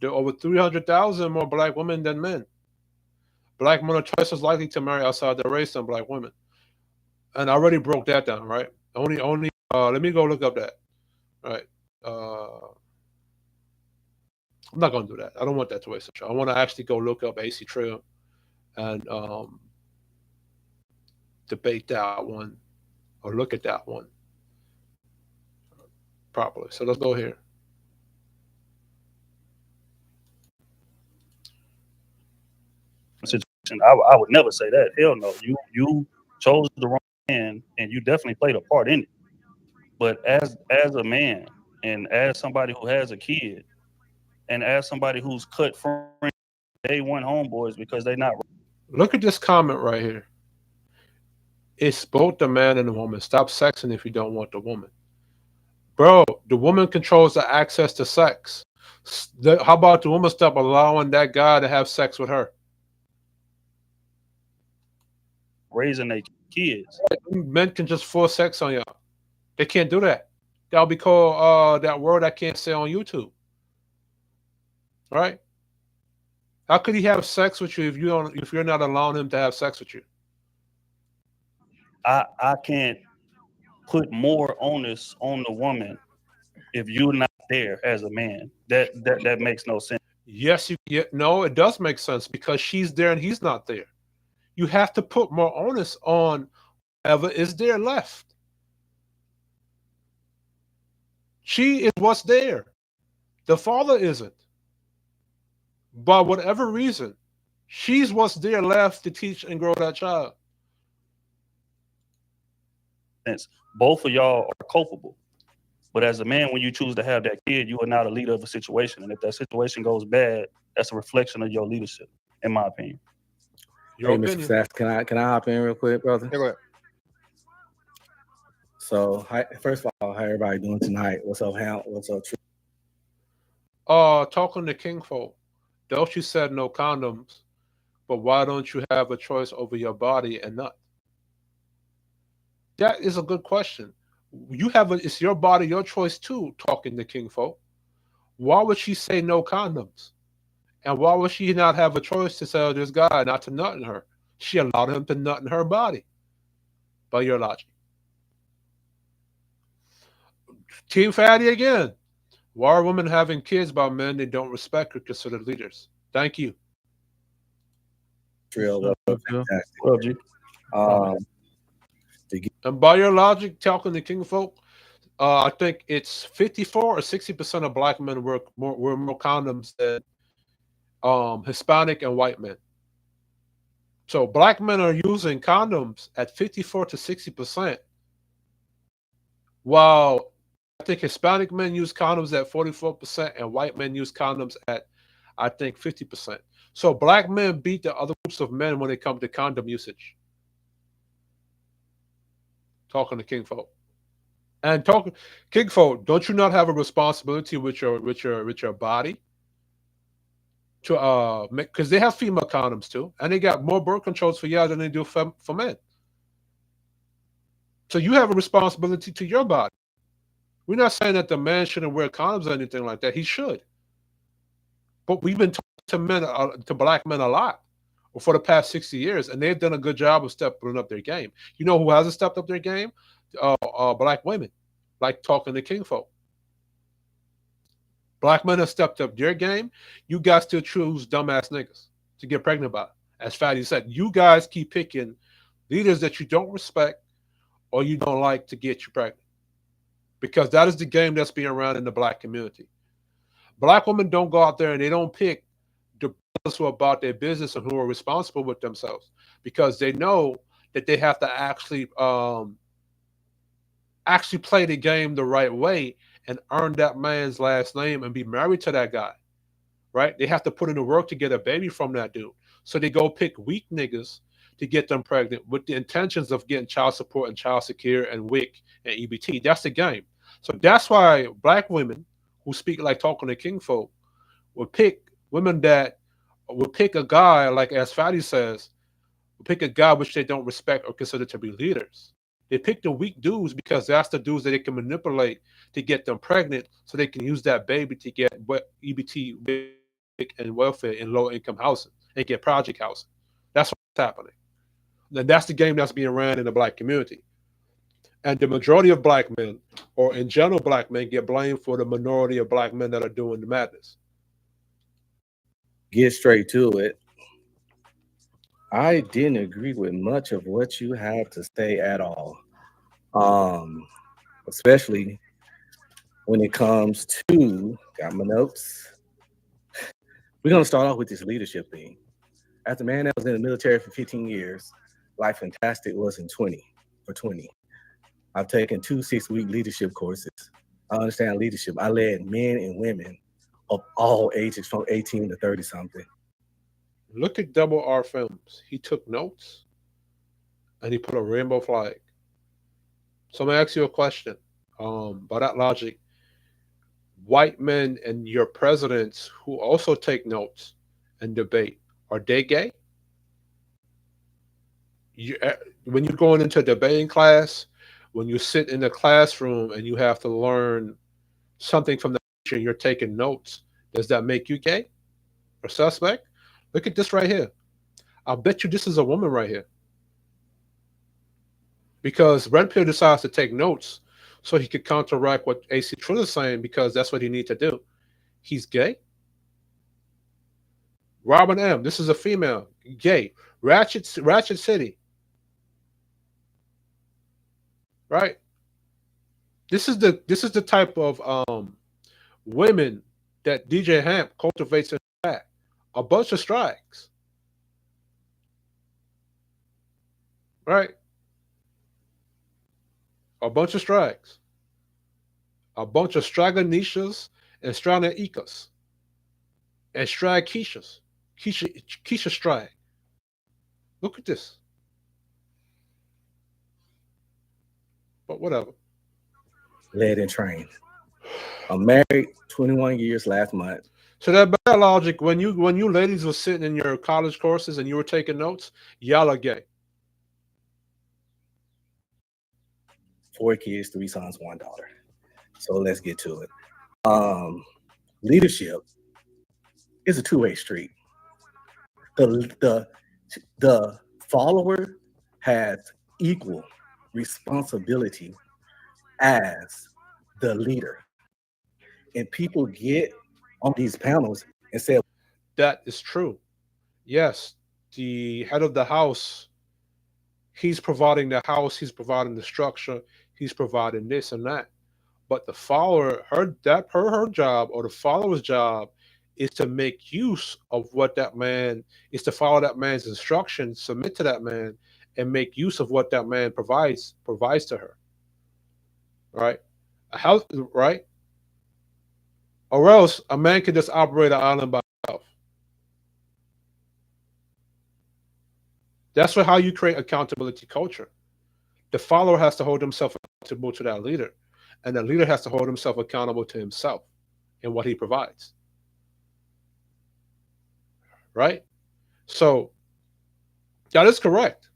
There are over 300,000 more black women than men. Black men are twice as likely to marry outside their race than black women. And I already broke that down, right? Only. Let me go look up that. All right. I'm not gonna do that. I don't want that to waste the show. I want to actually go look up AC Trill and debate that one or look at that one properly. So let's go here.
Situation, I would never say that. Hell no. You chose the wrong man, and you definitely played a part in it. But as a man, and as somebody who has a kid, and as somebody who's cut friends, day one homeboys because they not.
Look at this comment right here. It's both the man and the woman. Stop sexing if you don't want the woman. Bro, the woman controls the access to sex. How about the woman stop allowing that guy to have sex with her?
Raising their kids.
Men can just force sex on y'all. They can't do that. That'll be called that word I can't say on YouTube. Right? How could he have sex with you if you're not allowing him to have sex with you?
I can't put more onus on the woman if you're not there as a man. That makes no sense.
Yes, no, it does make sense because she's there and he's not there. You have to put more onus on whoever is there left. She is what's there. The father isn't. By whatever reason, she's what's there left to teach and grow that child.
Both of y'all are culpable. But as a man, when you choose to have that kid, you are not a leader of a situation. And if that situation goes bad, that's a reflection of your leadership, in my opinion.
Your
Hey, Mr. Sass, can I hop in real quick, brother?
Yeah, go ahead.
So, first of all, how everybody doing tonight? What's up, Hound? What's up, Trill?
Talking to Kingfolk, don't you said no condoms, but why don't you have a choice over your body and nut? That is a good question. It's your body, your choice too, talking to Kingfolk. Why would she say no condoms? And why would she not have a choice to tell this guy not to nut in her? She allowed him to nut in her body. By your logic. Team Fatty again. Why are women having kids by men they don't respect or consider leaders? Thank you.
Trill, fantastic.
Well, G.
And by your logic, talking to Kingfolk, I think it's 54 or 60% of black men wear more condoms than Hispanic and white men. So black men are using condoms at 54 to 60%, while I think Hispanic men use condoms at 44% and white men use condoms at, I think, 50%. So black men beat the other groups of men when it comes to condom usage. Talking to Kingfolk. And talking Kingfolk, don't you not have a responsibility with your body? To because they have female condoms too, and they got more birth controls for y'all than they do for men. So you have a responsibility to your body. We're not saying that the man shouldn't wear condoms or anything like that. He should. But we've been talking to men, to black men a lot for the past 60 years, and they've done a good job of stepping up their game. You know who hasn't stepped up their game? Black women, like talking to Kingfolk. Black men have stepped up their game. You guys still choose dumbass niggas to get pregnant by. As Fatty said, you guys keep picking leaders that you don't respect or you don't like to get you pregnant. Because that is the game that's being run in the black community. Black women don't go out there and they don't pick the brothers who are about their business and who are responsible with themselves because they know that they have to actually play the game the right way and earn that man's last name and be married to that guy, right? They have to put in the work to get a baby from that dude. So they go pick weak niggas to get them pregnant with the intentions of getting child support and child secure and WIC and EBT. That's the game. So that's why black women who speak like talking to Kingfolk will pick women that will pick a guy, like as Fatty says, will pick a guy which they don't respect or consider to be leaders. They pick the weak dudes because that's the dudes that they can manipulate to get them pregnant so they can use that baby to get EBT and welfare in low-income housing and get project housing. That's what's happening. And that's the game that's being ran in the black community. And the majority of black men, or in general black men, get blamed for the minority of black men that are doing the madness.
Get straight to it. I didn't agree with much of what you had to say at all.
Especially when it comes to, got my notes. We're gonna start off with this leadership thing. As a man that was in the military for 15 years, Life Fantastic was in 20 for 20. I've taken 2 6-week leadership courses. I understand leadership. I led men and women of all ages from 18 to 30 something.
Look at Double R Films. He took notes and he put a rainbow flag. So I'm gonna ask you a question. By that logic, white men and your presidents who also take notes and debate, are they gay? You, when you're going into a debating class, when you sit in the classroom and you have to learn something from the teacher and you're taking notes, does that make you gay or suspect? Look at this right here. I'll bet you this is a woman right here. Because Red Pill decides to take notes so he could counteract what AC Trill is saying because that's what he needs to do. He's gay. Robin M. This is a female, gay. Ratchet City, right? This is the type of women that DJ Hamp cultivates in the back. A bunch of strikes, right? A bunch of strikes, a bunch of straganishas and stranaicas and strag Keishas, Keisha strag. Look at this. But whatever.
Led and trained. I'm married 21 years last month.
So that bad logic, when you ladies were sitting in your college courses and you were taking notes, y'all are gay.
4 kids, 3 sons, 1 daughter. So let's get to it. Leadership is a two-way street. The follower has equal responsibility as the leader. And people get on these panels and say,
That is true. Yes, the head of the house, he's providing the house, he's providing the structure, he's providing this and that. But the follower, her job or the follower's job is to make use of what that man is to follow that man's instructions, submit to that man, and make use of what that man provides to her. Right? A house, right? Or else a man can just operate an island by himself. That's how you create accountability culture. The follower has to hold himself accountable to that leader, and the leader has to hold himself accountable to himself and what he provides. Right? So that is correct.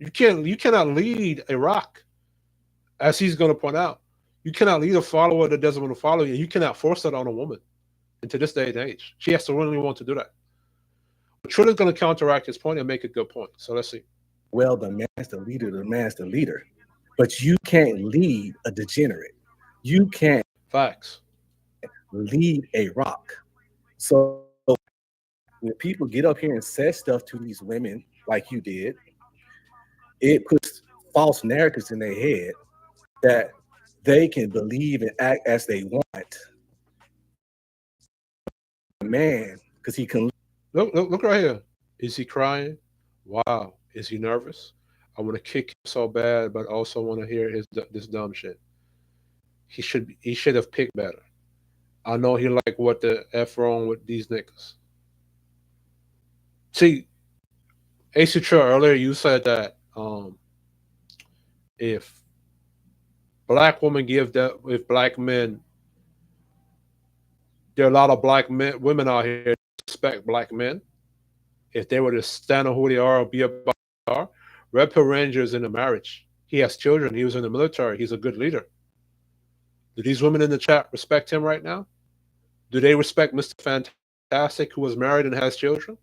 You cannot lead a rock, as he's going to point out. You cannot lead a follower that doesn't want to follow you. You cannot force that on a woman. And to this day and age, she has to really want to do that. But Trill is going to counteract his point and make a good point. So let's see.
well, the man's the leader, the man's the leader. But you can't lead a degenerate. You can't
Facts.
lead a rock. So when people get up here and say stuff to these women like you did, it puts false narratives in their head that they can believe and act as they want. Man, because he can.
Look right here. Is he crying? Wow. Is he nervous? I want to kick him so bad, but also want to hear this dumb shit. He should have picked better. I know he like what the f wrong with these niggas. See, AC Trill, earlier you said that if black women if black men, there are a lot of black men women out here that respect black men. If they were to stand on who they are or be about who they are, Red Pill Ranger is in a marriage. He has children. He was in the military. He's a good leader. Do these women in the chat respect him right now? Do they respect Mr. Fantastic, who was married and has children?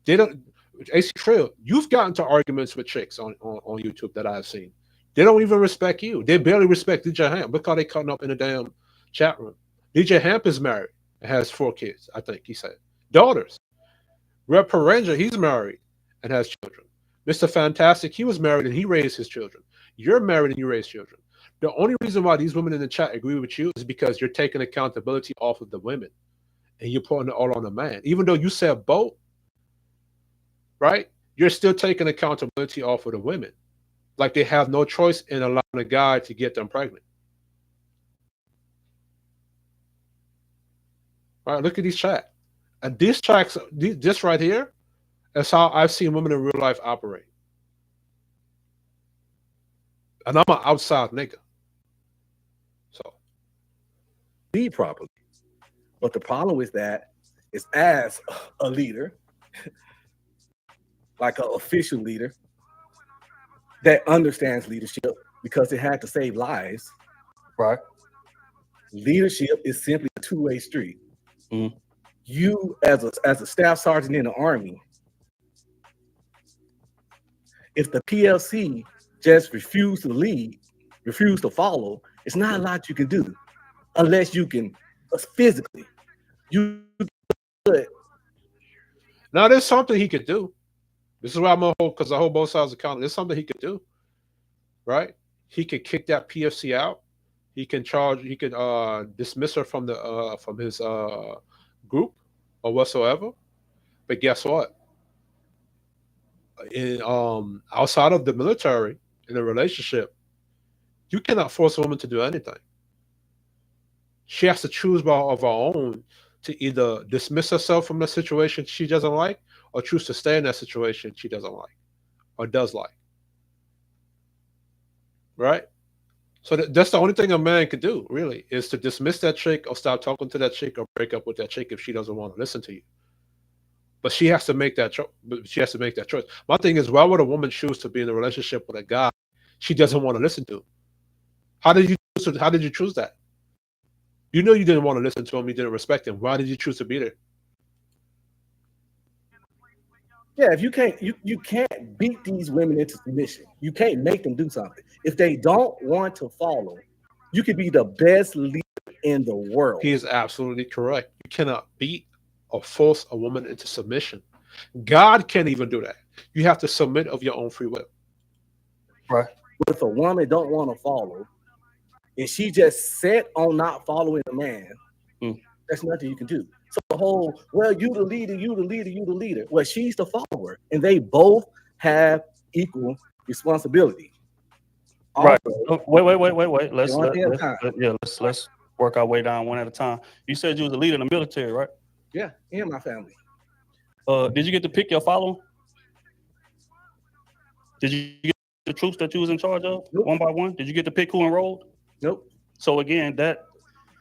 They don't. AC Trill, you've gotten to arguments with chicks on YouTube that I've seen. They don't even respect you. They barely respect DJ Hamp. Look how they cutting up in the damn chat room. DJ Hamp is married and has 4 kids, I think he said. Daughters. Red Ranger, he's married and has children. Mr. Fantastic, he was married and he raised his children. You're married and you raise children. The only reason why these women in the chat agree with you is because you're taking accountability off of the women and you're putting it all on the man. Even though you said both, right? You're still taking accountability off of the women. Like they have no choice in allowing a guy to get them pregnant. Right? Look at these tracks. And these tracks, this right here, is how I've seen women in real life operate. And I'm an outside nigga. So
lead properly. But the problem with that is, as a leader, like an official leader that understands leadership because it had to save lives.
Right.
Leadership is simply a two-way street.
Mm.
You, as a staff sergeant in the Army, if the PLC just refuse to lead, refuse to follow, it's not a lot you can do unless you can physically. You could.
now there's something he could do. This is why I'm a whole, because I hold both sides accountable. There's something he could do, right? He could kick that PFC out. He can charge. He could dismiss her from the from his group or whatsoever. But guess what? In outside of the military, in a relationship, you cannot force a woman to do anything. She has to choose of her own to either dismiss herself from the situation she doesn't like, or choose to stay in that situation she doesn't like or does like. Right? So that's the only thing a man could do, really, is to dismiss that chick or stop talking to that chick or break up with that chick if she doesn't want to listen to you. But she has to make that choice. She has to make that choice. My thing is, why would a woman choose to be in a relationship with a guy she doesn't want to listen to? How did you choose that? You know you didn't want to listen to him. You didn't respect him. Why did you choose to be there?
Yeah, if you can't beat these women into submission. You can't make them do something. If they don't want to follow, you could be the best leader in the world.
He is absolutely correct. You cannot beat or force a woman into submission. God can't even do that. You have to submit of your own free will.
Right.
But if a woman don't want to follow, and she just set on not following a man, that's nothing you can do. So the whole, well, you the leader, you the leader, you the leader. Well, she's the follower, and they both have equal responsibility.
Right.
Also,
Wait. Let's work our way down one at a time. You said you was a leader in the military, right?
Yeah, and my family.
Did you get to pick your following? Did you get the troops that you was in charge of one by one? Did you get to pick who enrolled?
Nope.
So again, that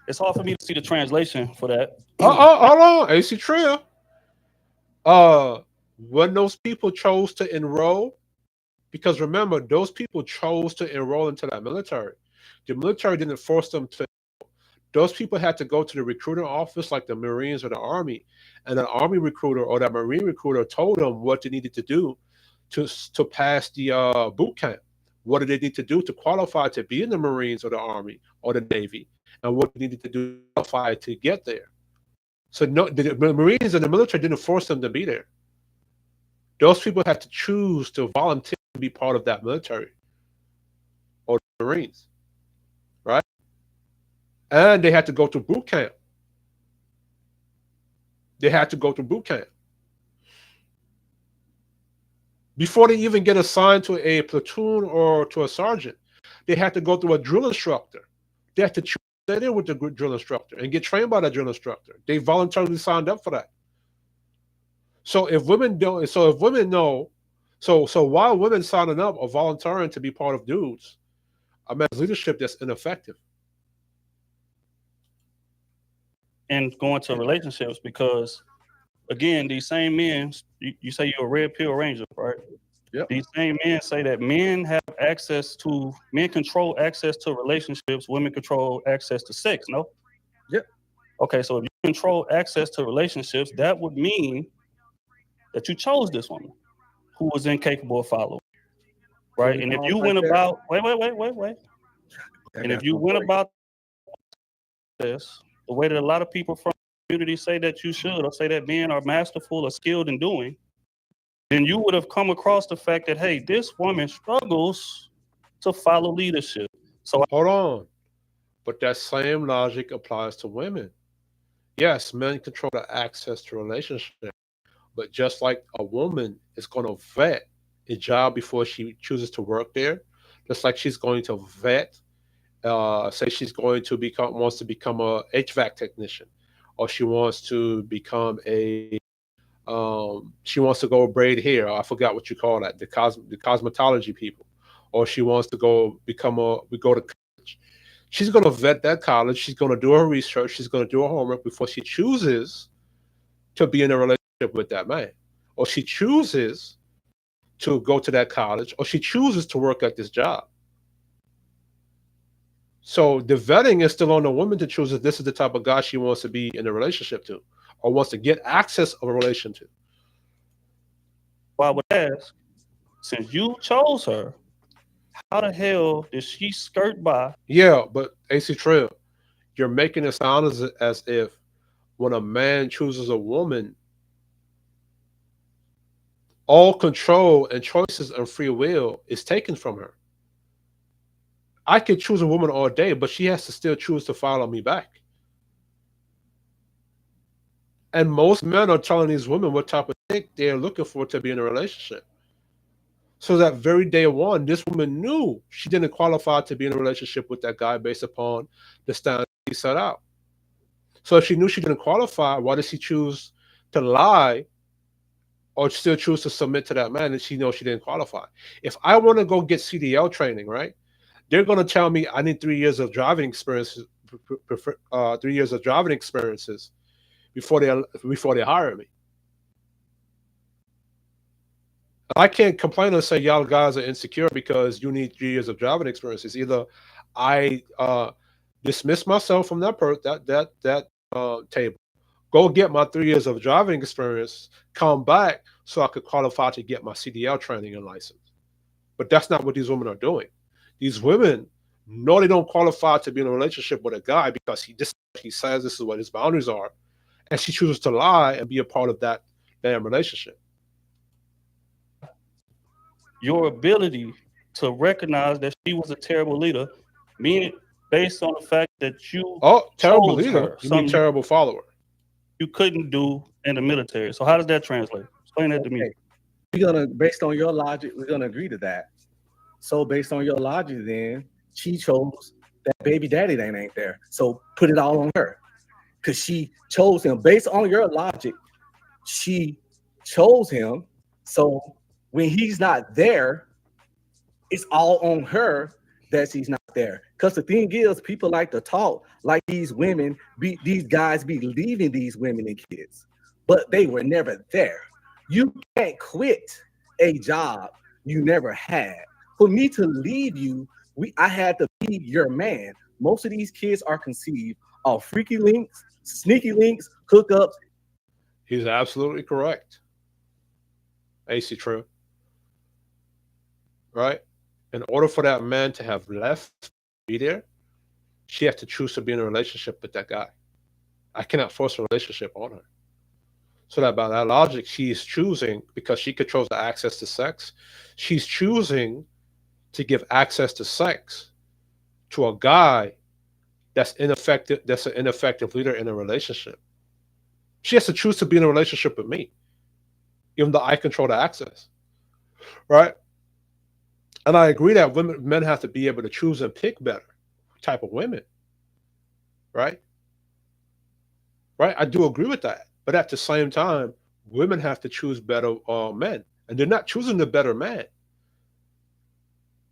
it's hard for me to see the translation for that.
Hold on, AC Trill. When those people chose to enroll, because remember, those people chose to enroll into that military. The military didn't force them to. Those people had to go to the recruiting office, like the Marines or the Army, and an Army recruiter or that Marine recruiter told them what they needed to do to pass the boot camp. What did they need to do to qualify to be in the Marines or the Army or the Navy, and what they needed to do to qualify to get there. So no, the Marines and the military didn't force them to be there. Those people had to choose to volunteer to be part of that military or the Marines, right? And they had to go to boot camp. They had to go to boot camp. Before they even get assigned to a platoon or to a sergeant, they had to go through a drill instructor. They had to choose to stay there with the drill instructor and get trained by that drill instructor. They voluntarily signed up for that. So if women don't, so if women know, so while women signing up or volunteering to be part of dudes, a man's leadership that's ineffective.
And going to relationships, because again, these same men, you say you're a red pill ranger, right?
Yep.
These same men say that men control access to relationships, women control access to sex, no?
Yep.
Okay, so if you control access to relationships, that would mean that you chose this woman who was incapable of following, right? And if you went about, wait. And if you went about this the way that a lot of people from the community say that you should, or say that men are masterful or skilled in doing, then you would have come across the fact that, hey, this woman struggles to follow leadership. So
Hold on. But that same logic applies to women. Yes, men control the access to relationship, but just like a woman is going to vet a job before she chooses to work there, just like she's going to vet, say she's going to become wants to become a HVAC technician, or she wants to become she wants to go braid hair. I forgot what you call that, the cosmetology people, or she wants to go become we go to college. She's going to vet that college. She's going to do her research. She's going to do her homework before she chooses to be in a relationship with that man, or she chooses to go to that college, or she chooses to work at this job. So the vetting is still on the woman to choose if this is the type of guy she wants to be in a relationship to, or wants to get access of a relation to.
I would ask, since you chose her, how the hell did she skirt by?
Yeah, but AC Trill, you're making it sound as if when a man chooses a woman, all control and choices and free will is taken from her. I could choose a woman all day, but she has to still choose to follow me back. And most men are telling these women what type of chick they're looking for to be in a relationship. So that very day one, this woman knew she didn't qualify to be in a relationship with that guy based upon the standard he set out. So if she knew she didn't qualify, why did she choose to lie or still choose to submit to that man and she knows she didn't qualify? If I want to go get CDL training, right? They're going to tell me I need 3 years of driving experiences, 3 years of driving experiences before they hire me. I can't complain and say y'all guys are insecure because you need 3 years of driving experiences. Either I dismiss myself from that table, go get my 3 years of driving experience, come back so I could qualify to get my CDL training and license. But that's not what these women are doing. These women know they don't qualify to be in a relationship with a guy because he says this is what his boundaries are, and she chooses to lie and be a part of that damn relationship.
Your ability to recognize that she was a terrible leader, meaning based on the fact that you
terrible
chose
leader?
her,
You mean
something
terrible follower?
you couldn't do in the military. So how does that translate? Explain that to me.
We're gonna, based on your logic, we're gonna agree to that. So based on your logic, then she chose that baby daddy that ain't there. So put it all on her, because she chose him. Based on your logic, she chose him. So when he's not there, it's all on her that she's not there. Because the thing is, people like to talk like these guys be leaving these women and kids, but they were never there. You can't quit a job you never had. For me to leave you, I had to be your man. Most of these kids are conceived of freaky links, sneaky links, hookups.
He's absolutely correct. AC Trill. Right? In order for that man to have left, be there, she has to choose to be in a relationship with that guy. I cannot force a relationship on her. So that by that logic, she is choosing, because she controls the access to sex, she's choosing to give access to sex to a guy that's ineffective, that's an ineffective leader in a relationship. She has to choose to be in a relationship with me, even though I control the access. Right? And I agree that men have to be able to choose and pick better type of women. Right? Right? I do agree with that. But at the same time, women have to choose better men. And they're not choosing the better man.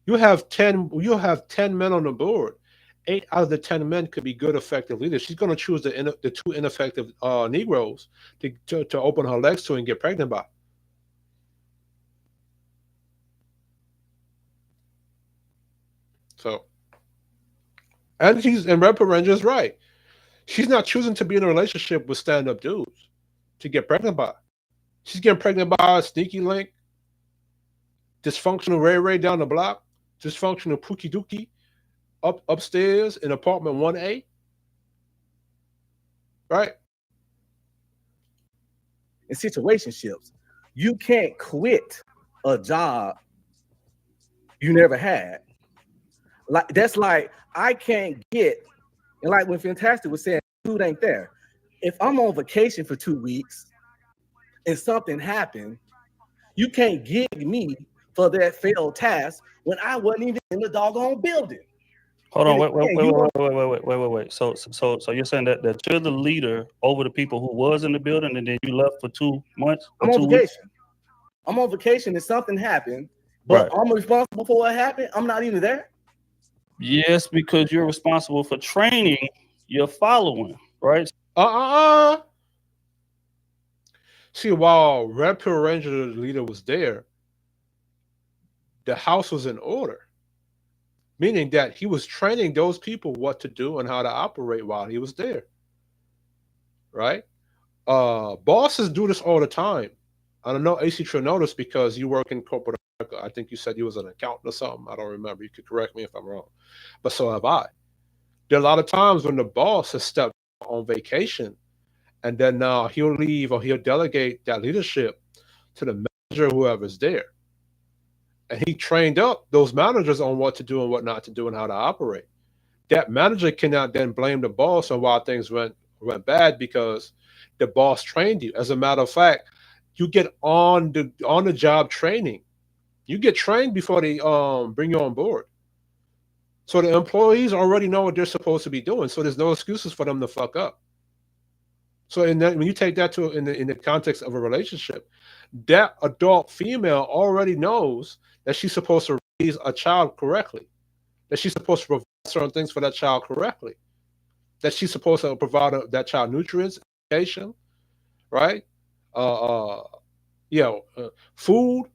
You have 10 men on the board. 8 out of the 10 men could be good, effective leaders. She's going to choose the two ineffective Negroes to open her legs to and get pregnant by. So, and Red Parenger's right. She's not choosing to be in a relationship with stand-up dudes to get pregnant by. She's getting pregnant by a sneaky link, dysfunctional Ray Ray down the block, dysfunctional Pookie Dookie upstairs in apartment 1A. Right?
In situationships, You can't quit a job you never had. Like that's like I can't get, and like when Fantastic was saying, food ain't there. If I'm on vacation for 2 weeks and something happened, you can't give me for that failed task when I wasn't even in the doggone building.
Hold on,
And
wait,
again, you want
wait. So you're saying that you're the leader over the people who was in the building, and then you left for 2 months or
I'm on
2 weeks?
vacation. I'm on vacation and something happened,
Right.
but I'm responsible for what happened. I'm not even there.
Yes, because you're responsible for training your following, right?
See, while Red Pill Ranger the leader was there, the house was in order, meaning that he was training those people what to do and how to operate while he was there. Right? Bosses do this all the time. I don't know, AC Trill noticed because you work in corporate America. I think you said you was an accountant or something. I don't remember. You could correct me if I'm wrong. But so have I. There are a lot of times when the boss has stepped on vacation and then he'll leave or he'll delegate that leadership to the manager, whoever's there. And he trained up those managers on what to do and what not to do and how to operate. That manager cannot then blame the boss on why things went bad because the boss trained you. As a matter of fact, you get on the job training. You get trained before they bring you on board. So the employees already know what they're supposed to be doing. So there's no excuses for them to fuck up. So when you take that to in the context of a relationship, that adult female already knows that she's supposed to raise a child correctly, that she's supposed to provide certain things for that child correctly, that she's supposed to provide that child nutrients, education, right? Uh, Food,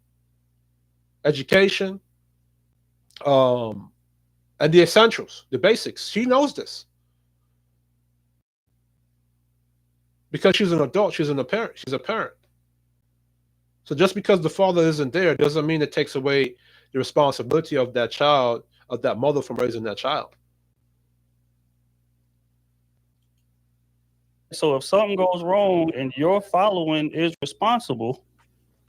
education, and the essentials, the basics. She knows this because she's an adult. She's a parent. She's a parent. So just because the father isn't there doesn't mean it takes away the responsibility of that child, of that mother from raising that child.
So if something goes wrong and your following is responsible,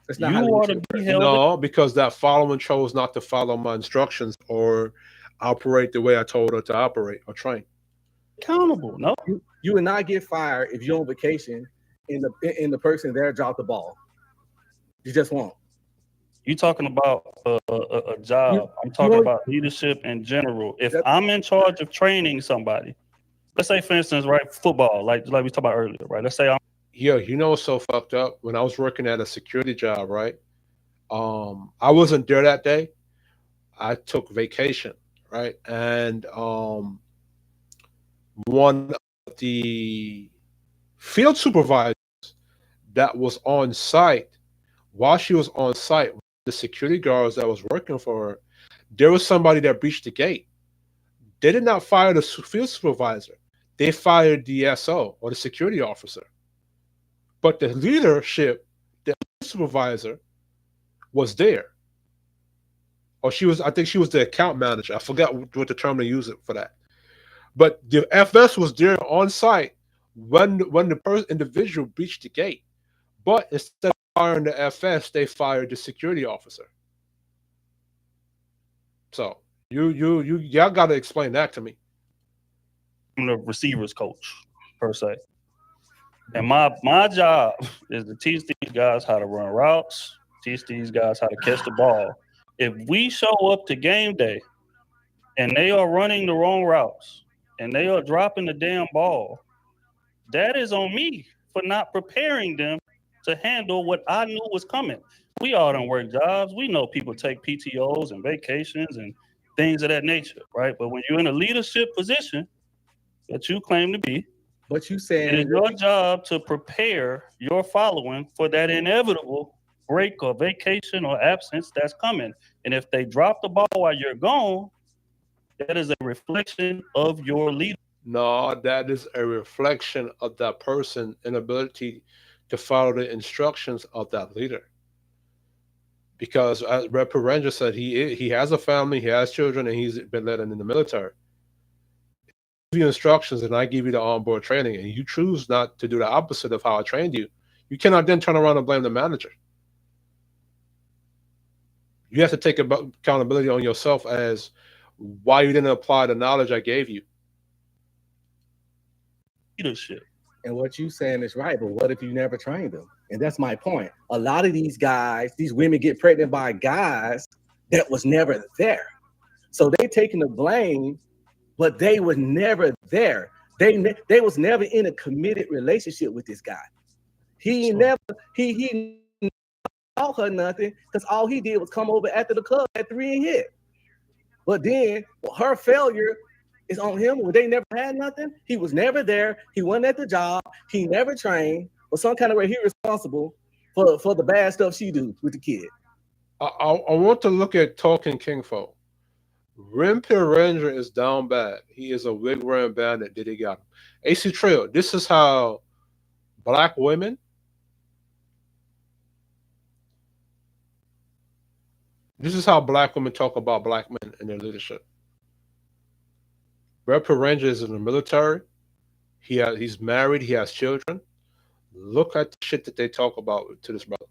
That's not
you
how
ought to
leadership
be
works.
held
No, because that following chose not to follow my instructions or operate the way I told her to operate or train.
accountable. No,
You will not get fired if you're on vacation and the person there dropped the ball. You just won't.
you talking about a job. I'm talking
won't-
about leadership in general. If
That-
I'm in charge of training somebody, let's say, for instance, right, football, like we talked about earlier, right? Let's say I'm
Yeah, you know what's so fucked up? When I was working at a security job, right? I wasn't there that day. I took vacation, right? And one of the field supervisors that was on site, while she was on site, the security guards that was working for her, there was somebody that breached the gate. They did not fire the field supervisor. They fired the SO or the security officer. But the leadership, the supervisor, was there. Or I think she was the account manager. I forgot what the term they use it for that. But the FS was there on site when the individual breached the gate. But instead of firing the FS, they fired the security officer. So y'all got to explain that to me.
the receivers coach per se, and my job is to teach these guys how to run routes, teach these guys how to catch the ball. If we show up to game day and they are running the wrong routes and they are dropping the damn ball, that is on me for not preparing them to handle what I knew was coming. We all don't work jobs. We know people take PTOs and vacations and things of that nature, right? But when you're in a leadership position that you claim to be,
But you
it is
saying
your job to prepare your following for that inevitable break or vacation or absence that's coming. And if they drop the ball while you're gone, that is a reflection of your leader.
No, that is a reflection of that person's inability to follow the instructions of that leader. Because as Red Pill Ranger said, he has a family, he has children, and he's been led in the military. Give you instructions, and I give you the onboard training, and you choose not to do the opposite of how I trained you. You cannot then turn around and blame the manager. You have to take accountability on yourself as why you didn't apply the knowledge I gave you.
Leadership.
And what you saying is right, but what if you never trained them? And that's my point. A lot of these guys, these women get pregnant by guys that was never there. So they taking the blame, but they was never there. They was never in a committed relationship with this guy. He taught her nothing because all he did was come over after the club at 3 and hit. But then her failure is on him. When they never had nothing, he was never there. He wasn't at the job. He never trained. But some kind of way, he responsible for the bad stuff she do with the kid.
I want to look at Talking Kingfo. Rampure Ranger is down bad. He is a wig wearing bandit. Did he got him? AC Trill. This is how black women. This is how black women talk about black men and their leadership. Rampure Ranger is in the military. He's married. He has children. Look at the shit that they talk about to this brother.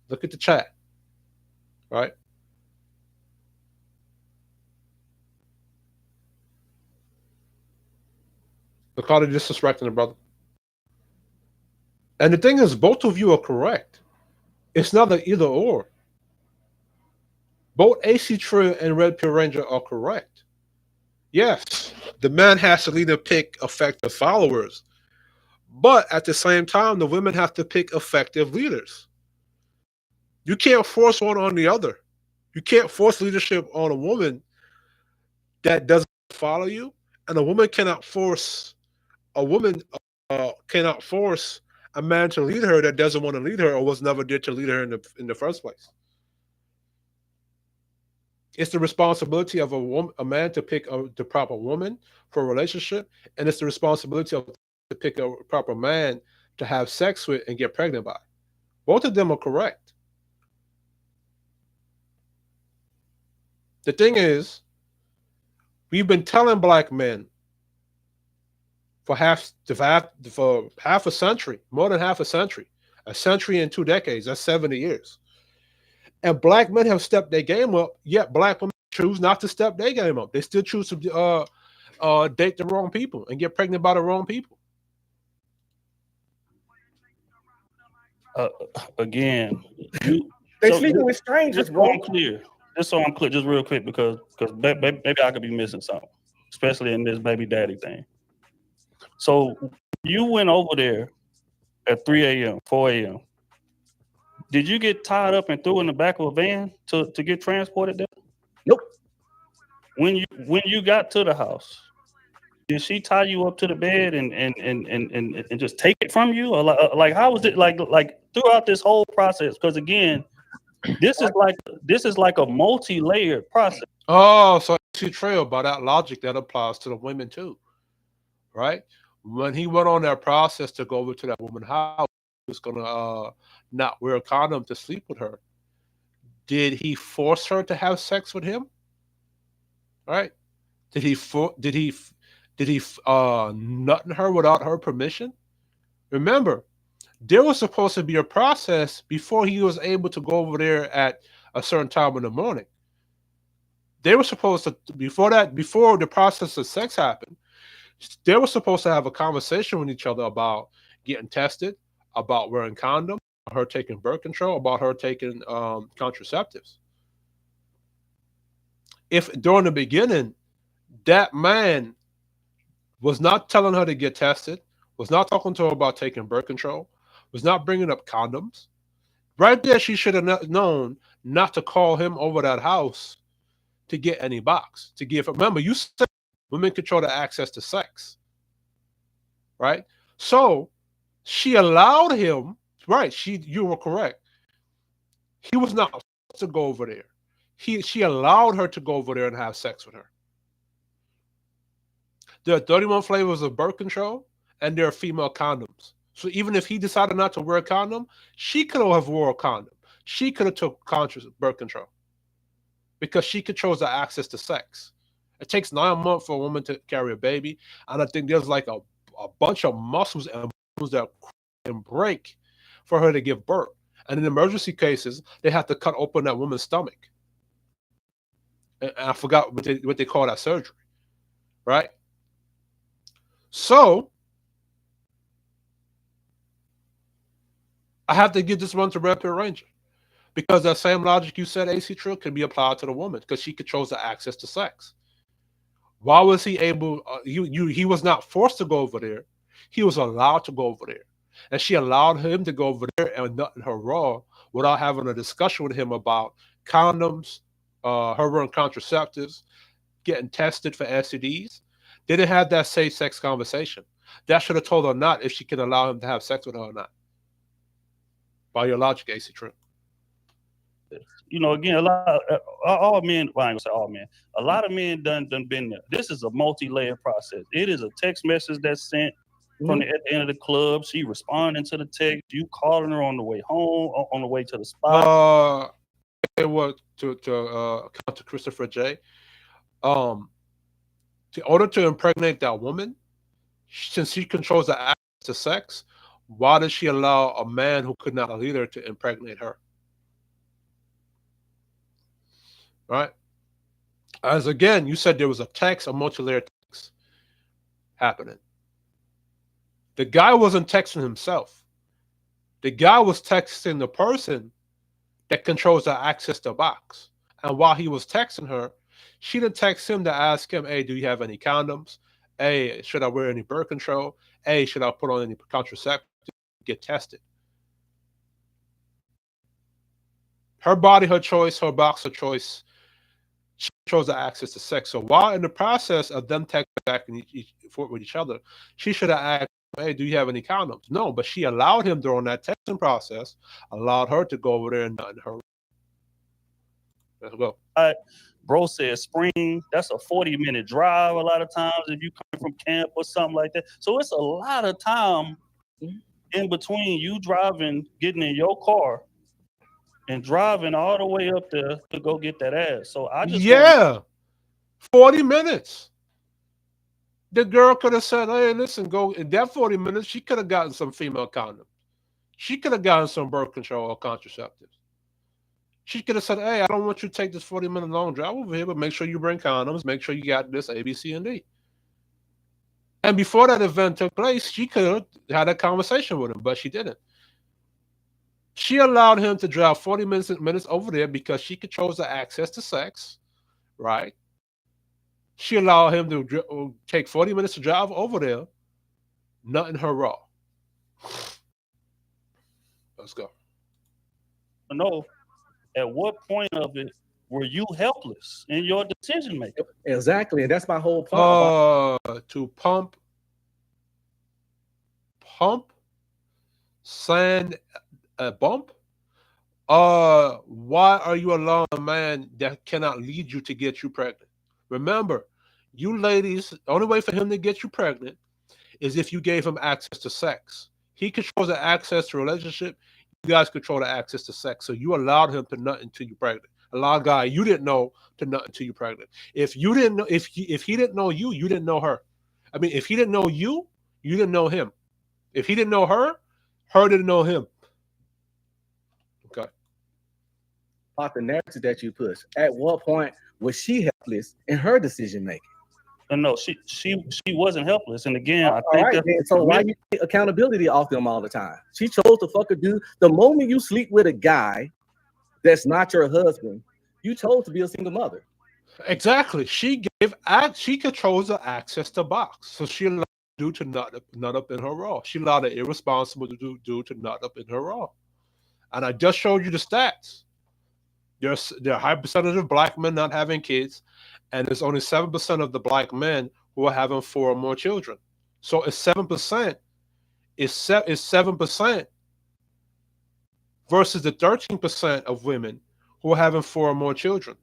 Look at the chat. Right? Look how they're disrespecting the brother. And the thing is, both of you are correct. It's not an either or. Both AC Trill and Red Pill Ranger are correct. Yes, the man has to lead and pick effective followers. But at the same time, the women have to pick effective leaders. You can't force one on the other. You can't force leadership on a woman that doesn't follow you, and a woman cannot force a man to lead her that doesn't want to lead her or was never there to lead her in the first place. It's the responsibility of a man to pick the proper woman for a relationship, and it's the responsibility of to pick a proper man to have sex with and get pregnant by. Both of them are correct. The thing is, we've been telling black men for half a century, more than half a century and 2 decades, that's 70 years. And black men have stepped their game up, yet black women choose not to step their game up. They still choose to date the wrong people and get pregnant by the wrong people.
Again,
They sleeping with strangers,
just
bro.
so I'm clear. Just so I'm clear, just real quick, because maybe I could be missing something, especially in this baby daddy thing. So you went over there at 3 a.m., 4 a.m. Did you get tied up and threw in the back of a van to get transported there?
Nope.
When you got to the house, did she tie you up to the bed and just take it from you, or like how was it like throughout this whole process? Because again, this is like a multi-layered process.
Oh, so you trail by that logic that applies to the women too, right? When he went on that process to go over to that woman's house, he was gonna not wear a condom to sleep with her. Did he force her to have sex with him? Right? Did he nut her without her permission? Remember, there was supposed to be a process before he was able to go over there at a certain time in the morning. They were supposed to before the process of sex happened, they were supposed to have a conversation with each other about getting tested, about wearing condoms, about her taking birth control, about her taking contraceptives. If during the beginning that man was not telling her to get tested, was not talking to her about taking birth control, was not bringing up condoms, right there she should have known not to call him over that house to get any box. To give, remember, you said women control the access to sex, right? So she allowed him, right? You were correct. He was not supposed to go over there. She allowed her to go over there and have sex with her. There are 31 flavors of birth control, and there are female condoms. So even if he decided not to wear a condom, she could have wore a condom. She could have took conscious birth control because she controls the access to sex. It takes 9 months for a woman to carry a baby, and I think there's like a bunch of muscles and bones that can break for her to give birth. And in emergency cases, they have to cut open that woman's stomach. And I forgot what they call that surgery, right? So I have to give this one to Red Pill Ranger because that same logic you said, AC Trill, can be applied to the woman because she controls the access to sex. Why was he able? He was not forced to go over there. He was allowed to go over there, and she allowed him to go over there and nut in her raw without having a discussion with him about condoms, her running contraceptives, getting tested for STDs. They didn't have that safe sex conversation. That should have told her not if she can allow him to have sex with her or not. By your logic, AC Trill.
You know, again, a lot all men, well, I ain't gonna say all men, a lot of men done been there. This is a multi-layered process. It is a text message that's sent from at the end of the club. She responding to the text, you calling her on the way home, on the way to the spot.
It was to account to Christopher J. In order to impregnate that woman, since she controls the access to sex, why does she allow a man who could not lead her to impregnate her? Right? As again, you said there was a multi-layered text happening. The guy wasn't texting himself. The guy was texting the person that controls the access to the box. And while he was texting her, she didn't text him to ask him, hey, do you have any condoms? Hey, should I wear any birth control? Hey, should I put on any contraceptives to get tested? Her body, her choice, her box, her choice. She chose the access to sex. So while in the process of them texting back with each other, she should have asked, hey, do you have any condoms? No, but she allowed him during that texting process, allowed her to go over there and nut in her. Let's go.
Bro said spring, that's a 40-minute drive a lot of times if you come from camp or something like that. So it's a lot of time in between you driving, getting in your car, and driving all the way up there to go get that ass. So I just
40 minutes. The girl could have said, hey, listen, go in that 40 minutes, she could have gotten some female condoms. She could have gotten some birth control or contraceptives. She could have said, hey, I don't want you to take this 40-minute long drive over here, but make sure you bring condoms, make sure you got this A, B, C, and D. And before that event took place, she could have had a conversation with him, but she didn't. She allowed him to drive 40 minutes over there because she controls the access to sex, right? She allowed him to take 40 minutes to drive over there, nutting her raw. Let's go.
know at what point of it were you helpless in your decision making?
Exactly, and that's my whole point.
To pump sand a bump. Why are you allowing a man that cannot lead you to get you pregnant? Remember, you ladies, the only way for him to get you pregnant is if you gave him access to sex. He controls the access to relationship. You guys control the access to sex. So you allowed him to nut until you're pregnant. A lot of guys you didn't know to nut until you're pregnant. If you didn't know, if he didn't know you, you didn't know her. I mean, if he didn't know you, you didn't know him. If he didn't know her didn't know him. Okay.
About the narrative that you push. At what point was she helpless in her decision making?
No, she wasn't helpless. And again, I
think right, so why you take accountability off them all the time? She chose to fuck a dude. The moment you sleep with a guy that's not your husband, you chose to be a single mother.
Exactly. She controls the access to box. So she allowed the dude to nut up in her raw. She allowed an irresponsible dude to nut up in her raw. And I just showed you the stats. There's a high percentage of black men not having kids, and there's only 7% of the black men who are having 4 or more children. So it's 7%. It's 7% versus the 13% of women who are having 4 or more children.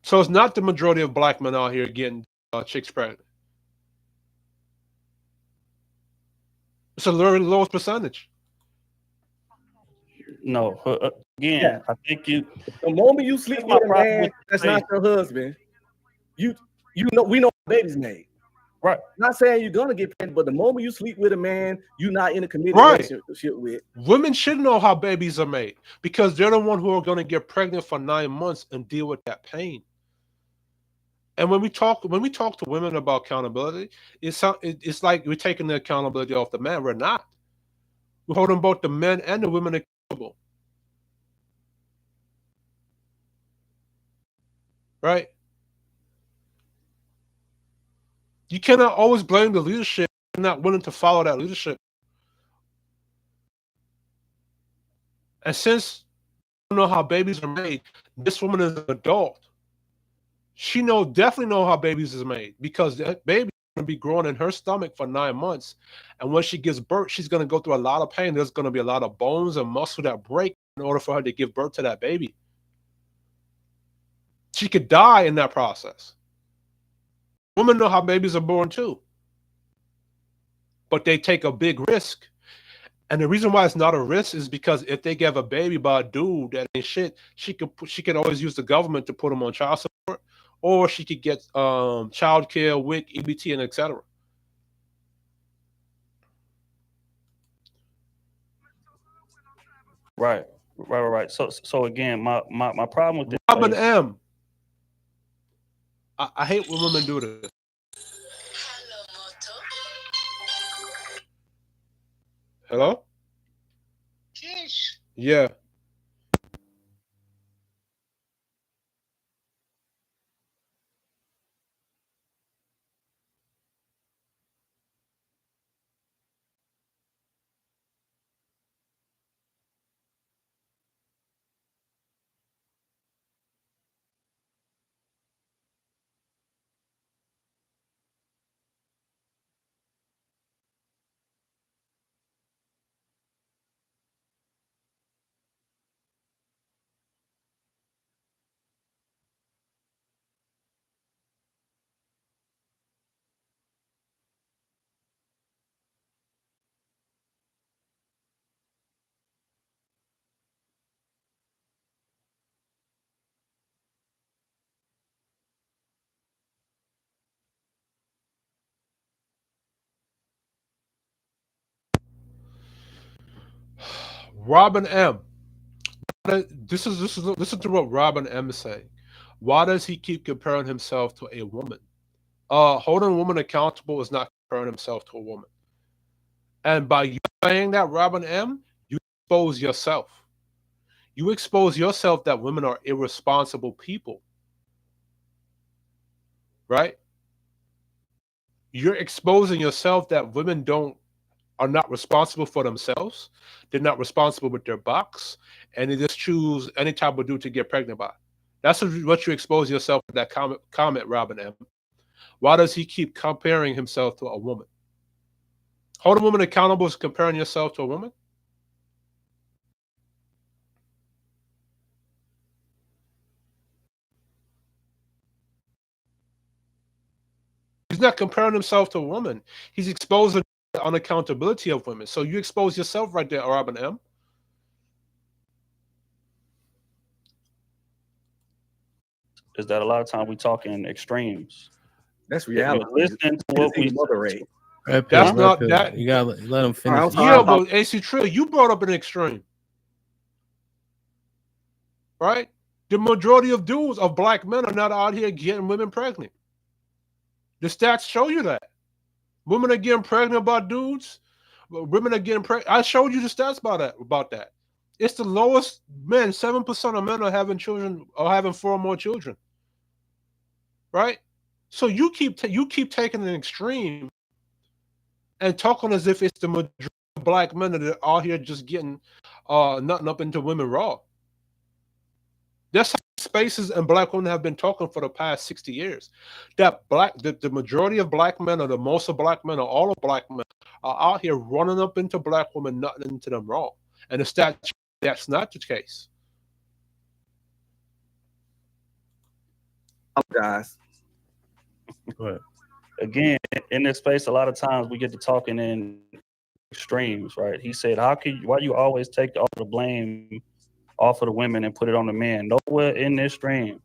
So it's not the majority of black men out here getting chicks pregnant. It's a very lowest percentage.
No, again, I think the
moment you sleep with a man that's not your husband, you know we know baby's made.
Right.
Not saying you're gonna get pregnant, but the moment you sleep with a man, you're not in a committed
Right.
relationship with.
Women should know how babies are made because they're the one who are going to get pregnant for 9 months and deal with that pain. And when we talk to women about accountability, it's like we're taking the accountability off the man. We're not. We're holding both the men and the women accountable. Right? You cannot always blame the leadership if you're not willing to follow that leadership. And since you don't know how babies are made, this woman is an adult. She definitely know how babies is made because that baby is going to be growing in her stomach for 9 months. And when she gives birth, she's going to go through a lot of pain. There's going to be a lot of bones and muscle that break in order for her to give birth to that baby. She could die in that process. Women know how babies are born too. But they take a big risk. And the reason why it's not a risk is because if they give a baby by a dude that ain't shit, she could always use the government to put him on child support, or she could get child care, WIC, EBT, and etc.
Right. So again, my problem with this
Robin
space,
M. I hate when women do this. Hello?
Yes.
Yeah. Robin M. Listen to what Robin M is saying. Why does he keep comparing himself to a woman? Holding a woman accountable is not comparing himself to a woman. And by you saying that, Robin M, you expose yourself. You expose yourself that women are irresponsible people. Right? You're exposing yourself that women are not responsible for themselves. They're not responsible with their box, and they just choose any type of dude to get pregnant by. That's what you expose yourself with that comment, Robin M. Why does he keep comparing himself to a woman? Hold a woman accountable is comparing yourself to a woman? He's not comparing himself to a woman. He's exposing the unaccountability of women. So you expose yourself right there, Robin M.
is that a lot of times we talk in extremes.
That's
If you're
reality.
listening to what we
moderate.
That's not that.
You gotta let them finish.
Yeah, but AC Trill, you brought up an extreme. Right? The majority of dudes, of black men, are not out here getting women pregnant. The stats show you that. Women are getting pregnant by dudes. Women are getting pregnant. I showed you the stats about that. It's the lowest men. 7% of men are having children or having 4 or more children. Right? So you keep taking an extreme and talking as if it's the majority of black men that are out here just getting nothing up into women raw. That's how spaces and black women have been talking for the past 60 years. That the majority of black men, or the most of black men, or all of black men, are out here running up into black women, nothing into them raw. And the stats, that's not the case.
Guys.
Again, in this space, a lot of times we get to talking in extremes, right? He said, why you always take all the blame off of the women and put it on the men? Nowhere in this stream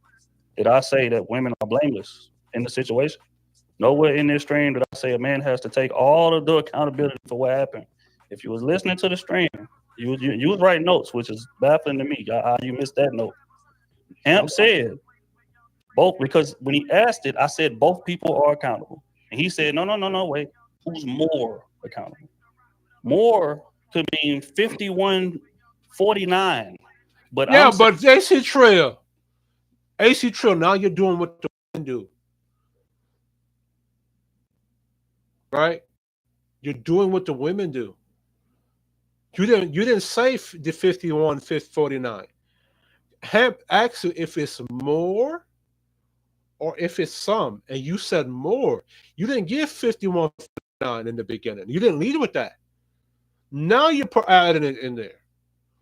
did I say that women are blameless in the situation. Nowhere in this stream did I say a man has to take all of the accountability for what happened. If you was listening to the stream, you was writing notes, which is baffling to me. You missed that note. Amp said both, because when he asked it, I said both people are accountable. And he said, no, wait. Who's more accountable? More could mean 51-49. But
Yeah,
I'm saying,
but AC Trill, now you're doing what the women do. Right? You're doing what the women do. You didn't say the 51, 49. Have asked you if it's more or if it's some, and you said more. You didn't give 51, 49 in the beginning. You didn't lead with that. Now you're adding it in there.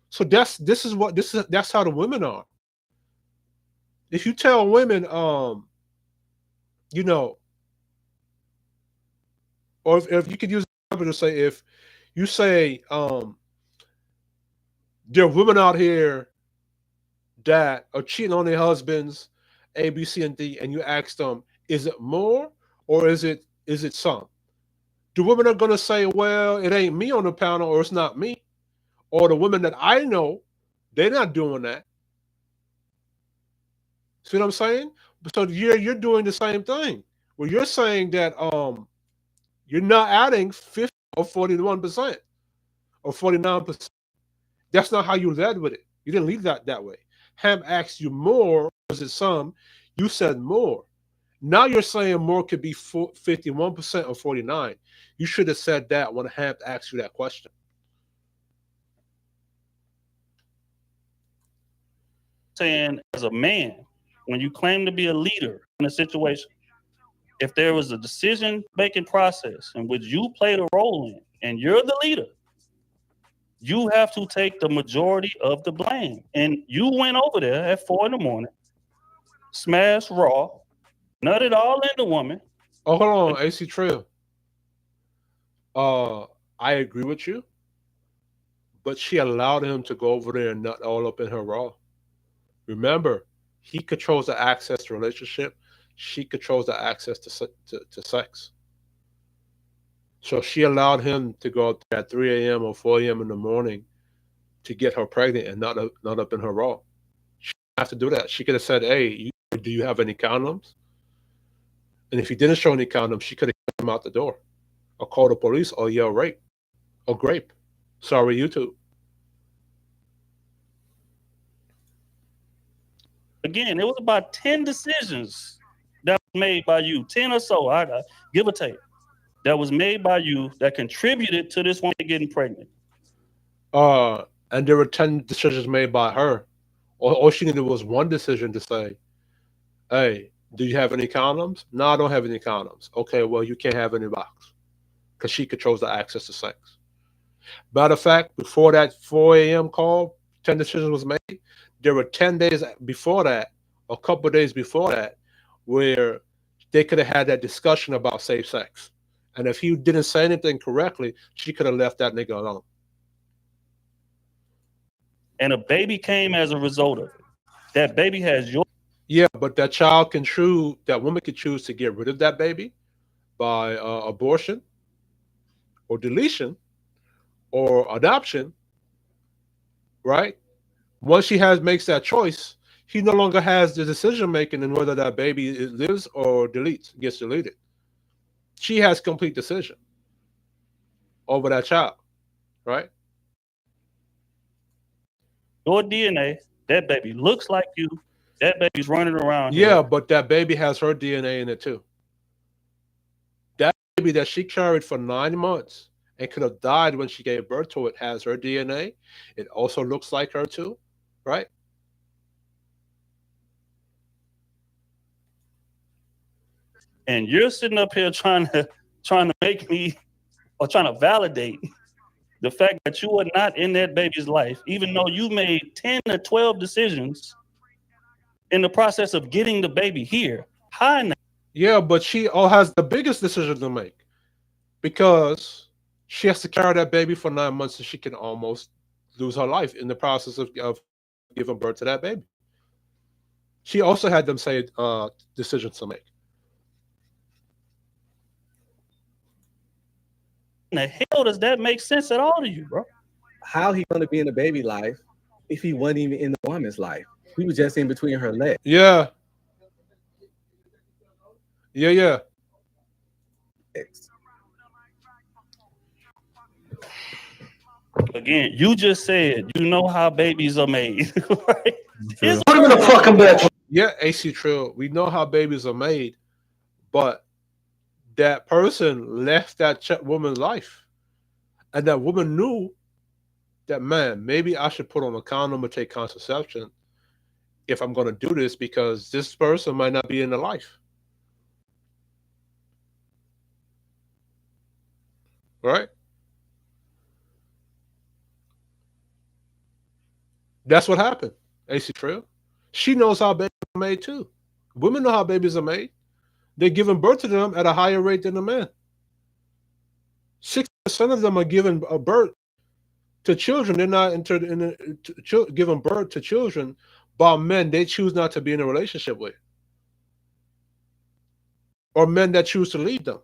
So that's how the women are. If you tell women, you know, or if you could use to say, if you say there are women out here that are cheating on their husbands, A, B, C, and D, and you ask them, is it more or is it some? The women are gonna say, well, it ain't me on the panel, or it's not me. Or the women that I know, they're not doing that. See what I'm saying? So you're doing the same thing. Well, you're saying that you're not adding 50 or 41% or 49%. That's not how you led with it. You didn't lead that way. Ham asked you more, was it some? You said more. Now you're saying more could be 51% or 49. You should have said that when Ham asked you that question.
saying as a man, when you claim to be a leader in a situation, if there was a decision making process in which you played a role in and you're the leader, you have to take the majority of the blame. And you went over there at 4 a.m, smashed raw, nutted all in the woman.
Oh, hold on, AC Trill. I agree with you, but she allowed him to go over there and nut all up in her raw. Remember, he controls the access to relationship. She controls the access to sex. So she allowed him to go up there at 3 a.m. or 4 a.m. in the morning to get her pregnant and not up in her raw. She didn't have to do that. She could have said, hey, do you have any condoms? And if he didn't show any condoms, she could have kicked him out the door or called the police or yell rape or grape. Sorry, YouTube.
Again, it was about 10 decisions that was made by you, 10 or so, give or take, that was made by you that contributed to this woman getting pregnant.
And there were 10 decisions made by her. All she needed was one decision to say, hey, do you have any condoms? No, I don't have any condoms. Okay, well, you can't have any box because she controls the access to sex. Matter of fact, before that 4 a.m. call, 10 decisions was made. There were 10 days before that, a couple of days before that, where they could have had that discussion about safe sex. And if he didn't say anything correctly, she could have left that nigga alone.
And a baby came as a result of it. That baby has your...
Yeah, but that woman can choose to get rid of that baby by abortion or deletion or adoption, right? Once she makes that choice, he no longer has the decision making in whether that baby lives or gets deleted. She has complete decision over that child, right?
Your DNA, that baby looks like you. That baby's running around
here. Yeah,
here.
but that baby has her DNA in it too. That baby that she carried for 9 months and could have died when she gave birth to it has her DNA. It also looks like her too, right?
And you're sitting up here trying to make me, or trying to validate the fact that you are not in that baby's life, even though you made 10 to 12 decisions in the process of getting the baby here. Hyena.
Yeah, but she has the biggest decision to make because she has to carry that baby for 9 months and she can almost lose her life in the process of giving birth to that baby. She also had them say decisions to make.
the hell does that make sense at all to you, bro?
How he gonna be in the baby life if he wasn't even in the woman's life? He was just in between her legs.
Yeah. Yeah.
Again, you just said you know how babies are made. Right?
Put
him in the fucking bed.
Yeah, AC Trill. We know how babies are made, but that person left that woman's life, and that woman knew that, man, maybe I should put on a condom or take contraception if I'm going to do this, because this person might not be in the life. Right? That's what happened, AC Trill. She knows how babies are made too. Women know how babies are made. They're giving birth to them at a higher rate than the men. 60% of them are giving a birth to children. They're not giving birth to children by men they choose not to be in a relationship with, or men that choose to leave them.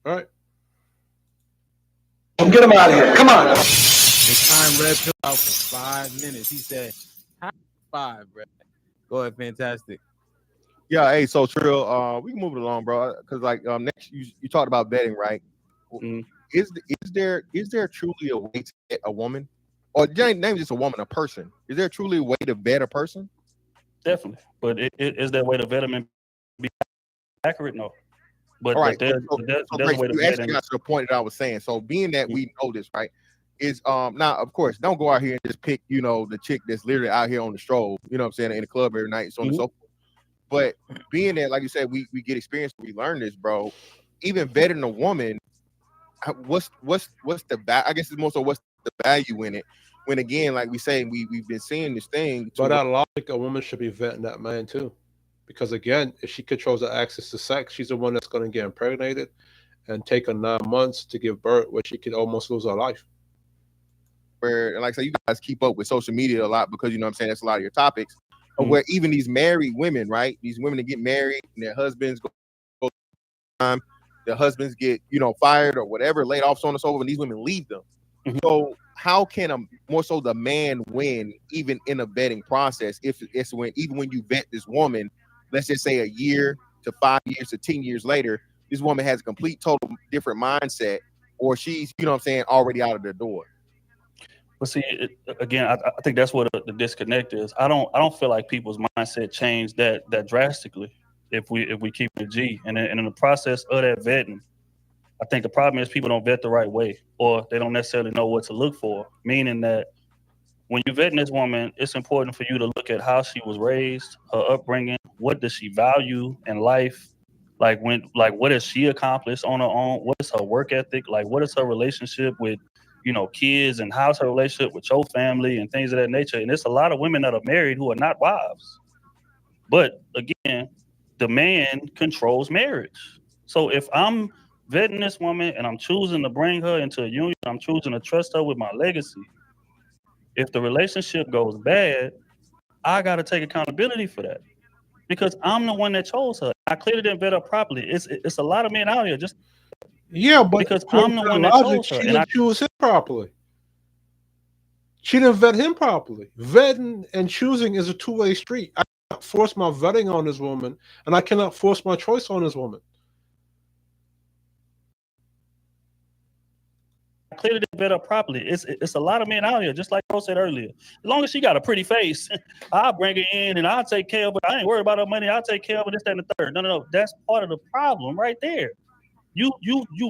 All right.
Get him out of here. Come on.
The time Red Pill out for 5 minutes. He said, 5, Red. Go ahead, fantastic.
Yeah, hey, so Trill, we can move it along, bro. Because like next you talked about vetting, right? Is there truly a way to vet a woman, or name just a woman, a person? Is there truly a way to vet a person?
Definitely, but is there a way to vet them and be accurate? No. But
all right,
there's
so
a
Grace,
way to
you
vet
actually
them.
got to the point that I was saying. So being that we know this, right? Is now of course don't go out here and just pick, the chick that's literally out here on the stroll, you know what I'm saying, in the club every night, so on and so forth. But being that, like you said, we get experience, we learn this, bro. Even vetting a woman, what's the I guess it's more so what's the value in it? When again, like we say, we've been seeing this thing.
But out of logic, a woman should be vetting that man too, because again, if she controls the access to sex, she's the one that's going to get impregnated and take her 9 months to give birth, where she could almost lose her life.
Where, and like I say, you guys keep up with social media a lot because, you know what I'm saying, that's a lot of your topics. Where even these married women, right? These women that get married and their husbands go time, their husbands get, fired or whatever, laid off, so on and so forth, and these women leave them. So how can more so the man win even in a vetting process if it's even when you vet this woman, let's just say a year to 5 years to 10 years later, this woman has a complete total different mindset, or she's, you know what I'm saying, already out of the door.
But see, again, I think that's what the disconnect is. I don't feel like people's mindset changed that drastically if we keep it G. And in the process of that vetting, I think the problem is people don't vet the right way, or they don't necessarily know what to look for. Meaning that when you're vetting this woman, it's important for you to look at how she was raised, her upbringing, what does she value in life, like what has she accomplished on her own, what is her work ethic, like what is her relationship with kids, and how's her relationship with your family and things of that nature. And there's a lot of women that are married who are not wives. But again, the man controls marriage. So if I'm vetting this woman and I'm choosing to bring her into a union, I'm choosing to trust her with my legacy. If the relationship goes bad, I got to take accountability for that because I'm the one that chose her. I clearly didn't vet her properly. It's a lot of men out here just
but
because I'm the one that chose her.
She didn't choose him properly. She didn't vet him properly. Vetting and choosing is a two-way street. I cannot force my vetting on this woman, and I cannot force my choice on this woman.
Clearly didn't vet her properly. It's a lot of men out here, just like Bro said earlier. As long as she got a pretty face, I'll bring her in and I'll take care of her. I ain't worried about her money. I'll take care of her, this, that, and the third. No. That's part of the problem right there. You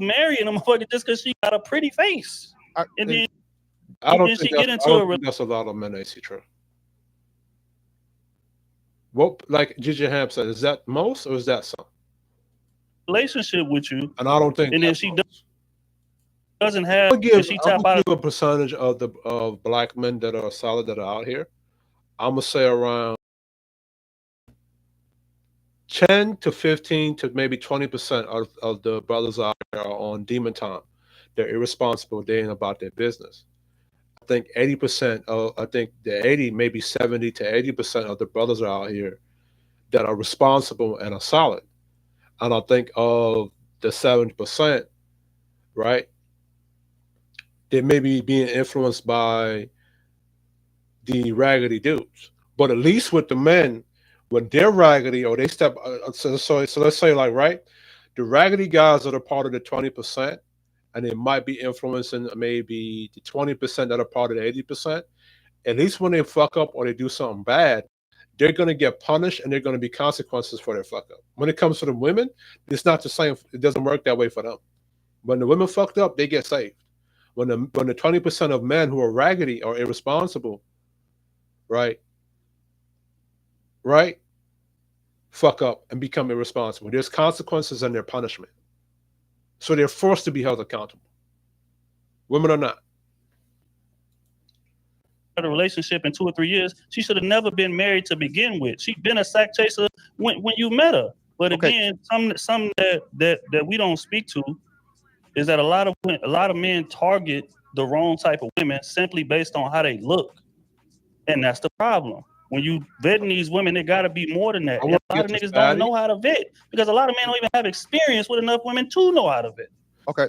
marrying a motherfucker just because she got a pretty face.
I don't think that's a lot of men, AC Trill. What, like Gigi Ham said, is that most or is that some?
Relationship with you.
And I don't think
and then she doesn't have.
I'm gonna give a percentage of black men that are solid that are out here. I'm gonna say around 10 to 15 to maybe 20% of the brothers out here are on demon time. They're irresponsible. They ain't about their business. I think 80% of, I think the 80, maybe 70 to 80% of the brothers are out here that are responsible and are solid. And I think of the 70%, right? They may be being influenced by the raggedy dudes. But at least with the men, when they're raggedy or they step, so let's say like right, the raggedy guys that are part of the 20%, and they might be influencing maybe the 20% that are part of the 80%. At least when they fuck up or they do something bad, they're gonna get punished and they're gonna be consequences for their fuck up. When it comes to the women, it's not the same. It doesn't work that way for them. When the women fucked up, they get saved. When the 20% of men who are raggedy or irresponsible, right, right, fuck up and become irresponsible, there's consequences and their punishment. So they're forced to be held accountable. Women are not.
A relationship in 2 or 3 years, she should have never been married to begin with. She'd been a sack chaser when you met her. But again, some that we don't speak to is that a lot of men target the wrong type of women simply based on how they look, and that's the problem. When you vetting these women, they got to be more than that.
I
And
want
a
to
lot
get
of
to
niggas don't
Spatty.
know how to vet because a lot of men don't even have experience with enough women to know how to vet.
Okay.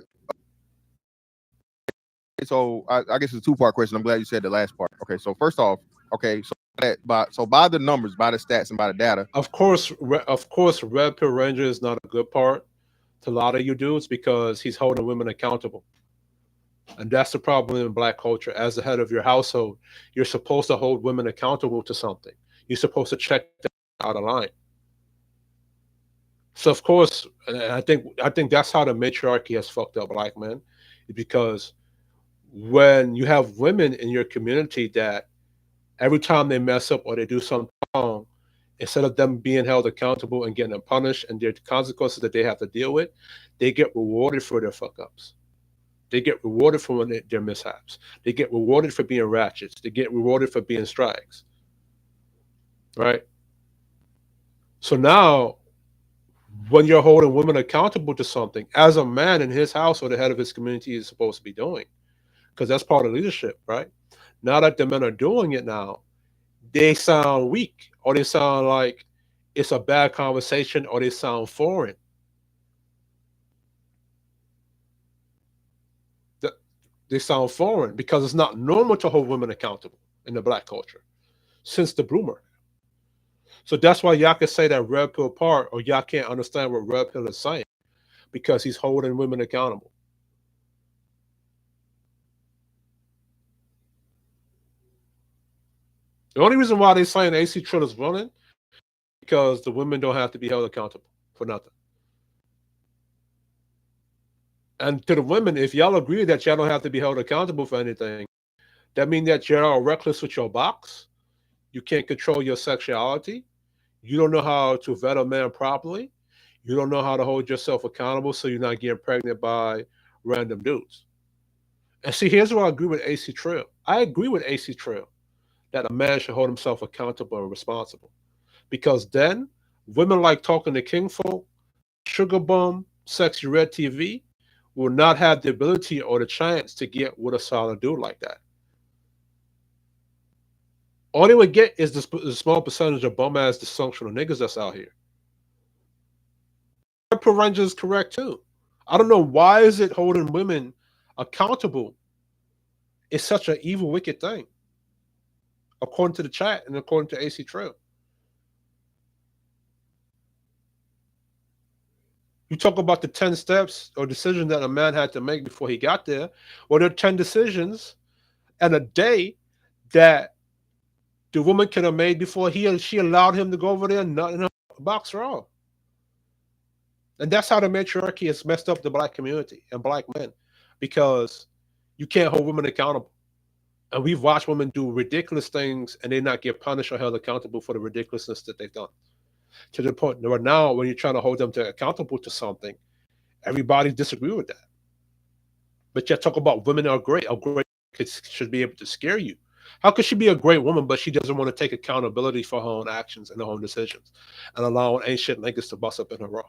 So I guess it's a 2-part question. I'm glad you said the last part. Okay, so first off, okay, so by the numbers, by the stats, and by the data.
Of course, Red Pill Ranger is not a good part to a lot of you dudes because he's holding women accountable. And that's the problem in black culture. As the head of your household, you're supposed to hold women accountable to something. You're supposed to check them out of line. So of course, and I think that's how the matriarchy has fucked up black men, because when you have women in your community that every time they mess up or they do something wrong, instead of them being held accountable and getting punished and their consequences that they have to deal with, they get rewarded for their fuck ups. They get rewarded for their mishaps. They get rewarded for being ratchets. They get rewarded for being strags. Right? So now, when you're holding women accountable to something, as a man in his house or the head of his community is supposed to be doing, because that's part of leadership, right? Now that the men are doing it now, they sound weak or they sound like it's a bad conversation or they sound foreign. They sound foreign because it's not normal to hold women accountable in the black culture since the bloomer. So that's why y'all can say that Red Pill part, or y'all can't understand what Red Pill is saying because he's holding women accountable. The only reason why they're saying AC Trill is running because the women don't have to be held accountable for nothing. And to the women, if y'all agree that y'all don't have to be held accountable for anything, that means that you're reckless with your box. You can't control your sexuality. You don't know how to vet a man properly. You don't know how to hold yourself accountable so you're not getting pregnant by random dudes. And see, here's where I agree with AC Trill. I agree with AC Trill that a man should hold himself accountable and responsible. Because then women like talking to Kingfolk, Sugar Bum, Sexy Red TV will not have the ability or the chance to get with a solid dude like that. All they would get is the small percentage of bum ass dysfunctional niggas that's out here. Purple Ranger is correct too. I don't know why is it holding women accountable is such an evil, wicked thing, according to the chat and according to AC Trail. You talk about the 10 steps or decisions that a man had to make before he got there. Well, there are 10 decisions and a day that the woman could have made before she allowed him to go over there and nut in her box raw. And that's how the matriarchy has messed up the black community and black men, because you can't hold women accountable. And we've watched women do ridiculous things and they not get punished or held accountable for the ridiculousness that they've done. To the point where now, when you're trying to hold them accountable to something, everybody disagree with that. But you talk about women are great. A great should be able to scare you. How could she be a great woman, but she doesn't want to take accountability for her own actions and her own decisions, and allowing ancient niggas to bust up in her raw?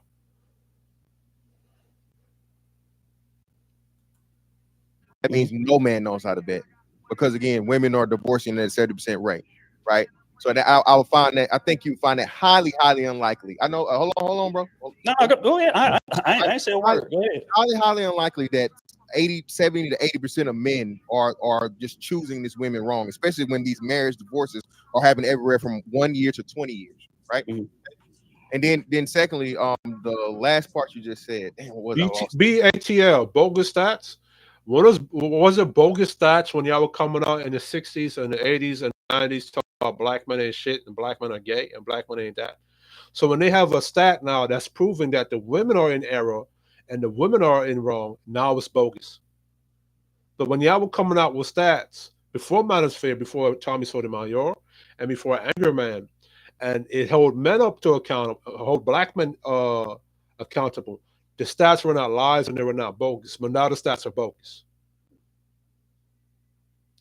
That means no man knows how to bet, because again, women are divorcing at a 70% rate, right? So that I'll find that. I think you find that highly, highly unlikely. I know. Hold on, bro.
No, go ahead. I ain't say a word. Go ahead.
Highly, highly unlikely that 70 to 80% of men are just choosing these women wrong, especially when these marriage divorces are happening everywhere from 1 year to 20 years, right?
Mm-hmm.
And then secondly, the last part you just said, damn, what was I lost?
BATL, bogus stats. Was it bogus stats when y'all were coming out in the 60s and the 80s and 90s talking about black men ain't shit and black men are gay and black men ain't that? So when they have a stat now that's proving that the women are in error and the women are in wrong, now it's bogus. But when y'all were coming out with stats before Manosphere, before Tommy Sotomayor, and before Anger Man, and it held men up to account, hold black men accountable. The stats were not lies and they were not bogus, but now the stats are bogus.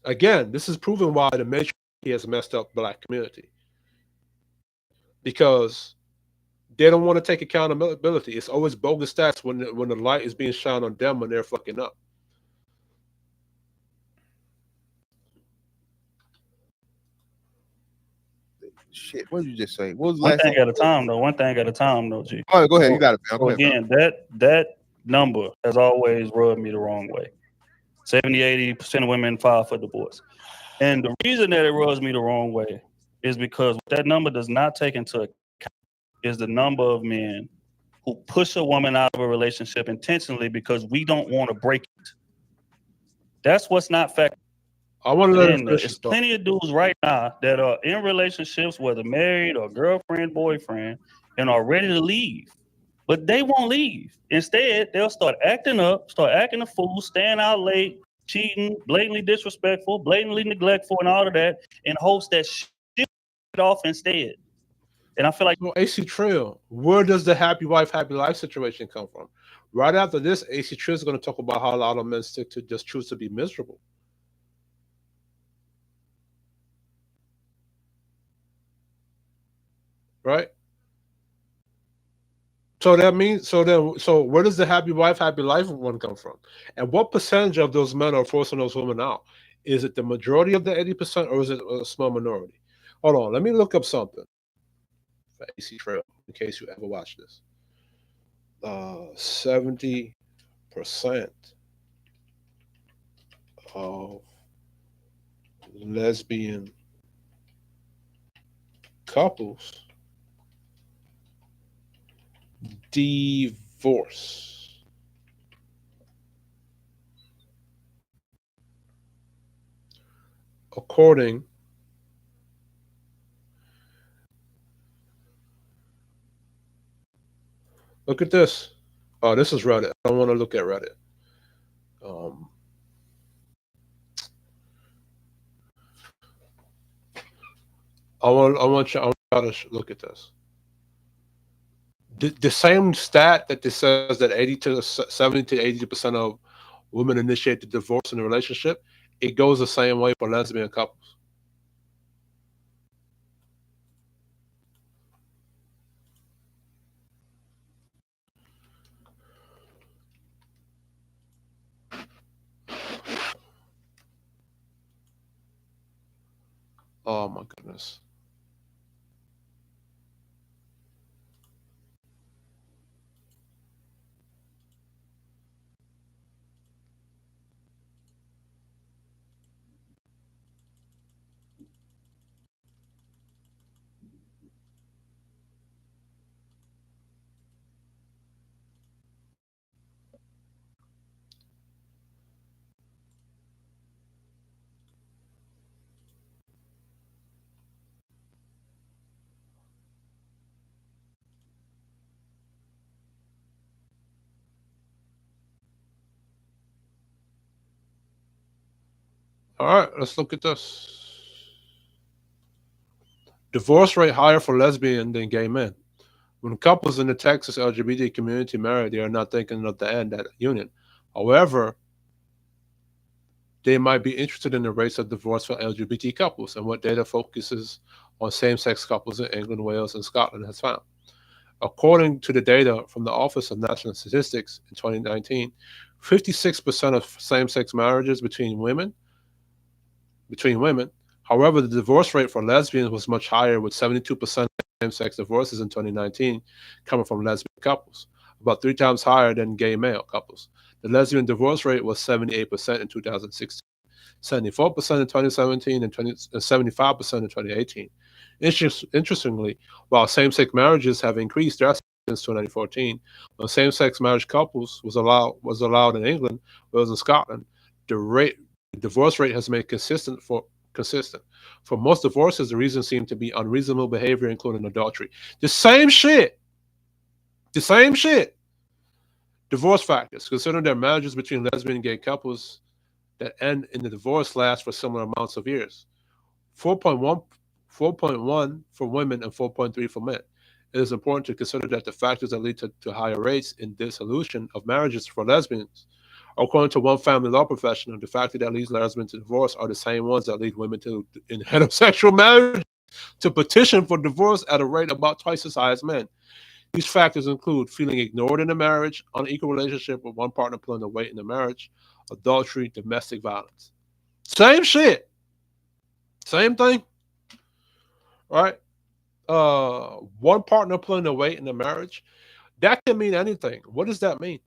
Again, this is proving why the matriarchy has messed up the black community because they don't want to take accountability. It's always bogus stats when the light is being shined on them when they're fucking up.
Shit, what did you just say? What was the
One
last
thing
thing?
at a time, though. One thing at a time, though, G.
All right, go ahead. You got it, man. Go
So
ahead,
again, that number has always rubbed me the wrong way. 70-80% of women file for divorce. And the reason that it rubs me the wrong way is because what that number does not take into account is the number of men who push a woman out of a relationship intentionally because we don't want to break it. That's what's not factored.
I want to let
in there. There's plenty of dudes right now that are in relationships, whether married or girlfriend, boyfriend, and are ready to leave. But they won't leave. Instead, they'll start acting up, start acting a fool, staying out late, cheating, blatantly disrespectful, blatantly neglectful, and all of that, in hopes that shit off instead. And I feel like
AC Trill, where does the happy wife, happy life situation come from? Right after this, AC Trill is going to talk about how a lot of men stick to just choose to be miserable. Right? So that means so where does the happy wife, happy life one come from? And what percentage of those men are forcing those women out? Is it the majority of the 80% or is it a small minority? Hold on, let me look up something for AC Trail in case you ever watch this. 70% of lesbian couples divorce. According look at this. Oh, this is Reddit. I don't want to look at Reddit. I want y'all to look at this. The same stat that this says that 70 to 80% of women initiate the divorce in a relationship, it goes the same way for lesbian couples. Oh my goodness. All right, let's look at this. Divorce rate higher for lesbian than gay men. When couples in the Texas LGBT community marry, they are not thinking of the end that union. However, they might be interested in the rates of divorce for LGBT couples and what data focuses on same-sex couples in England, Wales, and Scotland has found. According to the data from the Office of National Statistics in 2019, 56% of same-sex marriages between women However, the divorce rate for lesbians was much higher, with 72% of same-sex divorces in 2019 coming from lesbian couples, about 3 times higher than gay male couples. The lesbian divorce rate was 78% in 2016, 74% in 2017, and 75% in 2018. Interestingly, while same-sex marriages have increased drastically since 2014, when same-sex marriage couples was allowed in England, whereas in Scotland, the divorce rate has been consistent. For most divorces, the reason seemed to be unreasonable behavior, including adultery. The same shit. The same shit. Divorce factors. Consider that marriages between lesbian and gay couples that end in the divorce last for similar amounts of years. 4.1, 4.1 for women and 4.3 for men. It is important to consider that the factors that lead to higher rates in dissolution of marriages for lesbians, according to one family law professional, the factors that lead lesbians to divorce are the same ones that lead women to in heterosexual marriage to petition for divorce at a rate about twice as high as men. These factors include feeling ignored in a marriage, unequal relationship with one partner pulling the weight in the marriage, adultery, domestic violence. Same shit. Same thing. Right? One partner pulling the weight in the marriage. That can mean anything. What does that mean?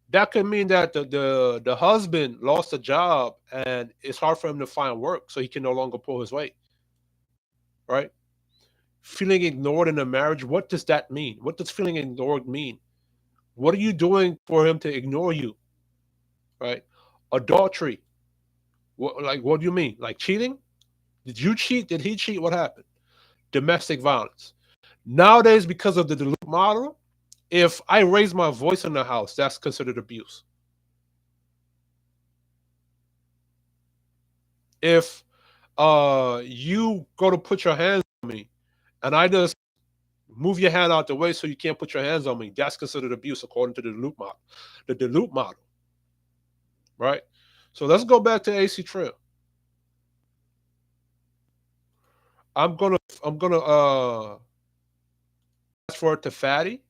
That could mean that the husband lost a job and it's hard for him to find work, so he can no longer pull his weight. Right? Feeling ignored in a marriage, what does that mean? What does feeling ignored mean? What are you doing for him to ignore you? Right? Adultery. What do you mean? Like cheating? Did you cheat? Did he cheat? What happened? Domestic violence. Nowadays, because of the Duluth model, if I raise my voice in the house, that's considered abuse. If you go to put your hands on me and I just move your hand out the way so you can't put your hands on me, that's considered abuse according to the Duluth model. The Duluth model. Right? So let's go back to AC Trill. I'm gonna fast forward to Fatty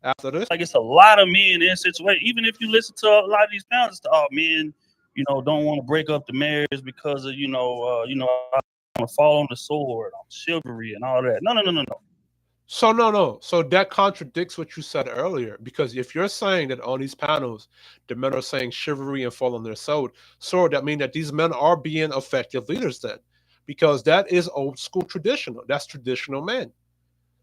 after this.
Like, it's a lot of men in this situation. Even if you listen to a lot of these pounds, men, don't want to break up the marriage because of, I want to fall on the sword, on chivalry and all that. No.
So no. So that contradicts what you said earlier. Because if you're saying that on these panels, the men are saying chivalry and fall on their sword, that means that these men are being effective leaders then. Because that is old school traditional. That's traditional men.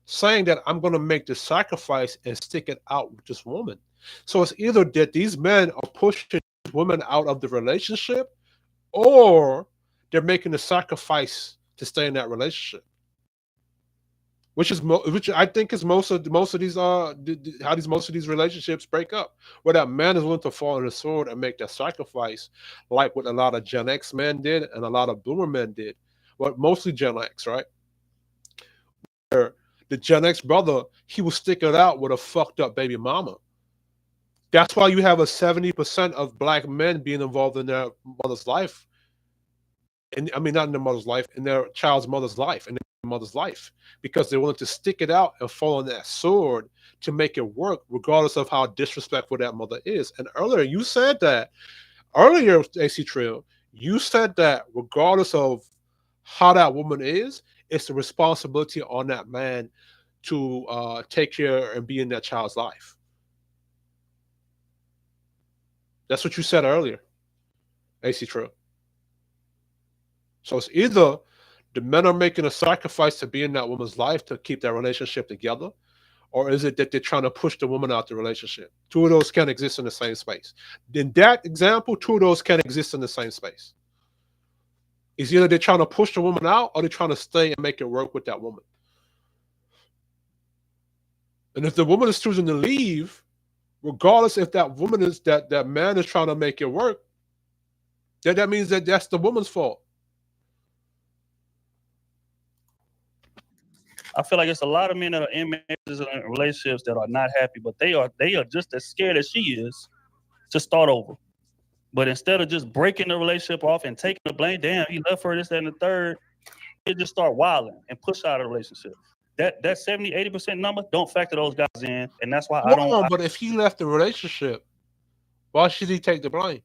Saying that I'm going to make the sacrifice and stick it out with this woman. So it's either that these men are pushing women out of the relationship, or they're making the sacrifice to stay in that relationship. Which I think is most of these how these most of these relationships break up, where that man is willing to fall on the sword and make that sacrifice, like what a lot of Gen X men did and a lot of Boomer men did, well, mostly Gen X, right? Where the Gen X brother, he will stick it out with a fucked up baby mama. That's why you have a 70% of black men being involved in their mother's life. And I mean, not in their mother's life, in their child's mother's life, in their mother's life, because they're willing to stick it out and fall on that sword to make it work, regardless of how disrespectful that mother is. And earlier, AC Trill, you said that regardless of how that woman is, it's the responsibility on that man to take care and be in that child's life. That's what you said earlier, AC Trill. So it's either the men are making a sacrifice to be in that woman's life to keep that relationship together, or is it that they're trying to push the woman out the relationship? Two of those can exist in the same space. In that example, two of those can exist in the same space. It's either they're trying to push the woman out or they're trying to stay and make it work with that woman. And if the woman is choosing to leave, regardless if that woman is that man is trying to make it work, then that means that that's the woman's fault.
I feel like it's a lot of men that are in marriages and relationships that are not happy, but they are just as scared as she is to start over. But instead of just breaking the relationship off and taking the blame, damn, he left her this, that, and the third, they just start wilding and push out of the relationship. That 70-80% number, don't factor those guys in, and that's why I don't.
But if he left the relationship, why should he take the blame?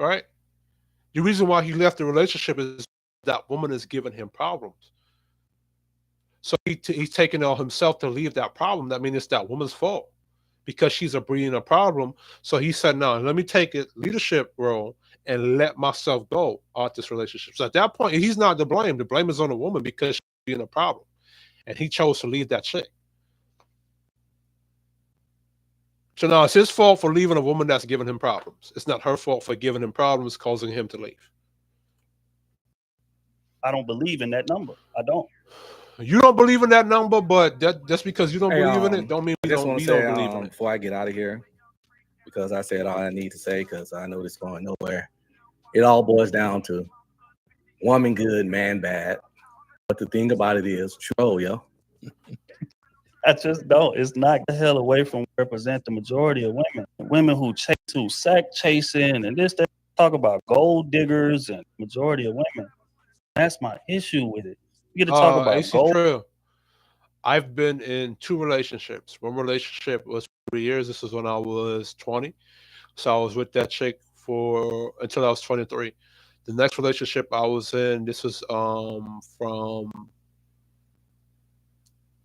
right? The reason why he left the relationship is that woman is giving him problems. So he's taking it on himself to leave that problem. That means it's that woman's fault because she's a breeding a problem. So he said, "No, let me take a leadership role and let myself go out this relationship." So at that point, he's not to blame. The blame is on the woman because she's being a problem, and he chose to leave that chick. So now it's his fault for leaving a woman that's giving him problems. It's not her fault for giving him problems, causing him to leave.
I don't believe in that number. I don't.
You don't believe in that number, but just because you don't
Hey,
believe in it, don't mean
I just want
we
to say,
don't believe in it.
before I get out of here, because I said all I need to say, because I know this going nowhere. It all boils down to woman good, man bad. But the thing about it is, troll, yo.
I just don't. It's not the hell away from represent the majority of women. Women who chase, who sack chasing, and this, they talk about gold diggers and majority of women. That's my issue with it. You get to talk about
AC
gold.
Trill, I've been in two relationships. One relationship was 3 years. This is when I was 20. So I was with that chick for until I was 23. The next relationship I was in, this was from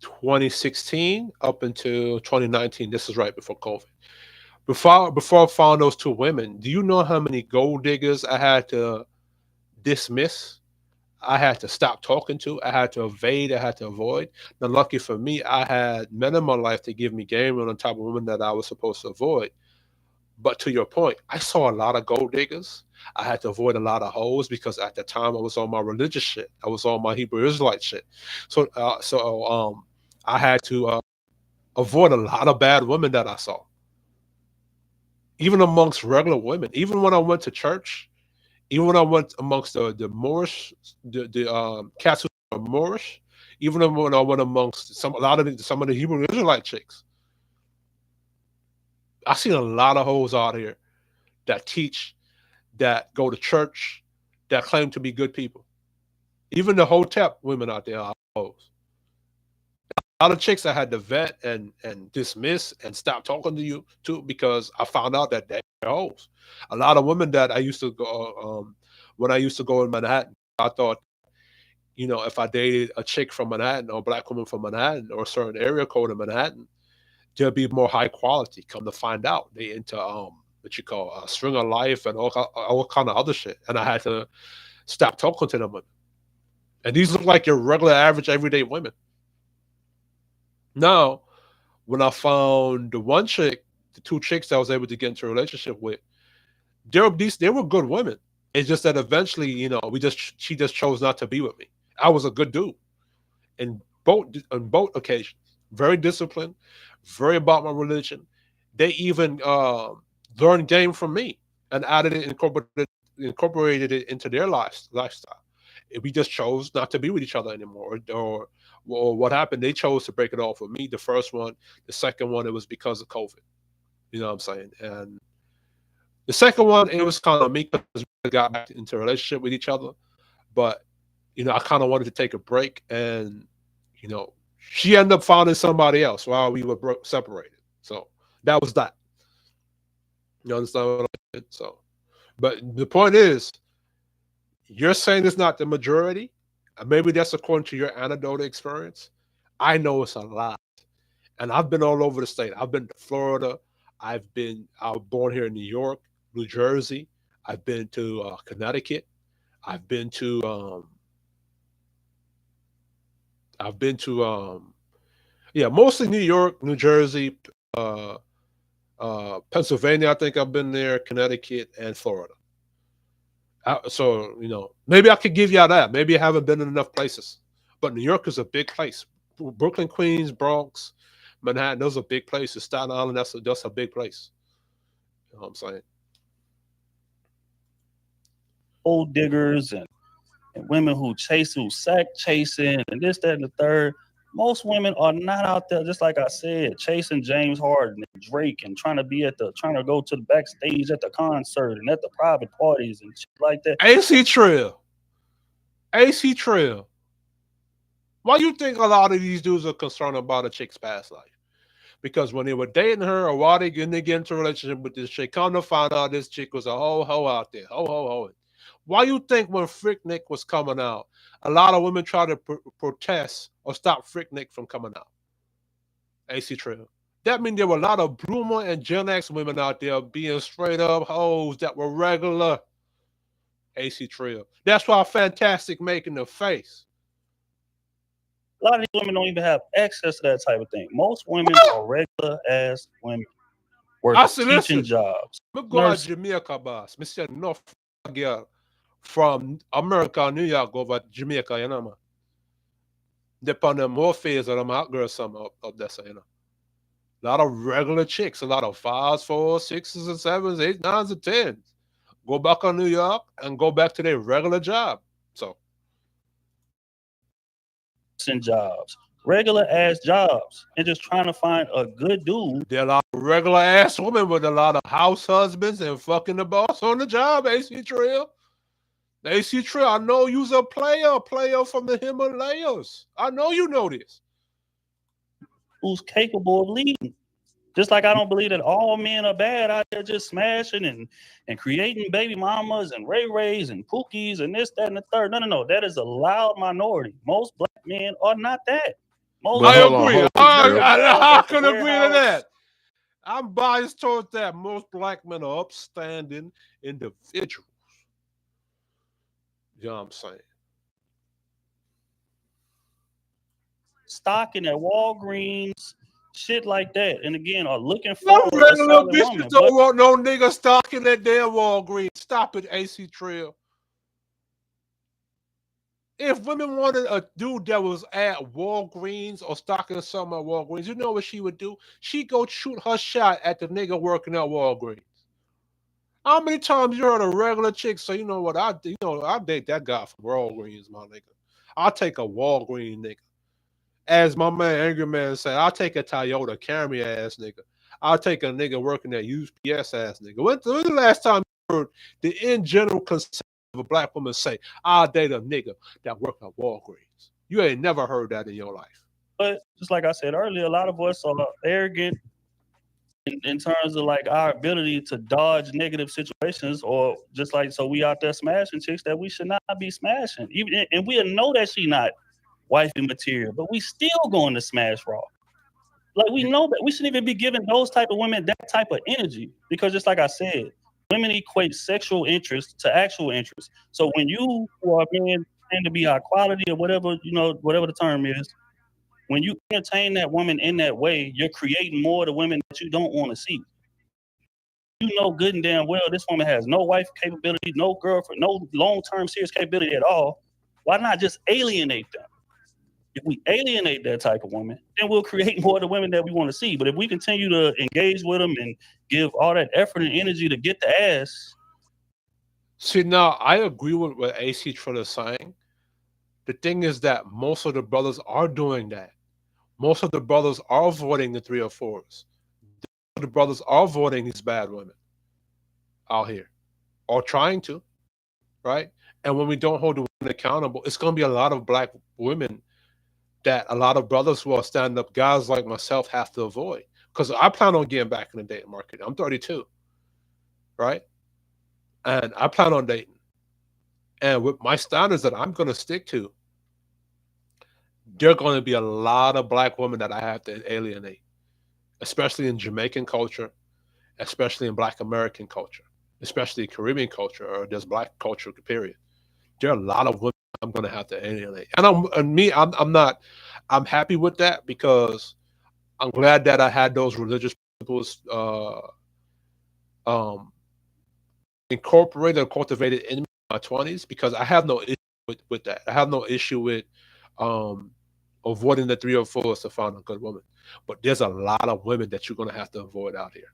2016 up until 2019. This is right before COVID. Before I found those two women, do you know how many gold diggers I had to dismiss? I had to stop talking to. I had to evade. I had to avoid. Now, lucky for me, I had men in my life to give me game on the type of women that I was supposed to avoid. But to your point, I saw a lot of gold diggers. I had to avoid a lot of hoes because at the time I was on my religious shit. I was on my Hebrew Israelite shit. So I had to avoid a lot of bad women that I saw, even amongst regular women. Even when I went to church, even when I went amongst the Moorish, the cats who are Moorish, even when I went amongst some of the Hebrew Israelite chicks, I seen a lot of hoes out here that teach, that go to church, that claim to be good people. Even the Hotep women out there are hoes. A lot of chicks I had to vet and dismiss and stop talking to you to because I found out that they're hoes. A lot of women that I used to go when I used to go in Manhattan, I thought, if I dated a chick from Manhattan or a black woman from Manhattan or a certain area code in Manhattan, they'll be more high quality. Come to find out, they into what you call string of life and all kind of other shit. And I had to stop talking to them women. And these look like your regular, average, everyday women. Now, when I found the one chick, the two chicks that I was able to get into a relationship with, they were good women. It's just that eventually, she just chose not to be with me. I was a good dude in both occasions. Very disciplined, very about my religion. They even learned game from me and added it, incorporated it into their lifestyle. We just chose not to be with each other anymore, or what happened? They chose to break it off with me. The first one, the second one, it was because of COVID. You know what I'm saying? And the second one, it was kind of me because we got back into a relationship with each other. But I kind of wanted to take a break, and you know, she ended up finding somebody else while we were separated. So that was that. You understand what I mean? So, but the point is, you're saying it's not the majority. And maybe that's according to your anecdotal experience. I know it's a lot, and I've been all over the state. I've been to Florida. I was born here in New York, New Jersey. I've been to Connecticut. I've been to yeah, mostly New York, New Jersey, uh, Pennsylvania. I think I've been there, Connecticut, and Florida. So maybe I could give you that. Maybe I haven't been in enough places, but New York is a big place. Brooklyn, Queens, Bronx, Manhattan. Those are big places. Staten Island. That's a big place. You know what I'm saying?
Gold diggers and women who sack chasing, and this, that, and the third. Most women are not out there, just like I said, chasing James Harden and Drake and trying to go to the backstage at the concert and at the private parties and shit like that.
AC Trill. AC Trill. Why you think a lot of these dudes are concerned about a chick's past life? Because when they were dating her or while they get into a relationship with this chick, come to find out this chick was a ho out there. Ho. Why you think when Freaknik was coming out, a lot of women tried to protest or stop Freaknik from coming out? AC Trill. That means there were a lot of Bloomer and Gen X women out there being straight up hoes that were regular. AC Trill. That's why Fantastic making the face.
A lot of these women don't even have access to that type of thing. Most women are regular ass women working teaching jobs.
Me go to Jamaica, boss. Me say enough girl from America, New York, go over to Jamaica, you know, man. Depend on more phase of them hot girls, some up there, so, you know. A lot of regular chicks, a lot of 5s, 4s, 6s, and 7s, 8s, 9s, and 10s. Go back on New York and go back to their regular job. So,
jobs, regular ass jobs, and just trying to find a good dude.
There are a lot of regular ass women with a lot of house husbands and fucking the boss on the job, AC Trill. AC Trill, I know you's a player from the Himalayas. I know you know this.
Who's capable of leading. Just like I don't believe that all men are bad out there just smashing and creating baby mamas and ray-rays and pookies and this, that, and the third. No. That is a loud minority. Most black men are not that.
I agree. I can agree to that. I'm biased towards that. Most black men are upstanding individuals. You know what I'm saying?
Stocking at Walgreens, shit like that. And again, are looking for
no
a solid
bitches
woman.
Don't want no nigga stocking at their Walgreens. Stop it, AC Trill. If women wanted a dude that was at Walgreens or stocking something at Walgreens, you know what she would do? She'd go shoot her shot at the nigga working at Walgreens. How many times you heard a regular chick say, you know what, I date that guy from Walgreens, my nigga. I'll take a Walgreens nigga. As my man Angry Man said, I'll take a Toyota Camry ass nigga. I'll take a nigga working at UPS ass nigga. When's the last time you heard the in general concept of a black woman say, I'll date a nigga that work at Walgreens? You ain't never heard that in your life.
But just like I said earlier, a lot of us are arrogant in terms of like our ability to dodge negative situations, or just like, so we out there smashing chicks that we should not be smashing. Even, and we know that she not wifey material, but we still going to smash raw. Like, we know that we shouldn't even be giving those type of women that type of energy, because just like I said, women equate sexual interest to actual interest. So when you who are men tend to be high quality or whatever, whatever the term is, when you entertain that woman in that way, you're creating more of the women that you don't want to see. You know good and damn well this woman has no wife capability, no girlfriend, no long-term serious capability at all. Why not just alienate them? If we alienate that type of woman, then we'll create more of the women that we want to see. But if we continue to engage with them and give all that effort and energy to get the ass.
See, now I agree with what AC Trill is saying. The thing is that most of the brothers are doing that. Most of the brothers are avoiding the 3 or 4s. The brothers are avoiding these bad women out here, or trying to, right? And when we don't hold the women accountable, it's going to be a lot of black women that a lot of brothers who are stand-up guys like myself have to avoid. Because I plan on getting back in the dating market. I'm 32, right? And I plan on dating. And with my standards that I'm going to stick to, there are going to be a lot of black women that I have to alienate, especially in Jamaican culture, especially in Black American culture, especially Caribbean culture, or just black culture, period. There are a lot of women I'm going to have to alienate. And I'm happy with that, because I'm glad that I had those religious principles incorporated or cultivated in my 20s, because I have no issue with that. I have no issue with avoiding the 3 or 4s to find a good woman. But there's a lot of women that you're going to have to avoid out here.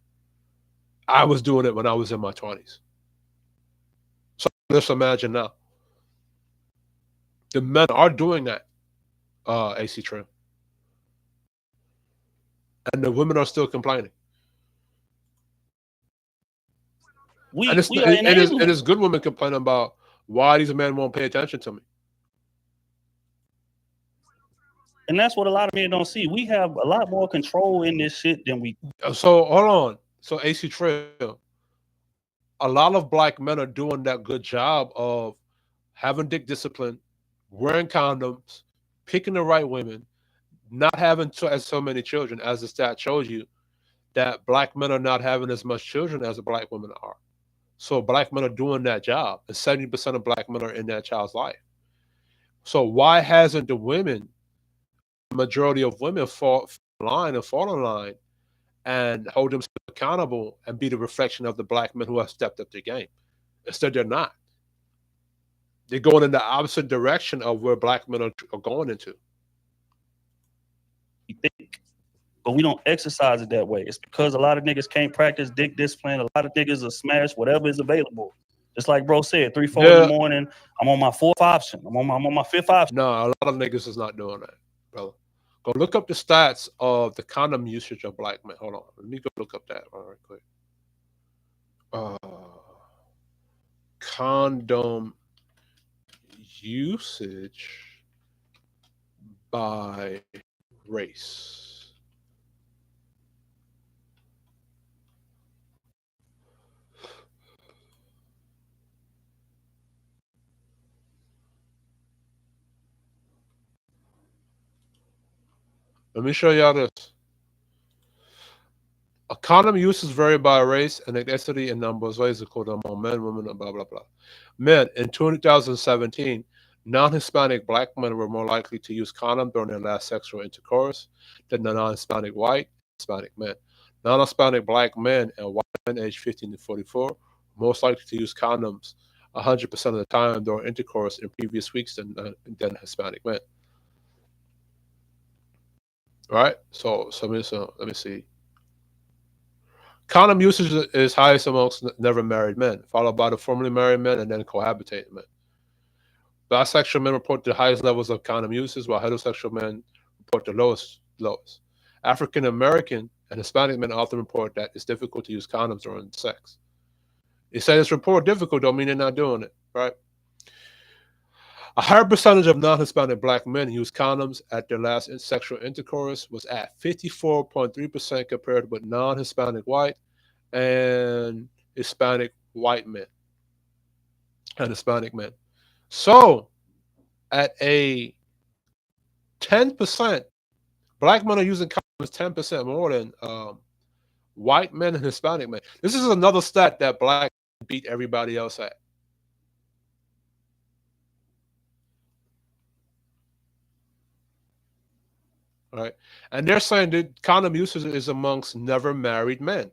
I was doing it when I was in my 20s. So let's imagine now. The men are doing that, AC Trill. And the women are still complaining. And it's good women complaining about why these men won't pay attention to me.
And that's what a lot of men don't see. We have a lot more control in this shit than we.
So hold on. So AC Trail, a lot of black men are doing that good job of having dick discipline, wearing condoms, picking the right women, not having as so many children, as the stat shows you that black men are not having as much children as the black women are. So black men are doing that job, and 70% of black men are in that child's life. So why hasn't the women, majority of women, fall in line and hold themselves accountable and be the reflection of the black men who have stepped up their game? Instead, they're not. They're going in the opposite direction of where black men are going into.
We think, but we don't exercise it that way. It's because a lot of niggas can't practice dick discipline. A lot of niggas will smash whatever is available. Just like bro said, 3, 4 in the
Yeah,
morning. I'm on my fourth option. I'm on my fifth option.
no, a lot of niggas is not doing that, brother. Go look up the stats of the condom usage of black men. Hold on, let me go look up that one right quick. Uh, Condom usage by race. Let me show y'all this. A condom usage vary by race and ethnicity in numbers ways according among men, women, and blah blah blah. Men in 2017, non-Hispanic black men were more likely to use condom during their last sexual intercourse than the non-Hispanic white Hispanic men. Non-Hispanic black men and white men aged 15 to 44 were most likely to use condoms 100% of the time during intercourse in previous weeks than Hispanic men. Right? Let me see. Condom usage is highest amongst never married men, followed by the formerly married men and then cohabitating men. Bisexual men report the highest levels of condom usage, while heterosexual men report the lowest. African American and Hispanic men often report that it's difficult to use condoms during sex. They say it's report difficult, don't mean they're not doing it, right? A higher percentage of non-Hispanic black men who use condoms at their last sexual intercourse was at 54.3% compared with non-Hispanic white and Hispanic white men and Hispanic men. So at a 10%, black men are using condoms 10% more than white men and Hispanic men. This is another stat that black beat everybody else at. Right? And they're saying that condom usage is amongst never married men.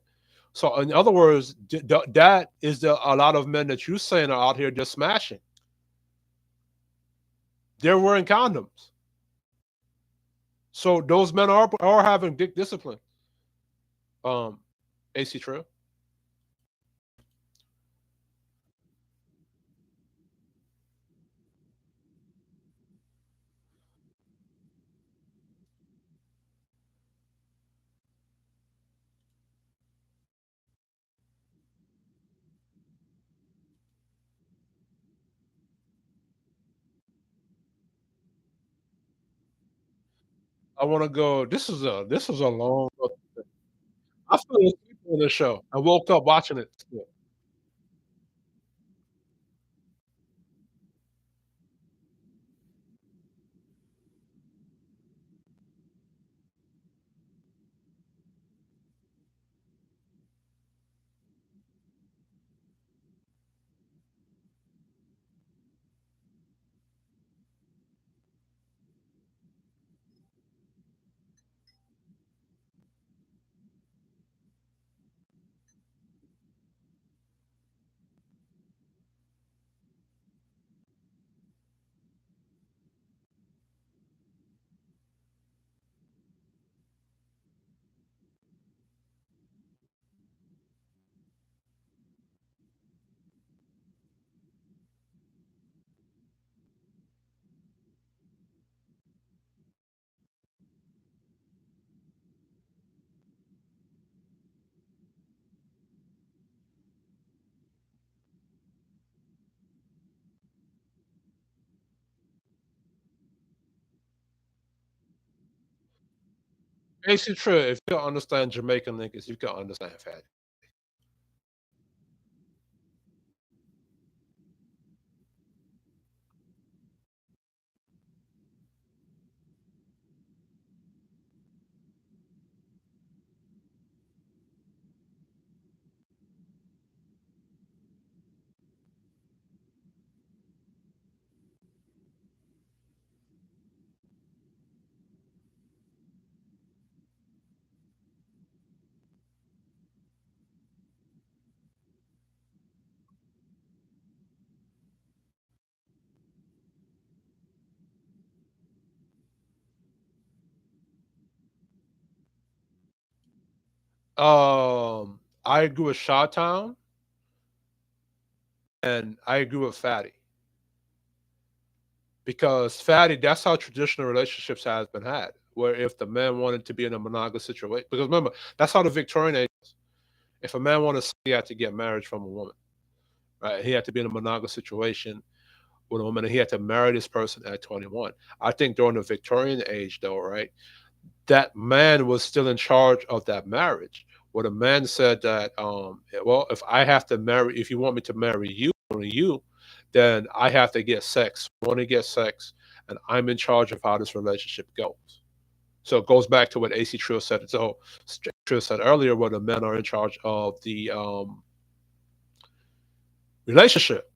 So in other words, that is a lot of men that you're saying are out here just smashing. They're wearing condoms. So those men are having dick discipline. Um, AC Trill. I want to go. This is a long. I fell asleep on this show. I woke up watching it. Still. AC Trill, if you can understand Jamaican niggas, you can understand Fatty. I agree with Shawtown, and I agree with Fatty because Fatty, that's how traditional relationships has been had. Where if the man wanted to be in a monogamous situation, because remember that's how the Victorian age. Was. If a man wanted, he had to get marriage from a woman, right? He had to be in a monogamous situation with a woman, and he had to marry this person at 21. I think during the Victorian age, though, right, that man was still in charge of that marriage. Where the man said that, well, if I have to marry, if you want me to marry you, only you, then I have to get sex. I want to get sex, and I'm in charge of how this relationship goes. So it goes back to what AC Trill said. So Trill said earlier, where the men are in charge of the relationship.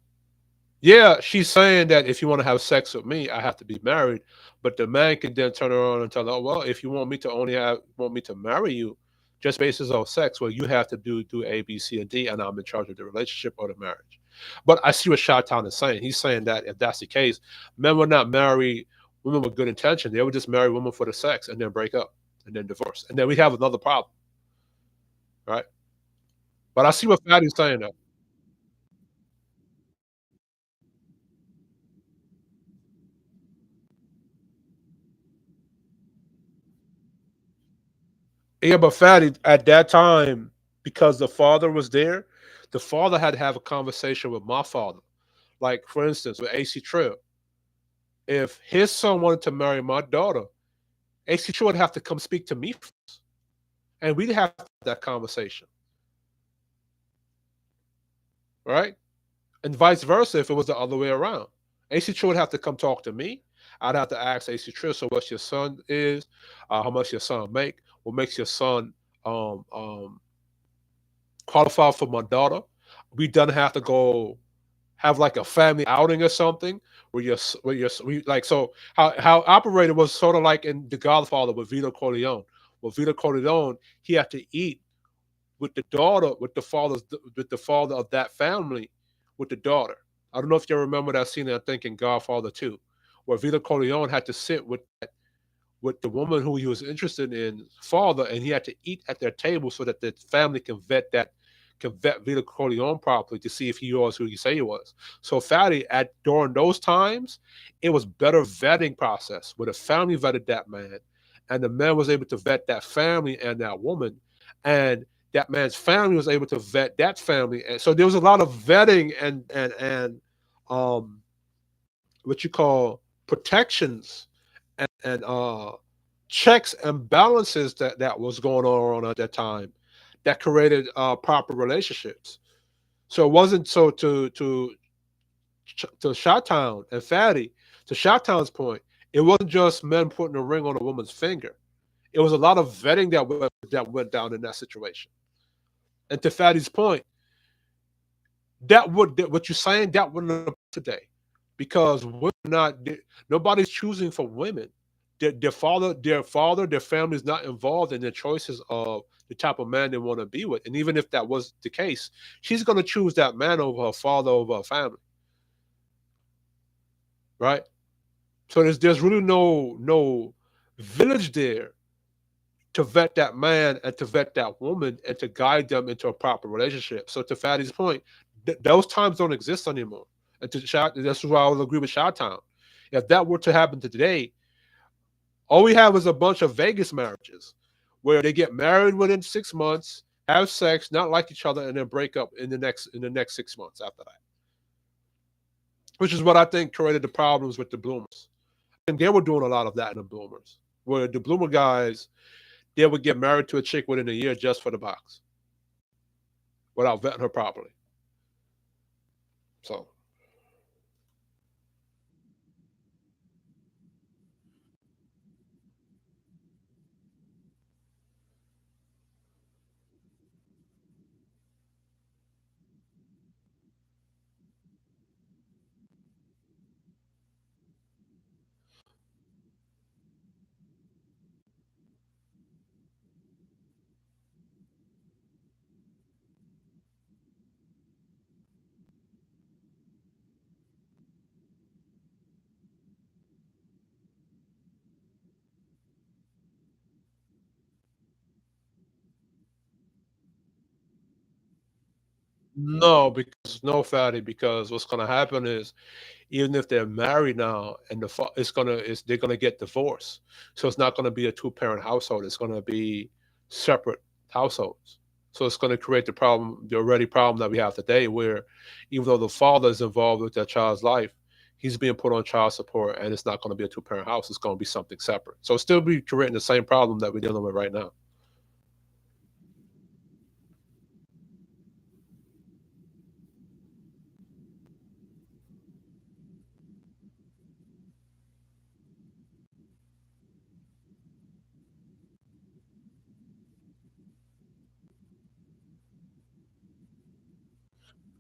Yeah, she's saying that if you want to have sex with me, I have to be married. But the man can then turn around and tell her, well, if you want me to only have want me to marry you, just basis of sex, well, you have to do A, B, C, and D, and I'm in charge of the relationship or the marriage. But I see what Shot Town is saying. He's saying that if that's the case, men would not marry women with good intention. They would just marry women for the sex and then break up and then divorce. And then we have another problem, right? But I see what Fatty's saying though. Yeah, but Fatty, at that time, because the father was there, the father had to have a conversation with my father. Like, for instance, with AC Trill, if his son wanted to marry my daughter, AC Trill would have to come speak to me first. And we'd have that conversation, right? And vice versa if it was the other way around. AC Trill would have to come talk to me. I'd have to ask AC Trill, so what your son is, how much your son make, what makes your son um, um, qualify for my daughter. We done have to go have like a family outing or something like so how operated was sort of like in The Godfather with Vito Corleone. With Vito Corleone, he had to eat with the daughter, with the father of that family, with the daughter. I don't know if you remember that scene. I think in Godfather 2, where Vito Corleone had to sit with the woman who he was interested in father, and he had to eat at their table so that the family can vet Vito Corleone properly to see if he was who you say he was. So Fatty, at during those times, it was better vetting process where the family vetted that man, and the man was able to vet that family and that woman, and that man's family was able to vet that family, and so there was a lot of vetting and um what you call protections and checks and balances that was going on at that time that created proper relationships. So it wasn't so to Shot Town and Fatty, to Shot Town's point, it wasn't just men putting a ring on a woman's finger. It was a lot of vetting that went down in that situation. And to Fatty's point, what you're saying that wouldn't apply today, because we're not nobody's choosing for women. Their family is not involved in their choices of the type of man they want to be with. And even if that was the case, she's going to choose that man over her father, over her family, right? So there's really no village there to vet that man and to vet that woman and to guide them into a proper relationship. So to Fatty's point, those times don't exist anymore. And that's why I would agree with Shot Town. If that were to happen today, all we have is a bunch of Vegas marriages where they get married within 6 months, have sex, not like each other, and then break up in the next 6 months after that. Which is what I think created the problems with the bloomers. And they were doing a lot of that in the bloomers, where the bloomer guys they would get married to a chick within a year just for the box without vetting her properly. So no, because no, fatty, because what's gonna happen is even if they're married now and they're gonna get divorced. So it's not gonna be a two-parent household. It's gonna be separate households. So it's gonna create the already problem that we have today, where even though the father is involved with that child's life, he's being put on child support, and it's not gonna be a two-parent house. It's gonna be something separate. So it's still be creating the same problem that we're dealing with right now.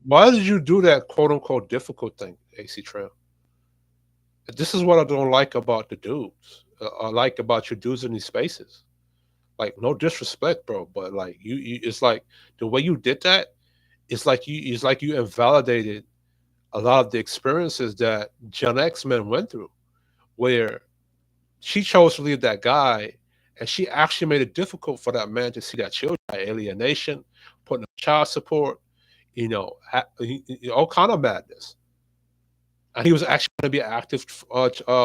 Why did you do that quote unquote difficult thing, AC Trail? This is what I don't like about the dudes. I like about your dudes in these spaces. Like, no disrespect, bro, but like it's like the way you did that. It's like you invalidated a lot of the experiences that Gen X men went through, where she chose to leave that guy, and she actually made it difficult for that man to see that children, alienation, putting up child support, all kind of madness. And he was actually going to be an active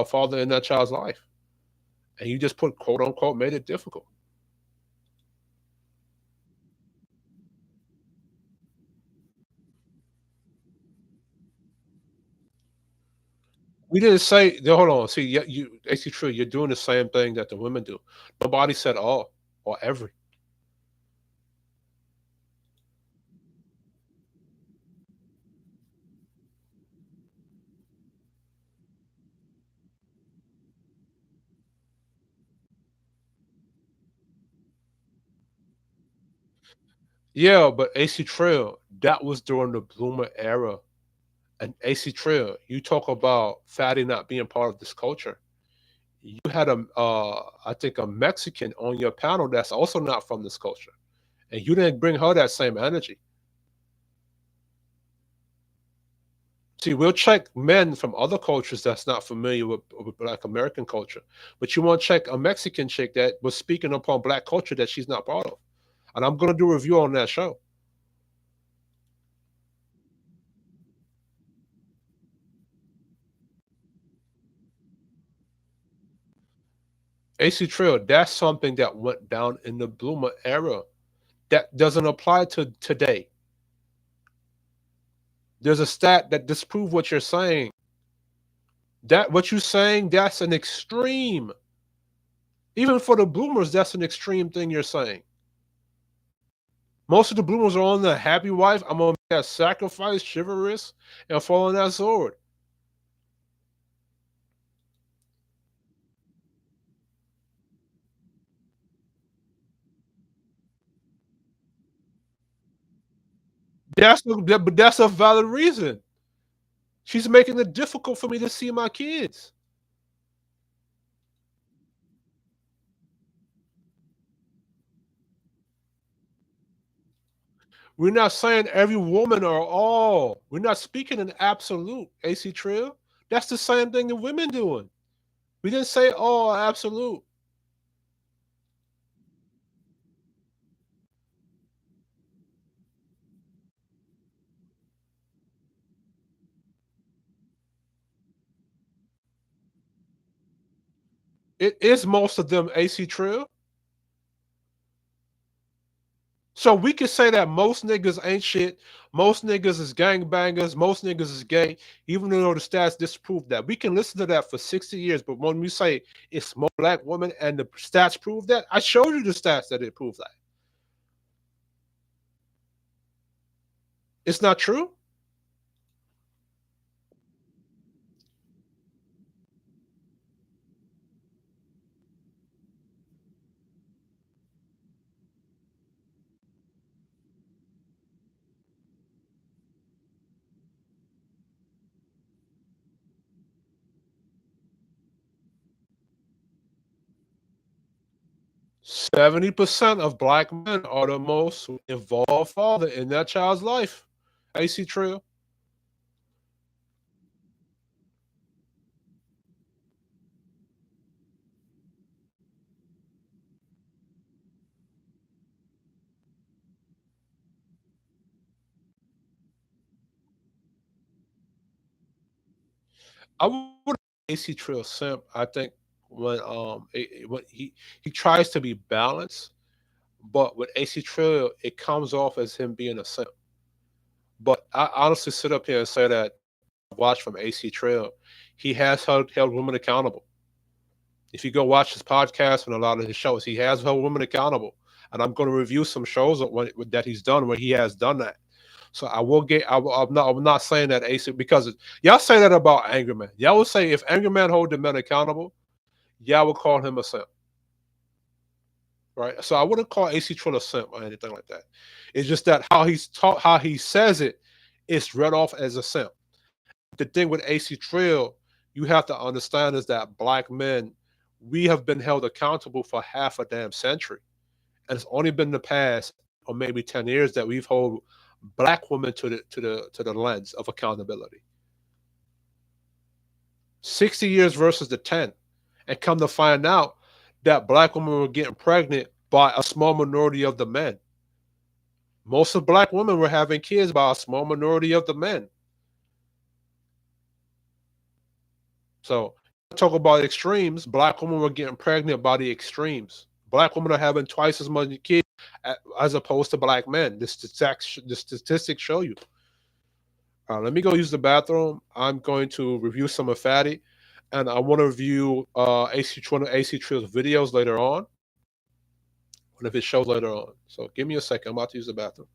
father in that child's life, and you just put quote unquote made it difficult. We didn't say no, hold on. See, you actually true. You're doing the same thing that the women do. Nobody said all or every. Yeah, but AC Trail, that was during the Bloomer era. And AC Trail, you talk about fatty not being part of this culture. You had I think a Mexican on your panel that's also not from this culture, and you didn't bring her that same energy. See, we'll check men from other cultures that's not familiar with Black American culture, but you want to check a Mexican chick that was speaking upon Black culture that she's not part of. And I'm going to do a review on that show. AC Trill, that's something that went down in the Bloomer era. That doesn't apply to today. There's a stat that disproves what you're saying. That what you're saying, that's an extreme. Even for the Bloomers, that's an extreme thing you're saying. Most of the Bloomers are on the happy wife. I'm gonna make that sacrifice, chivalrous, and fall on that sword. But that's a valid reason. She's making it difficult for me to see my kids. We're not saying every woman or all. We're not speaking in absolute. AC Trill. That's the same thing the women doing. We didn't say all absolute. It is most of them AC Trill. So we could say that most niggas ain't shit. Most niggas is gangbangers. Most niggas is gay, even though the stats disprove that. We can listen to that for 60 years, but when we say it's more black women and the stats prove that, I showed you the stats that it proves that. It's not true. 70% of black men are the most involved father in that child's life. AC Trill. I would AC Trill simp. I think when he tries to be balanced, but with AC Trill, it comes off as him being a simp. But I honestly sit up here and say that watch from AC Trill, he has held women accountable. If you go watch his podcast and a lot of his shows, he has held women accountable. And I'm going to review some shows that he's done where he has done that. So I will get. I'm not saying that AC because y'all say that about Angry Man. Y'all would say if Angry Man hold the men accountable, y'all would call him a simp, right? So I wouldn't call AC Trill a simp or anything like that. It's just that how he's taught, how he says it, it's read off as a simp. The thing with AC Trill, you have to understand is that black men, we have been held accountable for half a damn century, and it's only been the past or maybe 10 years that we've held black women to the lens of accountability. 60 years versus the 10, and come to find out that black women were getting pregnant by a small minority of the men. Most of black women were having kids by a small minority of the men. So talk about extremes. Black women were getting pregnant by the extremes. Black women are having twice as many kids as opposed to black men. The statistics show you. Let me go use the bathroom. I'm going to review some of Fatty, and I want to review one of AC Trill's videos later on, one of his shows later on. So give me a second. I'm about to use the bathroom.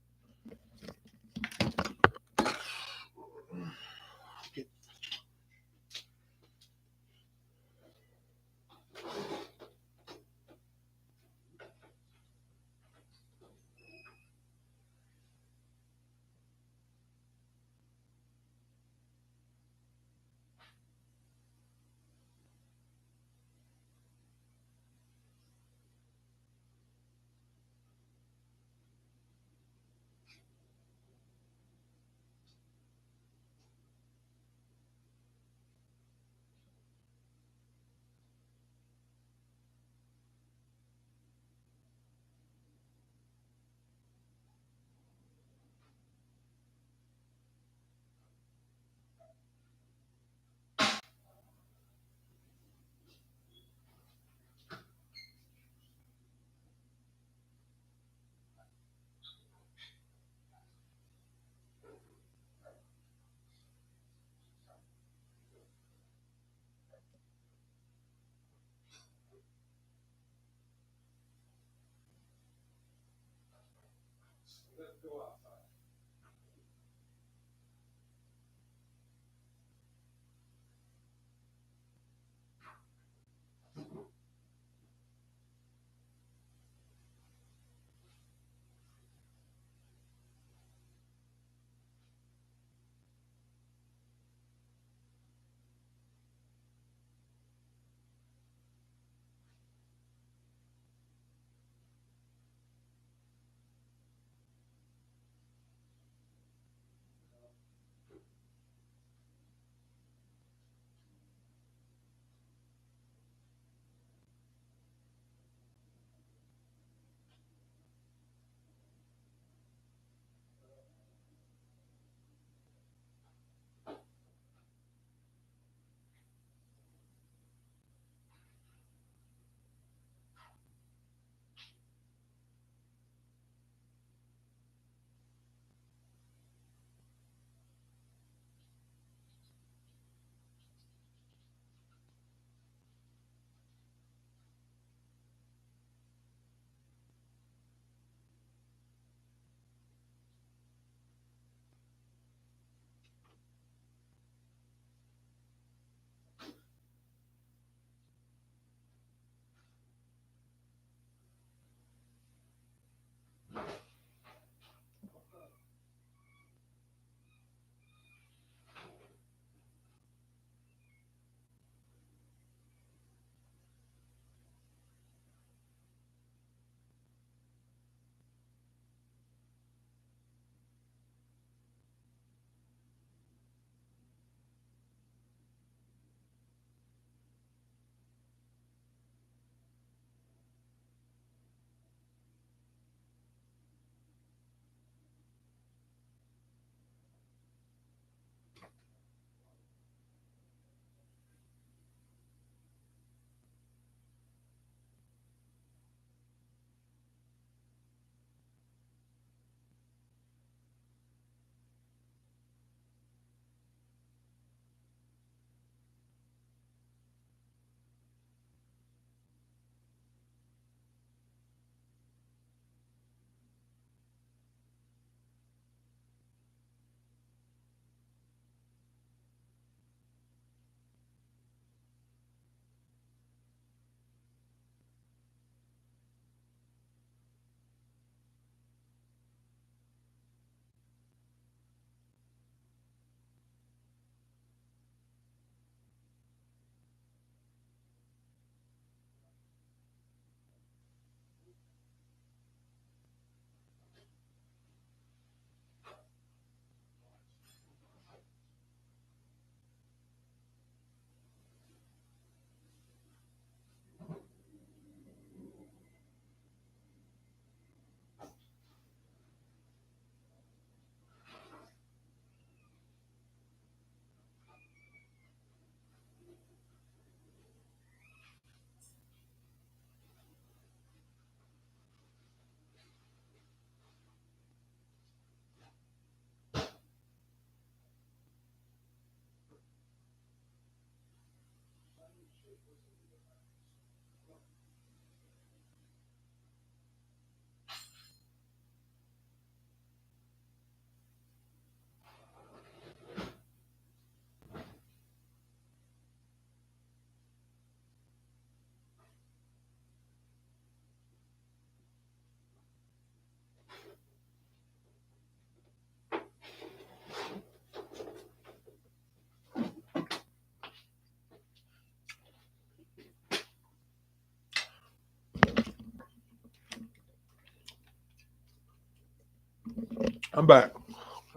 I'm back.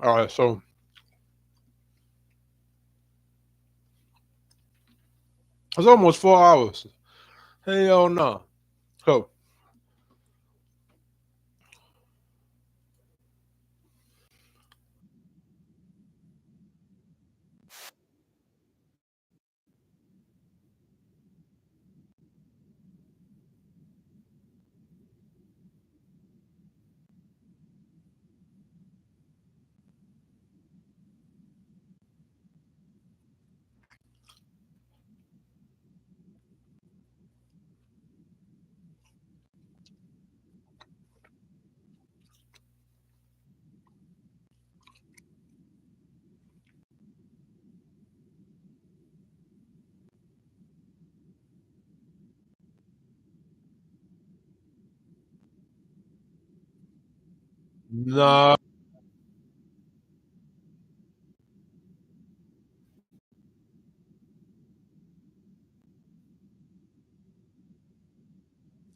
All right, so it's almost 4 hours. Hell no. So nah,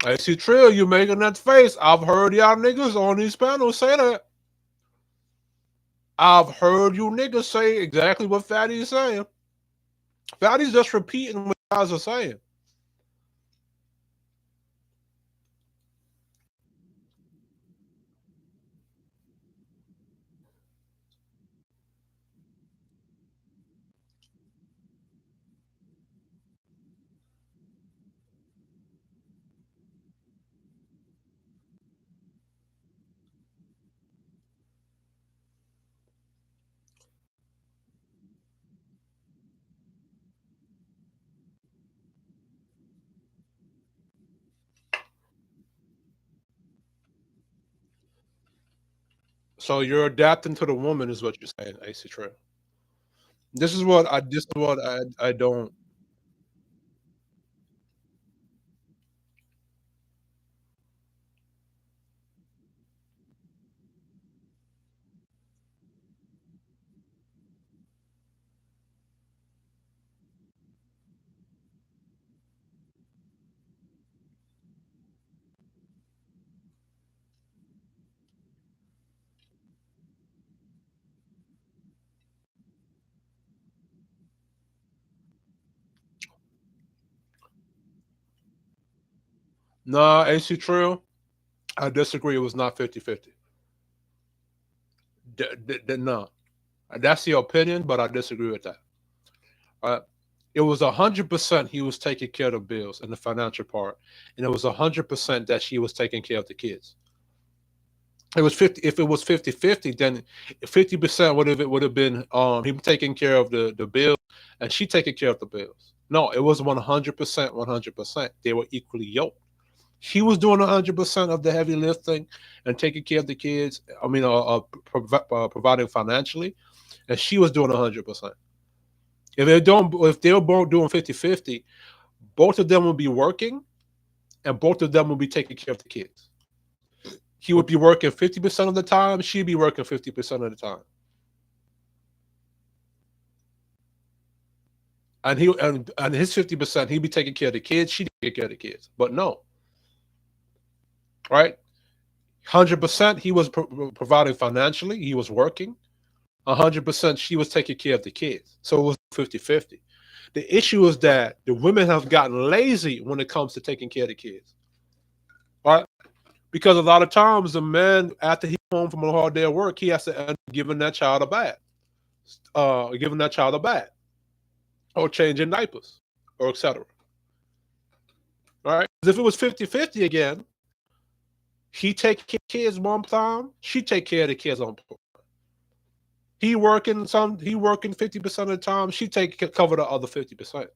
I see Trill, you making that face. I've heard y'all niggas on these panels say that. I've heard you niggas say exactly what Fatty's saying. Fatty's just repeating what you guys are saying. So you're adapting to the woman, is what you're saying, AC Trill. This is what I don't. Nah, AC Trill, I disagree. It was not 50-50. No. That's your opinion, but I disagree with that. It was 100% he was taking care of the bills and the financial part, and it was 100% that she was taking care of the kids. It was 50. If it was 50-50, then 50% would have been him taking care of the bills and she taking care of the bills. No, it was 100%, 100%. They were equally yoked. He was doing 100% of the heavy lifting and taking care of the kids. I mean, providing financially, and she was doing 100%. If they were both doing 50-50, both of them would be working, and both of them would be taking care of the kids. He would be working 50% of the time. She'd be working 50% of the time. And his 50%, he'd be taking care of the kids. She'd take care of the kids. But no, right? 100% he was providing financially. He was working. 100% she was taking care of the kids. So it was 50-50. The issue is that the women have gotten lazy when it comes to taking care of the kids, right? Because a lot of times the man, after he's home from a hard day of work, he has to end up giving that child a bath, or changing diapers, or etc. All right. If it was 50-50 again, he take care of kids one time, she take care of the kids on. He working 50% of the time, she cover the other 50%.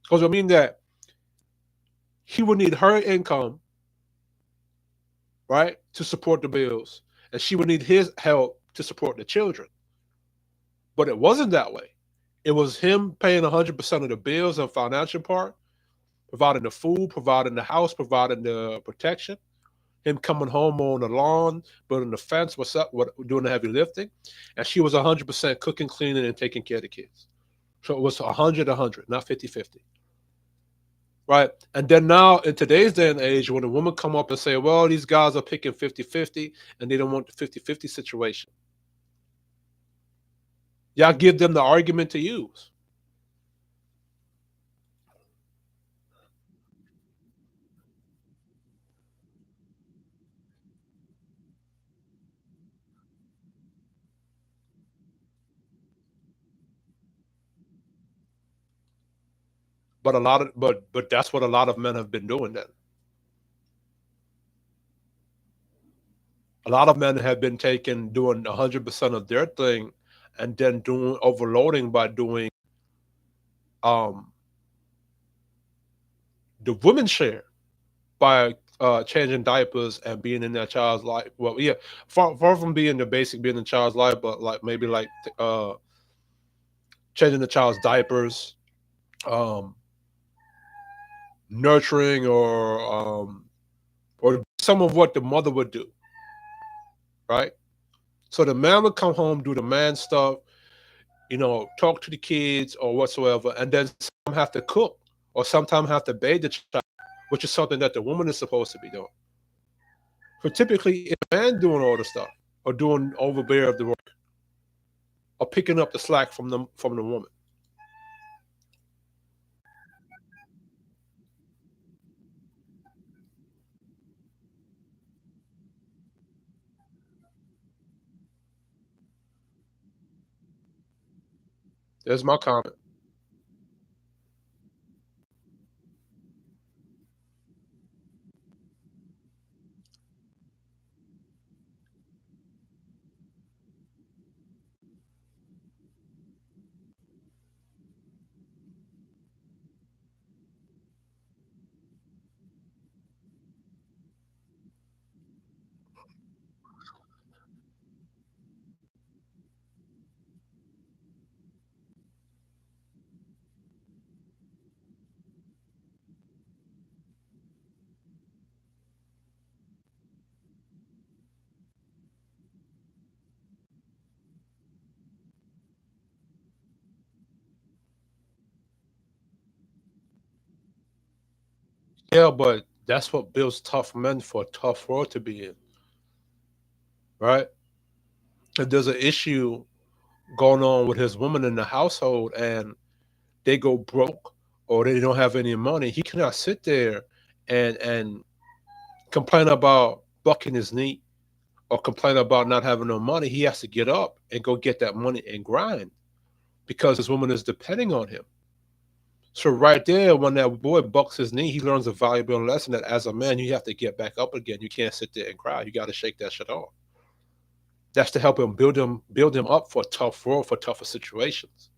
Because I mean that he would need her income, right, to support the bills, and she would need his help to support the children. But it wasn't that way. It was him paying 100% of the bills and financial part, providing the food, providing the house, providing the protection. Him coming home on the lawn, building the fence, doing the heavy lifting, and she was 100% cooking, cleaning, and taking care of the kids. So it was 100, not 50-50. right? And then now in today's day and age, when a woman come up and say, well, these guys are picking 50-50 and they don't want the 50-50 situation, y'all give them the argument to use. But that's what a lot of men have been doing then. A lot of men have been taking doing 100% of their thing and then doing overloading by doing um the women's share by changing diapers and being in that child's life. Well, yeah, far from being the basic being in the child's life, but like maybe like changing the child's diapers, um, nurturing, or some of what the mother would do, right? So the man would come home, do the man stuff, talk to the kids or whatsoever, and then some have to cook or sometimes have to bathe the child, which is something that the woman is supposed to be doing. So typically, it's a man doing all the stuff or doing overbear of the work or picking up the slack from the woman. There's my comment. Yeah, but that's what builds tough men for a tough world to be in, right? If there's an issue going on with his woman in the household and they go broke or they don't have any money, he cannot sit there and complain about bucking his knee or complain about not having no money. He has to get up and go get that money and grind because his woman is depending on him. So right there, when that boy bucks his knee, he learns a valuable lesson that as a man, you have to get back up again. You can't sit there and cry. You got to shake that shit off. That's to help him build him up for a tough world, for tougher situations.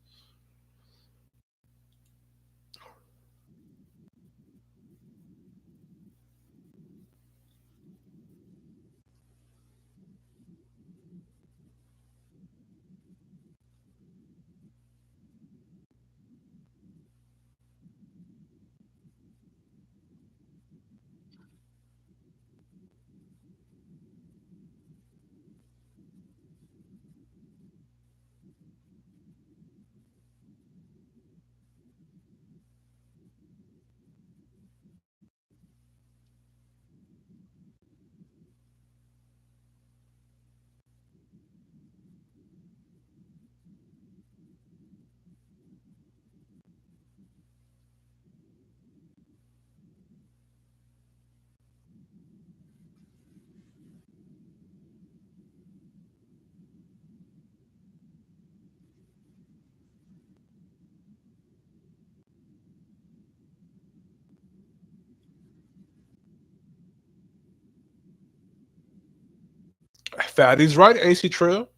Fatty's right, AC Trill.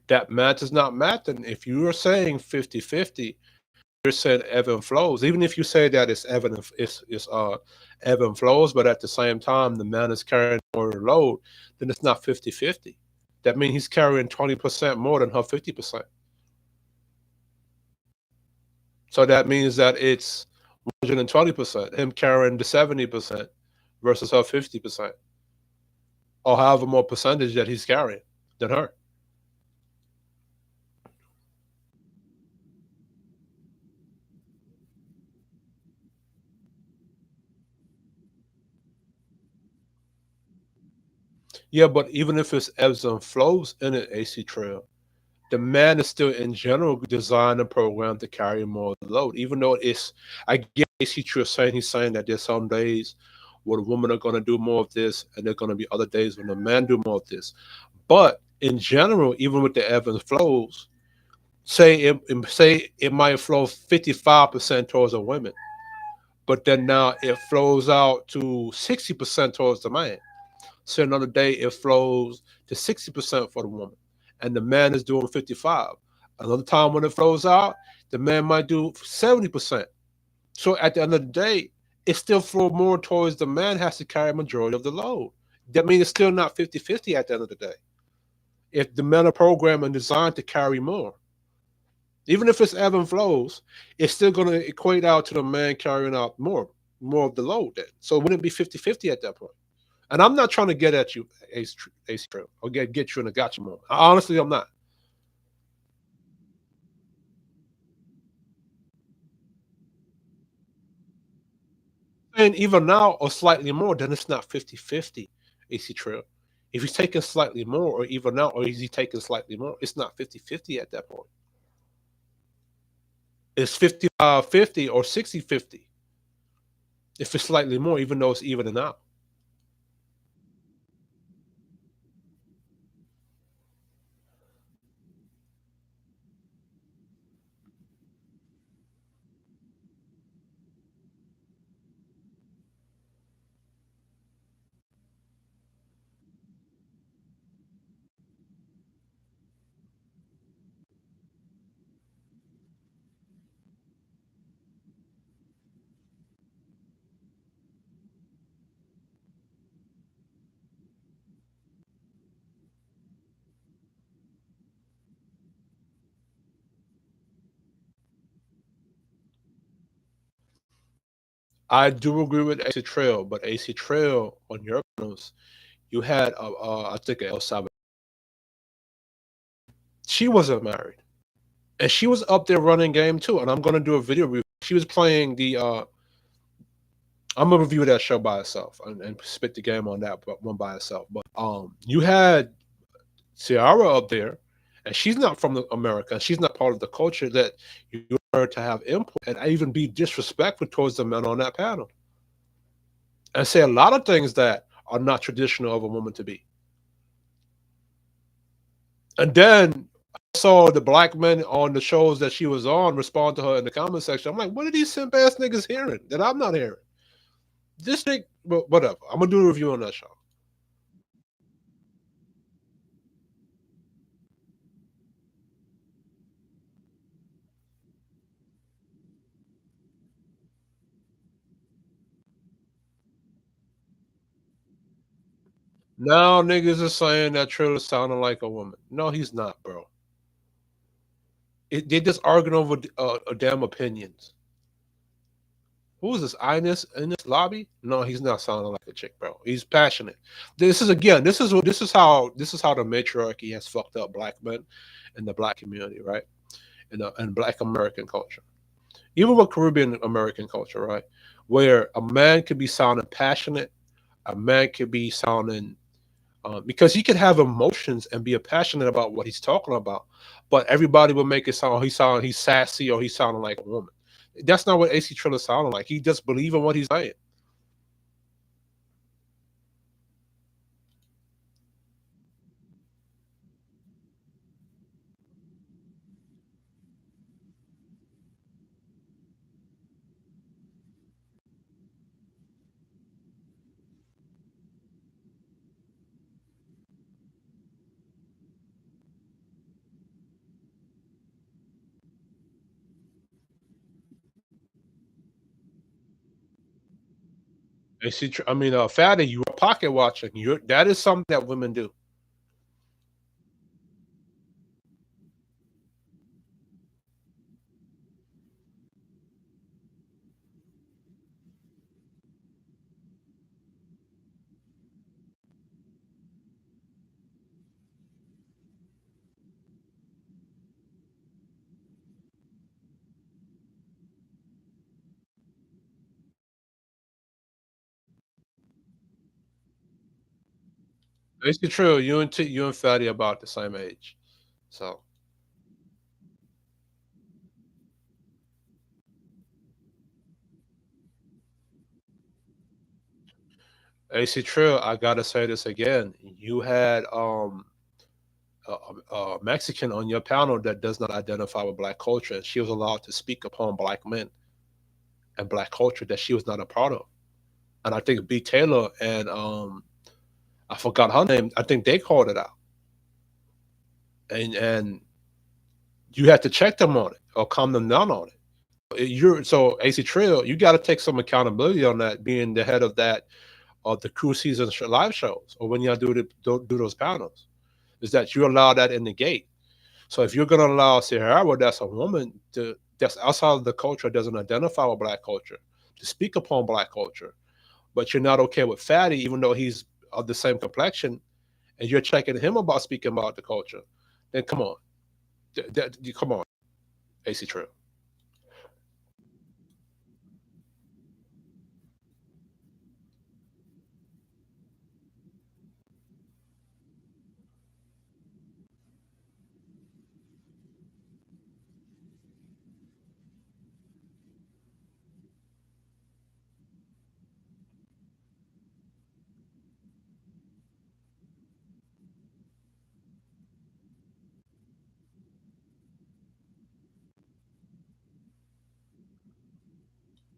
That math is not math. And if you are saying 50-50, you're saying ebb and flows. Even if you say that it's ebb and flows, but at the same time the man is carrying more load, then it's not 50-50. That means he's carrying 20% more than her 50%. So that means that it's 120%, him carrying the 70% versus her 50%, or however more percentage that he's carrying than her. Yeah, but even if it's ebbs and flows in an AC trail, the man is still in general designed and programmed to carry more load. Even though it's, I get AC trail saying, he's saying that there's some days where the women are going to do more of this, and there's going to be other days when the men do more of this. But in general, even with the ebb and flows, say it might flow 55% towards the women, but then now it flows out to 60% towards the man. So another day it flows to 60% for the woman, and the man is doing 55. Another time when it flows out, the man might do 70%. So at the end of the day, it still flow more towards the man has to carry a majority of the load. That means it's still not 50-50 at the end of the day. If the men are programmed and designed to carry more, even if it's ebb and flows, it's still going to equate out to the man carrying out more of the load then. So it wouldn't be 50-50 at that point. And I'm not trying to get at you, Ace Trail, or get you in a gotcha moment. Honestly, I'm not. And even now, or slightly more, then it's not 50-50, AC Trail. If he's taking slightly more, or even now, or is he taking slightly more, it's not 50-50 at that point. It's 55-50 or 60-50 if it's slightly more, even though it's evening out. I do agree with AC Trail, but AC Trail on your panels, you had I think El Salvador. She wasn't married, and she was up there running game too. And I'm gonna do a video review. She was playing the. I'm gonna review that show by itself and spit the game on that one by itself. But you had Ciara up there, and she's not from America. She's not part of the culture that you want her to have input and even be disrespectful towards the men on that panel, and say a lot of things that are not traditional of a woman to be. And then I saw the black men on the shows that she was on respond to her in the comment section. I'm like, what are these simp ass niggas hearing that I'm not hearing? This thing, well, whatever. I'm gonna do a review on that show. Now niggas are saying that Trill is sounding like a woman. No, he's not, bro. They're just arguing over damn opinions. Who is this? Ines in this lobby? No, he's not sounding like a chick, bro. He's passionate. This is again. This is how the matriarchy has fucked up black men in the black community, right? In Black American culture, even with Caribbean American culture, right? Where a man could be sounding passionate, a man could be sounding because he could have emotions and be passionate about what he's talking about, but everybody will make it sound he's sassy or he's sounding like a woman. That's not what AC Trill is sounding like. He just believe in what he's saying. I mean, Fatty, you are pocket watching. That is something that women do. It's true. You and Fatty about the same age. So AC Trill, I gotta say this again. You had a Mexican on your panel that does not identify with black culture, and she was allowed to speak upon black men and black culture that she was not a part of. And I think B Taylor and I forgot her name. I think they called it out, and you had to check them on it or calm them down on it. You're so AC Trill, you got to take some accountability on that, being the head of that of the crew season live shows, or when y'all do those panels, is that you allow that in the gate. So if you're going to allow Sierra, that's a woman that's outside of the culture, doesn't identify with black culture, to speak upon black culture, but you're not okay with Fatty, even though he's of the same complexion, and you're checking him about speaking about the culture, then come on, come on, AC Trill.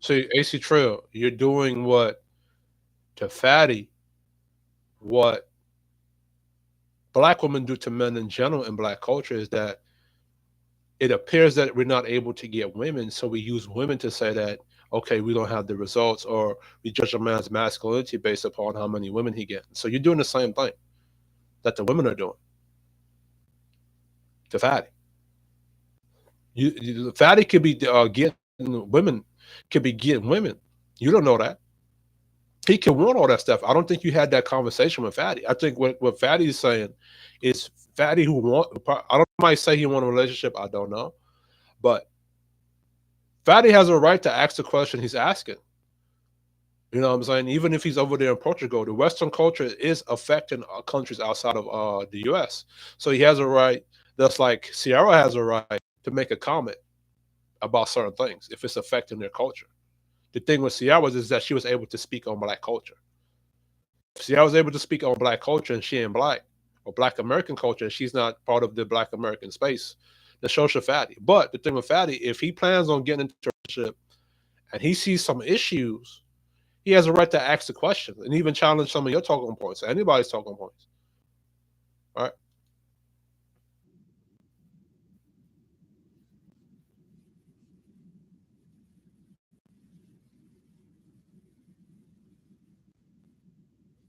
See, AC Trill, you're doing what to Fatty, what black women do to men in general in black culture is that it appears that we're not able to get women, so we use women to say that okay, we don't have the results, or we judge a man's masculinity based upon how many women he gets. So you're doing the same thing that the women are doing to Fatty. Fatty could be getting women, could be getting women. You don't know that. He can want all that stuff. I don't think you had that conversation with Fatty. I think what Fatty is saying is Fatty who want. I don't might say he want a relationship. I don't know, but Fatty has a right to ask the question he's asking. You know what I'm saying? Even if he's over there in Portugal, the Western culture is affecting countries outside of the U.S. So he has a right. That's like Sierra has a right to make a comment about certain things if it's affecting their culture. The thing with Sierra is that she was able to speak on black culture. See, I was able to speak on black culture and she ain't black, or black American culture and she's not part of the black American space. The social Fatty. But the thing with Fatty, if he plans on getting into a relationship and he sees some issues, he has a right to ask the question and even challenge some of your talking points, or anybody's talking points. All right.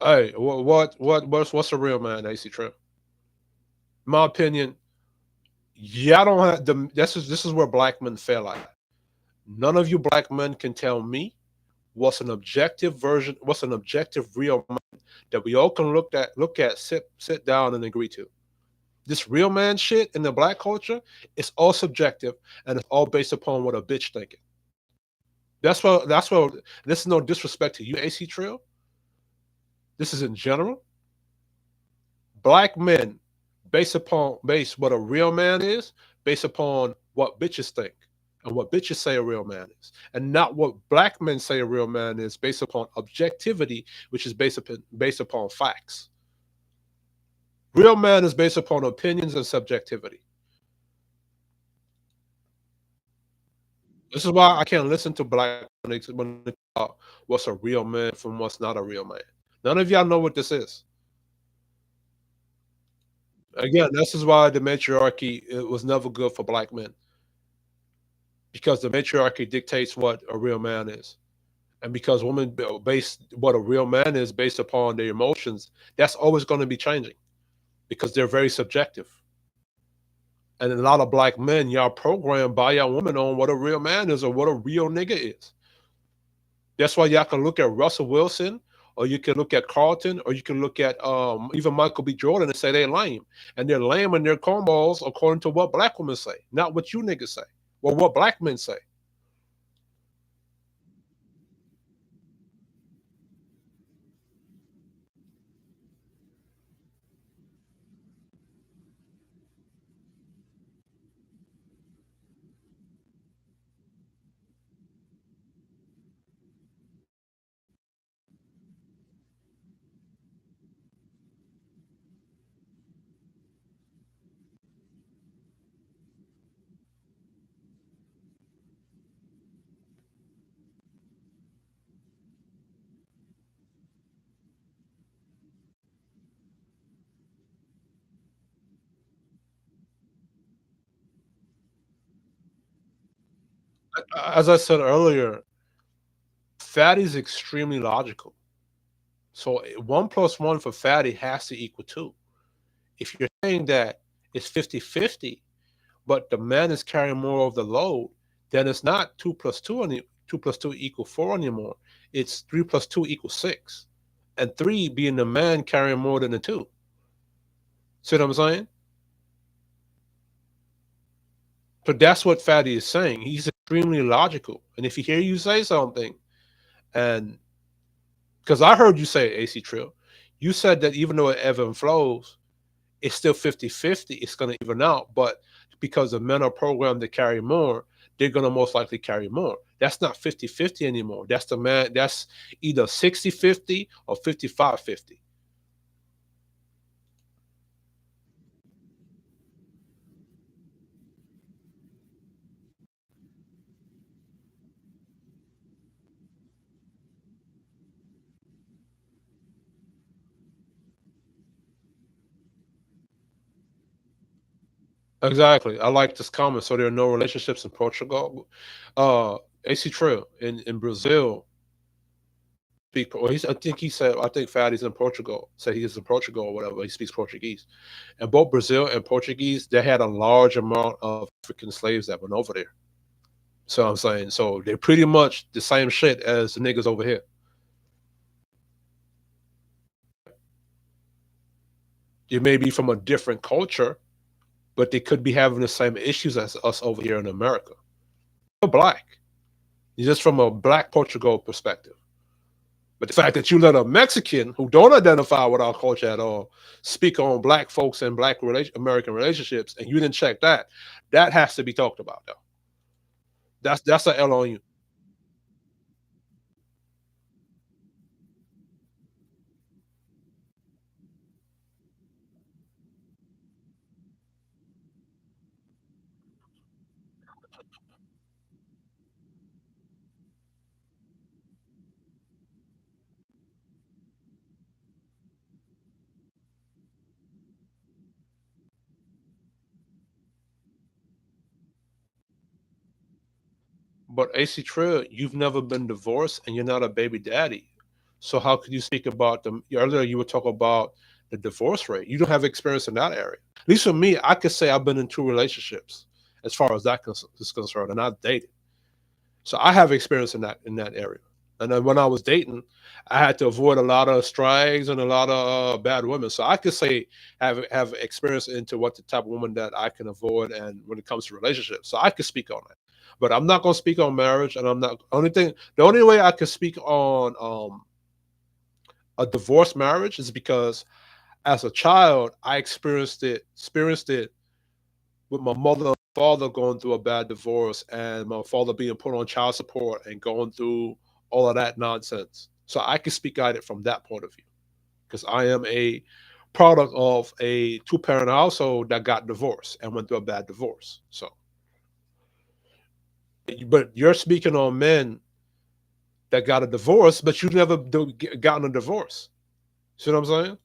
Hey, what's a real man, AC Trip? My opinion, yeah, I don't have the this is where black men fail at. None of you black men can tell me what's an objective real man that we all can look at, sit down and agree to. This real man shit in the black culture is all subjective and it's all based upon what a bitch thinking. That's what this is no disrespect to you, AC Trill. This is in general. Black men base what a real man is based upon what bitches think and what bitches say a real man is, and not what black men say a real man is based upon objectivity, which is based upon facts. Real man is based upon opinions and subjectivity. This is why I can't listen to black when they talk about what's a real man from what's not a real man. None of y'all know what this is. Again, this is why the matriarchy it was never good for black men, because the matriarchy dictates what a real man is. And because women base what a real man is based upon their emotions, that's always going to be changing because they're very subjective. And a lot of black men, y'all programmed by y'all women on what a real man is or what a real nigga is. That's why y'all can look at Russell Wilson, or you can look at Carlton, or you can look at even Michael B. Jordan and say they're lame. And they're lame in their cornballs according to what black women say, not what you niggas say, or what black men say. As I said earlier, fatty is extremely logical. So 1 plus 1 for fatty has to equal 2. If you're saying that it's 50-50, but the man is carrying more of the load, then it's not 2 plus 2 2 plus 2 equal 4 anymore. It's 3 plus 2 equals 6. And 3 being the man carrying more than the 2. See what I'm saying? So that's what Fatty is saying. He's extremely logical. And if he hear you say something, and because I heard you say AC Trill, you said that even though it ebb and flows, it's still 50-50. It's going to even out. But because the men are programmed to carry more, they're going to most likely carry more. That's not 50-50 anymore. That's the man. That's either 60-50 or 55-50. Exactly. I like this comment. So there are no relationships in Portugal. AC Trill in Brazil. Or I think he said, I think Fatty's in Portugal. Said he is in Portugal or whatever. He speaks Portuguese. And both Brazil and Portuguese, they had a large amount of African slaves that went over there. So I'm saying, so they're pretty much the same shit as the niggas over here. They may be from a different culture, but they could be having the same issues as us over here in America. They're black. It's just from a black Portugal perspective. But the fact that you let a Mexican who don't identify with our culture at all speak on black folks and black American relationships, and you didn't check that, that has to be talked about, though. That's a L on you. But AC Trill, you've never been divorced and you're not a baby daddy. So how could you speak about them? Earlier, you were talking about the divorce rate. You don't have experience in that area. At least for me, I could say I've been in 2 relationships as far as that is concerned, and I've dated. So I have experience in that area. And then when I was dating, I had to avoid a lot of strikes and a lot of bad women. So I could say have experience into what the type of woman that I can avoid, and when it comes to relationships. So I could speak on that. But I'm not gonna speak on marriage, and I'm not the only way I could speak on a divorced marriage is because as a child I experienced it with my mother and father going through a bad divorce, and my father being put on child support and going through all of that nonsense. So I can speak at it from that point of view because I am a product of a two-parent household that got divorced and went through a bad divorce. So, but you're speaking on men that got a divorce, but you never gotten a divorce. See what I'm saying?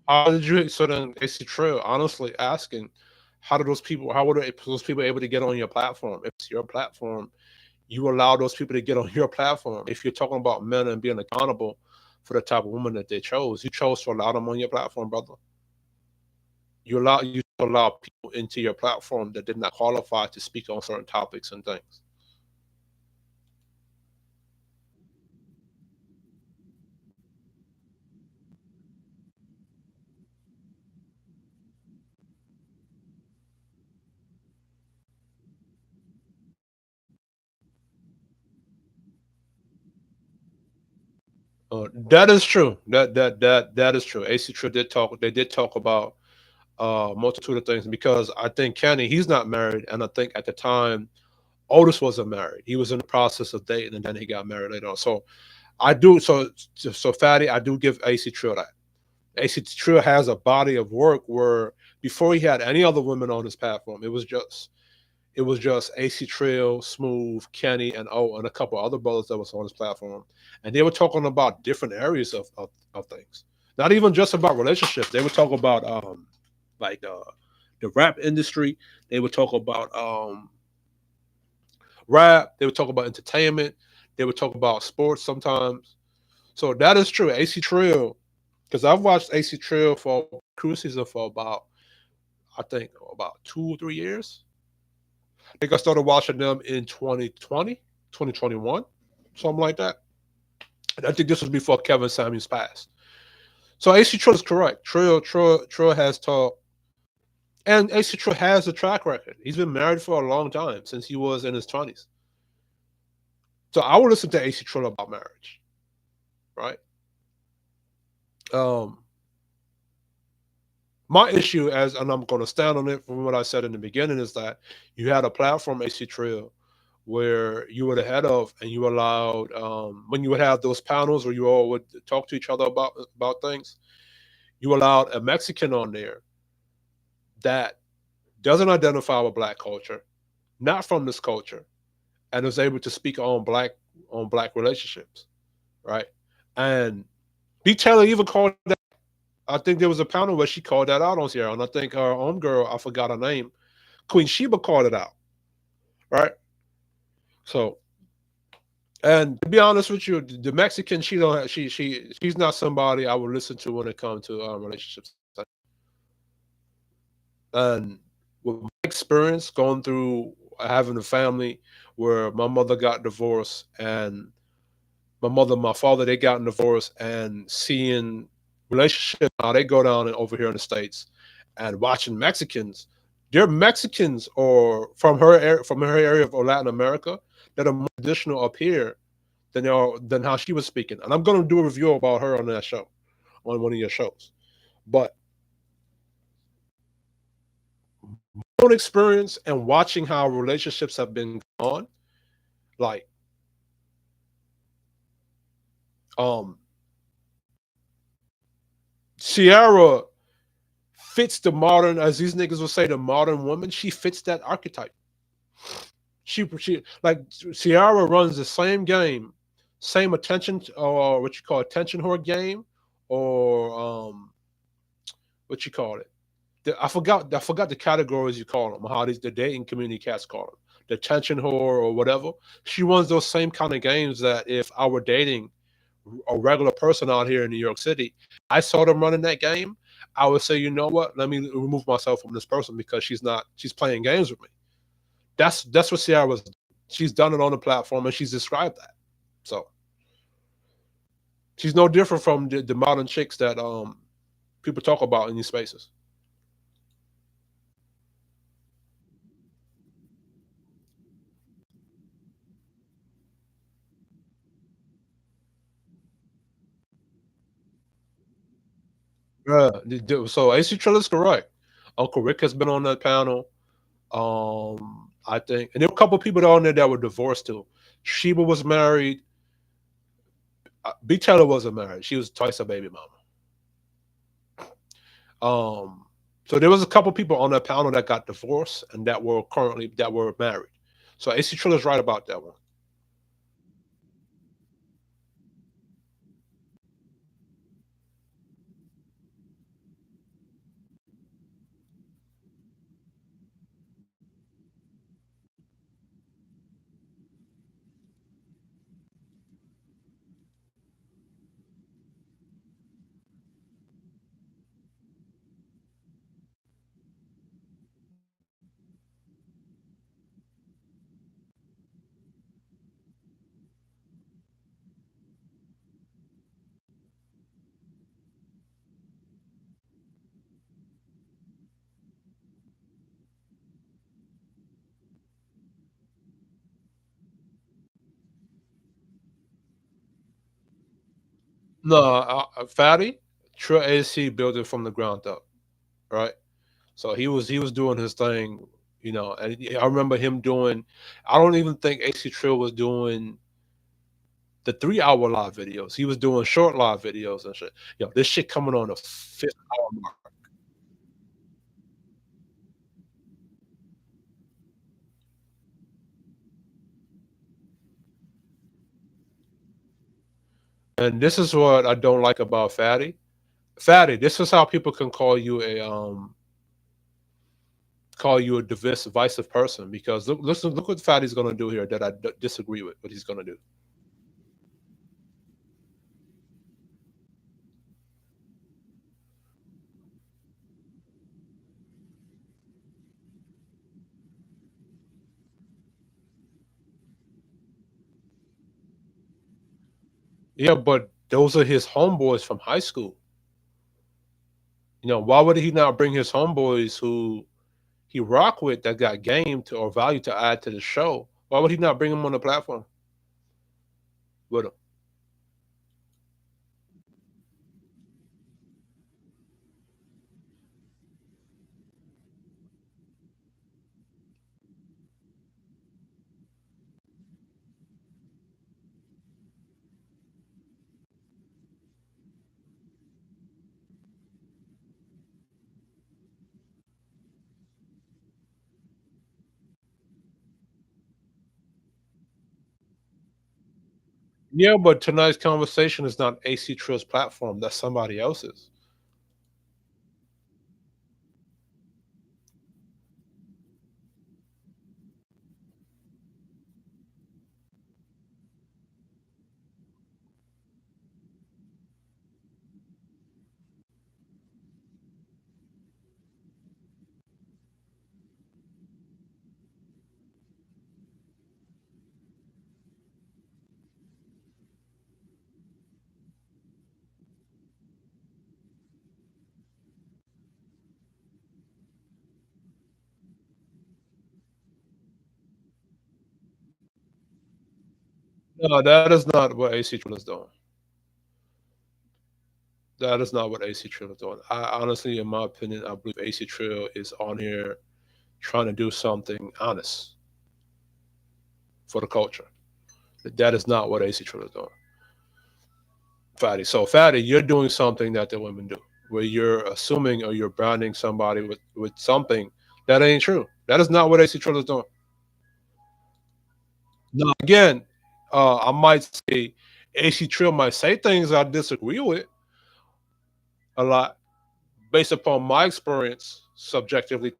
How did you so then AC Trail, honestly asking, how were those people able to get on your platform? If it's your platform, you allow those people to get on your platform. If you're talking about men and being accountable for the type of woman that they chose, you chose to allow them on your platform, brother. you allow people into your platform that did not qualify to speak on certain topics and things. That is true. That is true. AC Trill did talk. They did talk about multitude of things because I think Kenny he's not married, and I think at the time Otis wasn't married. He was in the process of dating, and then he got married later on. So I do so Fatty. I do give AC Trill that. AC Trill has a body of work where before he had any other women on his platform, it was just AC Trill, Smooth, Kenny, and and a couple other brothers that was on his platform, and they were talking about different areas of things. Not even just about relationships. They would talk about like the rap industry. They would talk about rap. They would talk about entertainment. They would talk about sports sometimes. So that is true. AC Trill, because I've watched AC Trill for cruise season for about I think about 2 or 3 years. I think I started watching them in 2020, 2021, something like that. And I think this was before Kevin Samuels passed. So AC Trill is correct. Trill has talked, and AC Trill has a track record. He's been married for a long time since he was in his 20s. So I would listen to AC Trill about marriage, right? Um, my issue, and I'm going to stand on it from what I said in the beginning, is that you had a platform, AC Trill, where you were the head of, and you allowed when you would have those panels where you all would talk to each other about things. You allowed a Mexican on there that doesn't identify with black culture, not from this culture, and was able to speak on black relationships, right? And B Taylor even called that. I think there was a panel where she called that out on Sierra, and I think her own girl, I forgot her name, Queen Sheba called it out, right? So, and to be honest with you, the Mexican, she don't have, she's not somebody I would listen to when it comes to relationships. And with my experience going through having a family where my mother got divorced and my father, they got divorced, and seeing relationships how they go down and over here in the states, and watching Mexicans, they're Mexicans or from her area of Latin America that are more traditional up here than how she was speaking. And I'm going to do a review about her on that show, on one of your shows. But my own experience and watching how relationships have been on, like um Sierra fits the modern, as these niggas will say, the modern woman. She fits that archetype. She like Sierra runs the same game, same attention or what you call attention whore game, or what you call it. I forgot the categories you call them. How these the dating community cats call them. The attention whore or whatever. She runs those same kind of games that if I were dating a regular person out here in New York City, I saw them running that game, I would say, you know what? Let me remove myself from this person because she's playing games with me. That's what Sierra was. She's done it on the platform and she's described that. So she's no different from the modern chicks that people talk about in these spaces. Yeah. So AC Trill is correct. Uncle Rick has been on that panel. I think, and there were a couple people on there that were divorced too. Sheba was married. B Taylor wasn't married. She was twice a baby mama. Um, so there was a couple people on that panel that got divorced and that were married. So AC Trill is right about that one. No, Fatty, Trill AC built it from the ground up, right? So he was doing his thing, and I remember him doing. I don't even think AC Trill was doing the 3 hour live videos. He was doing short live videos and shit. This shit coming on the 5th hour mark. And this is what I don't like about Fatty. Fatty, this is how people can call you a divisive person because look what Fatty's gonna do here that I disagree with what he's gonna do. Yeah, but those are his homeboys from high school. Why would he not bring his homeboys who he rock with that got game to or value to add to the show? Why would he not bring them on the platform with him? Yeah, but tonight's conversation is not AC Trill's platform. That's somebody else's. No, that is not what AC Trill is doing. That is not what AC Trill is doing. I honestly, in my opinion, I believe AC Trill is on here trying to do something honest for the culture. That is not what AC Trill is doing. Fatty. So Fatty, you're doing something that the women do, where you're assuming or you're branding somebody with something that ain't true. That is not what AC Trill is doing. Now again, I might say AC Trill might say things I disagree with a lot based upon my experience subjectively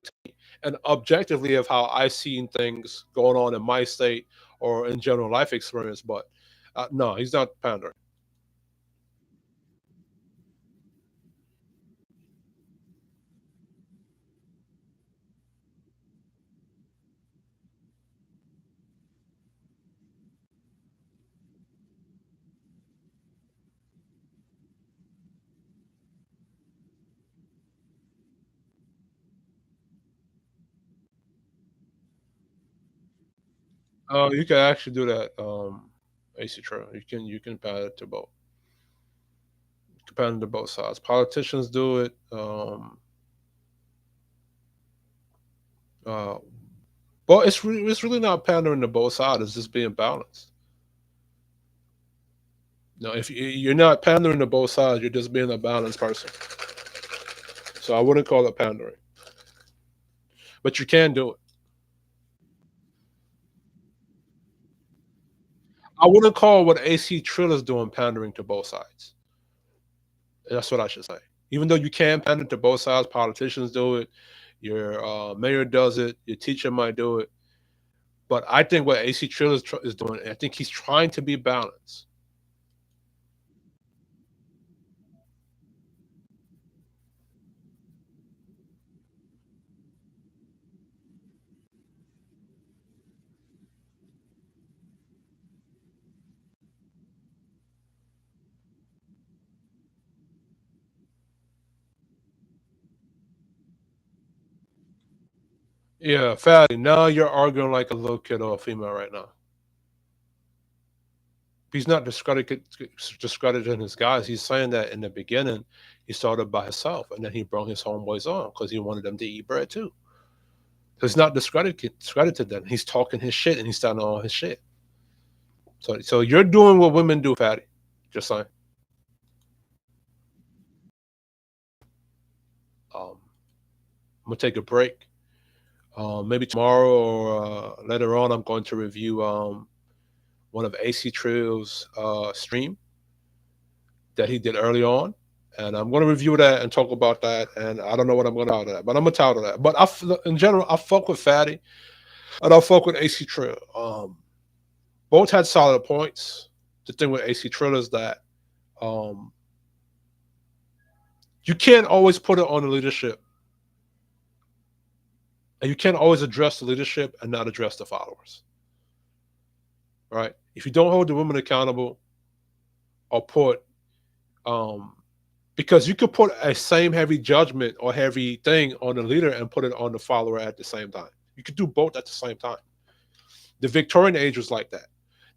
and objectively of how I seen things going on in my state or in general life experience. But no, he's not pandering. You can actually do that, AC Trill. You can pat it to both. You can pat it to both sides. Politicians do it. Uh, but it's really not pandering to both sides. It's just being balanced. No, if you're not pandering to both sides, you're just being a balanced person. So I wouldn't call it pandering, but you can do it. I wouldn't call what AC Trill is doing pandering to both sides. That's what I should say. Even though you can pander to both sides, politicians do it, your mayor does it, your teacher might do it. But I think what AC Trill is doing, I think he's trying to be balanced. Yeah, Fatty, now you're arguing like a little kid or a female right now. He's not discrediting his guys. He's saying that in the beginning, he started by himself, and then he brought his homeboys on because he wanted them to eat bread too. So he's not discredited them. He's talking his shit, and he's starting all his shit. So you're doing what women do, Fatty. Just saying. I'm gonna take a break. Maybe tomorrow or later on, I'm going to review one of AC Trill's stream that he did early on, and I'm going to review that and talk about that. And I don't know what I'm going to title that, but I'm gonna title that. But in general, I fuck with Fatty and I fuck with AC Trill. Both had solid points. The thing with AC Trill is that um, you can't always put it on the leadership, and you can't always address the leadership and not address the followers. Right? If you don't hold the women accountable or put um, because you could put a same heavy judgment or heavy thing on the leader and put it on the follower at the same time. You could do both at the same time. The Victorian age was like that.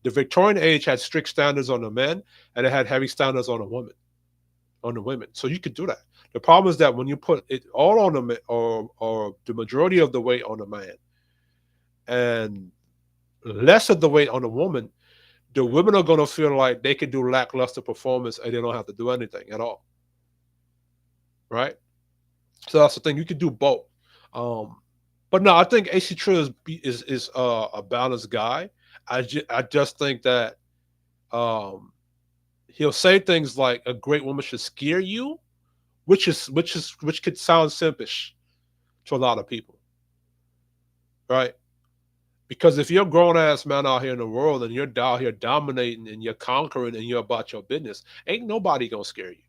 The Victorian age had strict standards on the men and it had heavy standards on the women, on the women. So you could do that. The problem is that when you put it all on the man, or the majority of the weight on the man and less of the weight on the woman, the women are going to feel like they can do lackluster performance and they don't have to do anything at all. Right? So that's the thing. You could do both. Um, but no, I think AC Trill is a balanced guy. I just think that um, he'll say things like a great woman should scare you, which could sound simpish to a lot of people, right? Because if you're a grown ass man out here in the world and you're out here dominating and you're conquering and you're about your business, ain't nobody gonna scare you.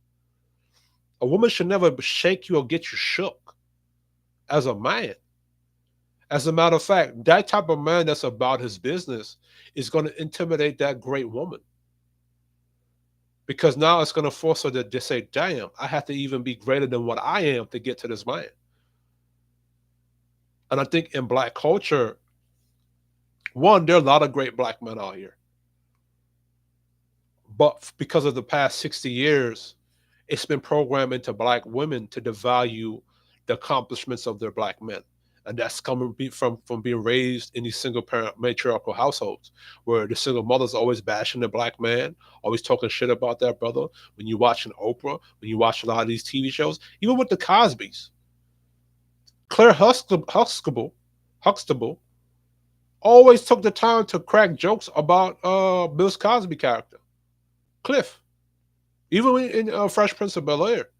A woman should never shake you or get you shook as a man. As a matter of fact, that type of man that's about his business is going to intimidate that great woman because now it's going to force her to say, damn, I have to even be greater than what I am to get to this man. And I think in black culture, one, there are a lot of great black men out here. But because of the past 60 years, it's been programmed into black women to devalue the accomplishments of their black men. And that's coming from being raised in these single parent matriarchal households where the single mother's always bashing the black man, always talking shit about that brother. When you watching Oprah, when you watch a lot of these TV shows, even with the Cosbys, Claire Huxtable always took the time to crack jokes about Bill Cosby character, Cliff, even in Fresh Prince of Bel-Air.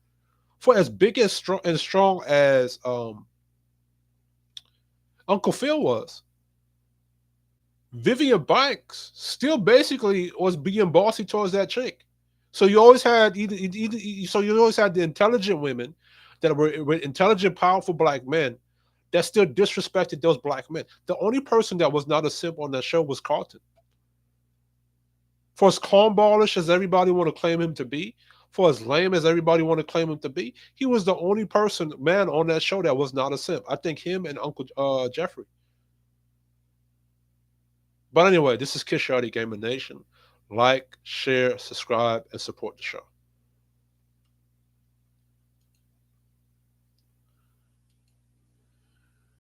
For as big as strong as Uncle Phil was, Vivian Banks still basically was being bossy towards that chick. So you always had you always had the intelligent women that were intelligent, powerful black men that still disrespected those black men. The only person that was not a simp on that show was Carlton. For as cornballish as everybody want to claim him to be, for as lame as everybody want to claim him to be, he was the only man on that show that was not a simp. I think him and Uncle Jeffrey. But anyway, this is Kid Shorty Gaming Nation. Like, share, subscribe, and support the show.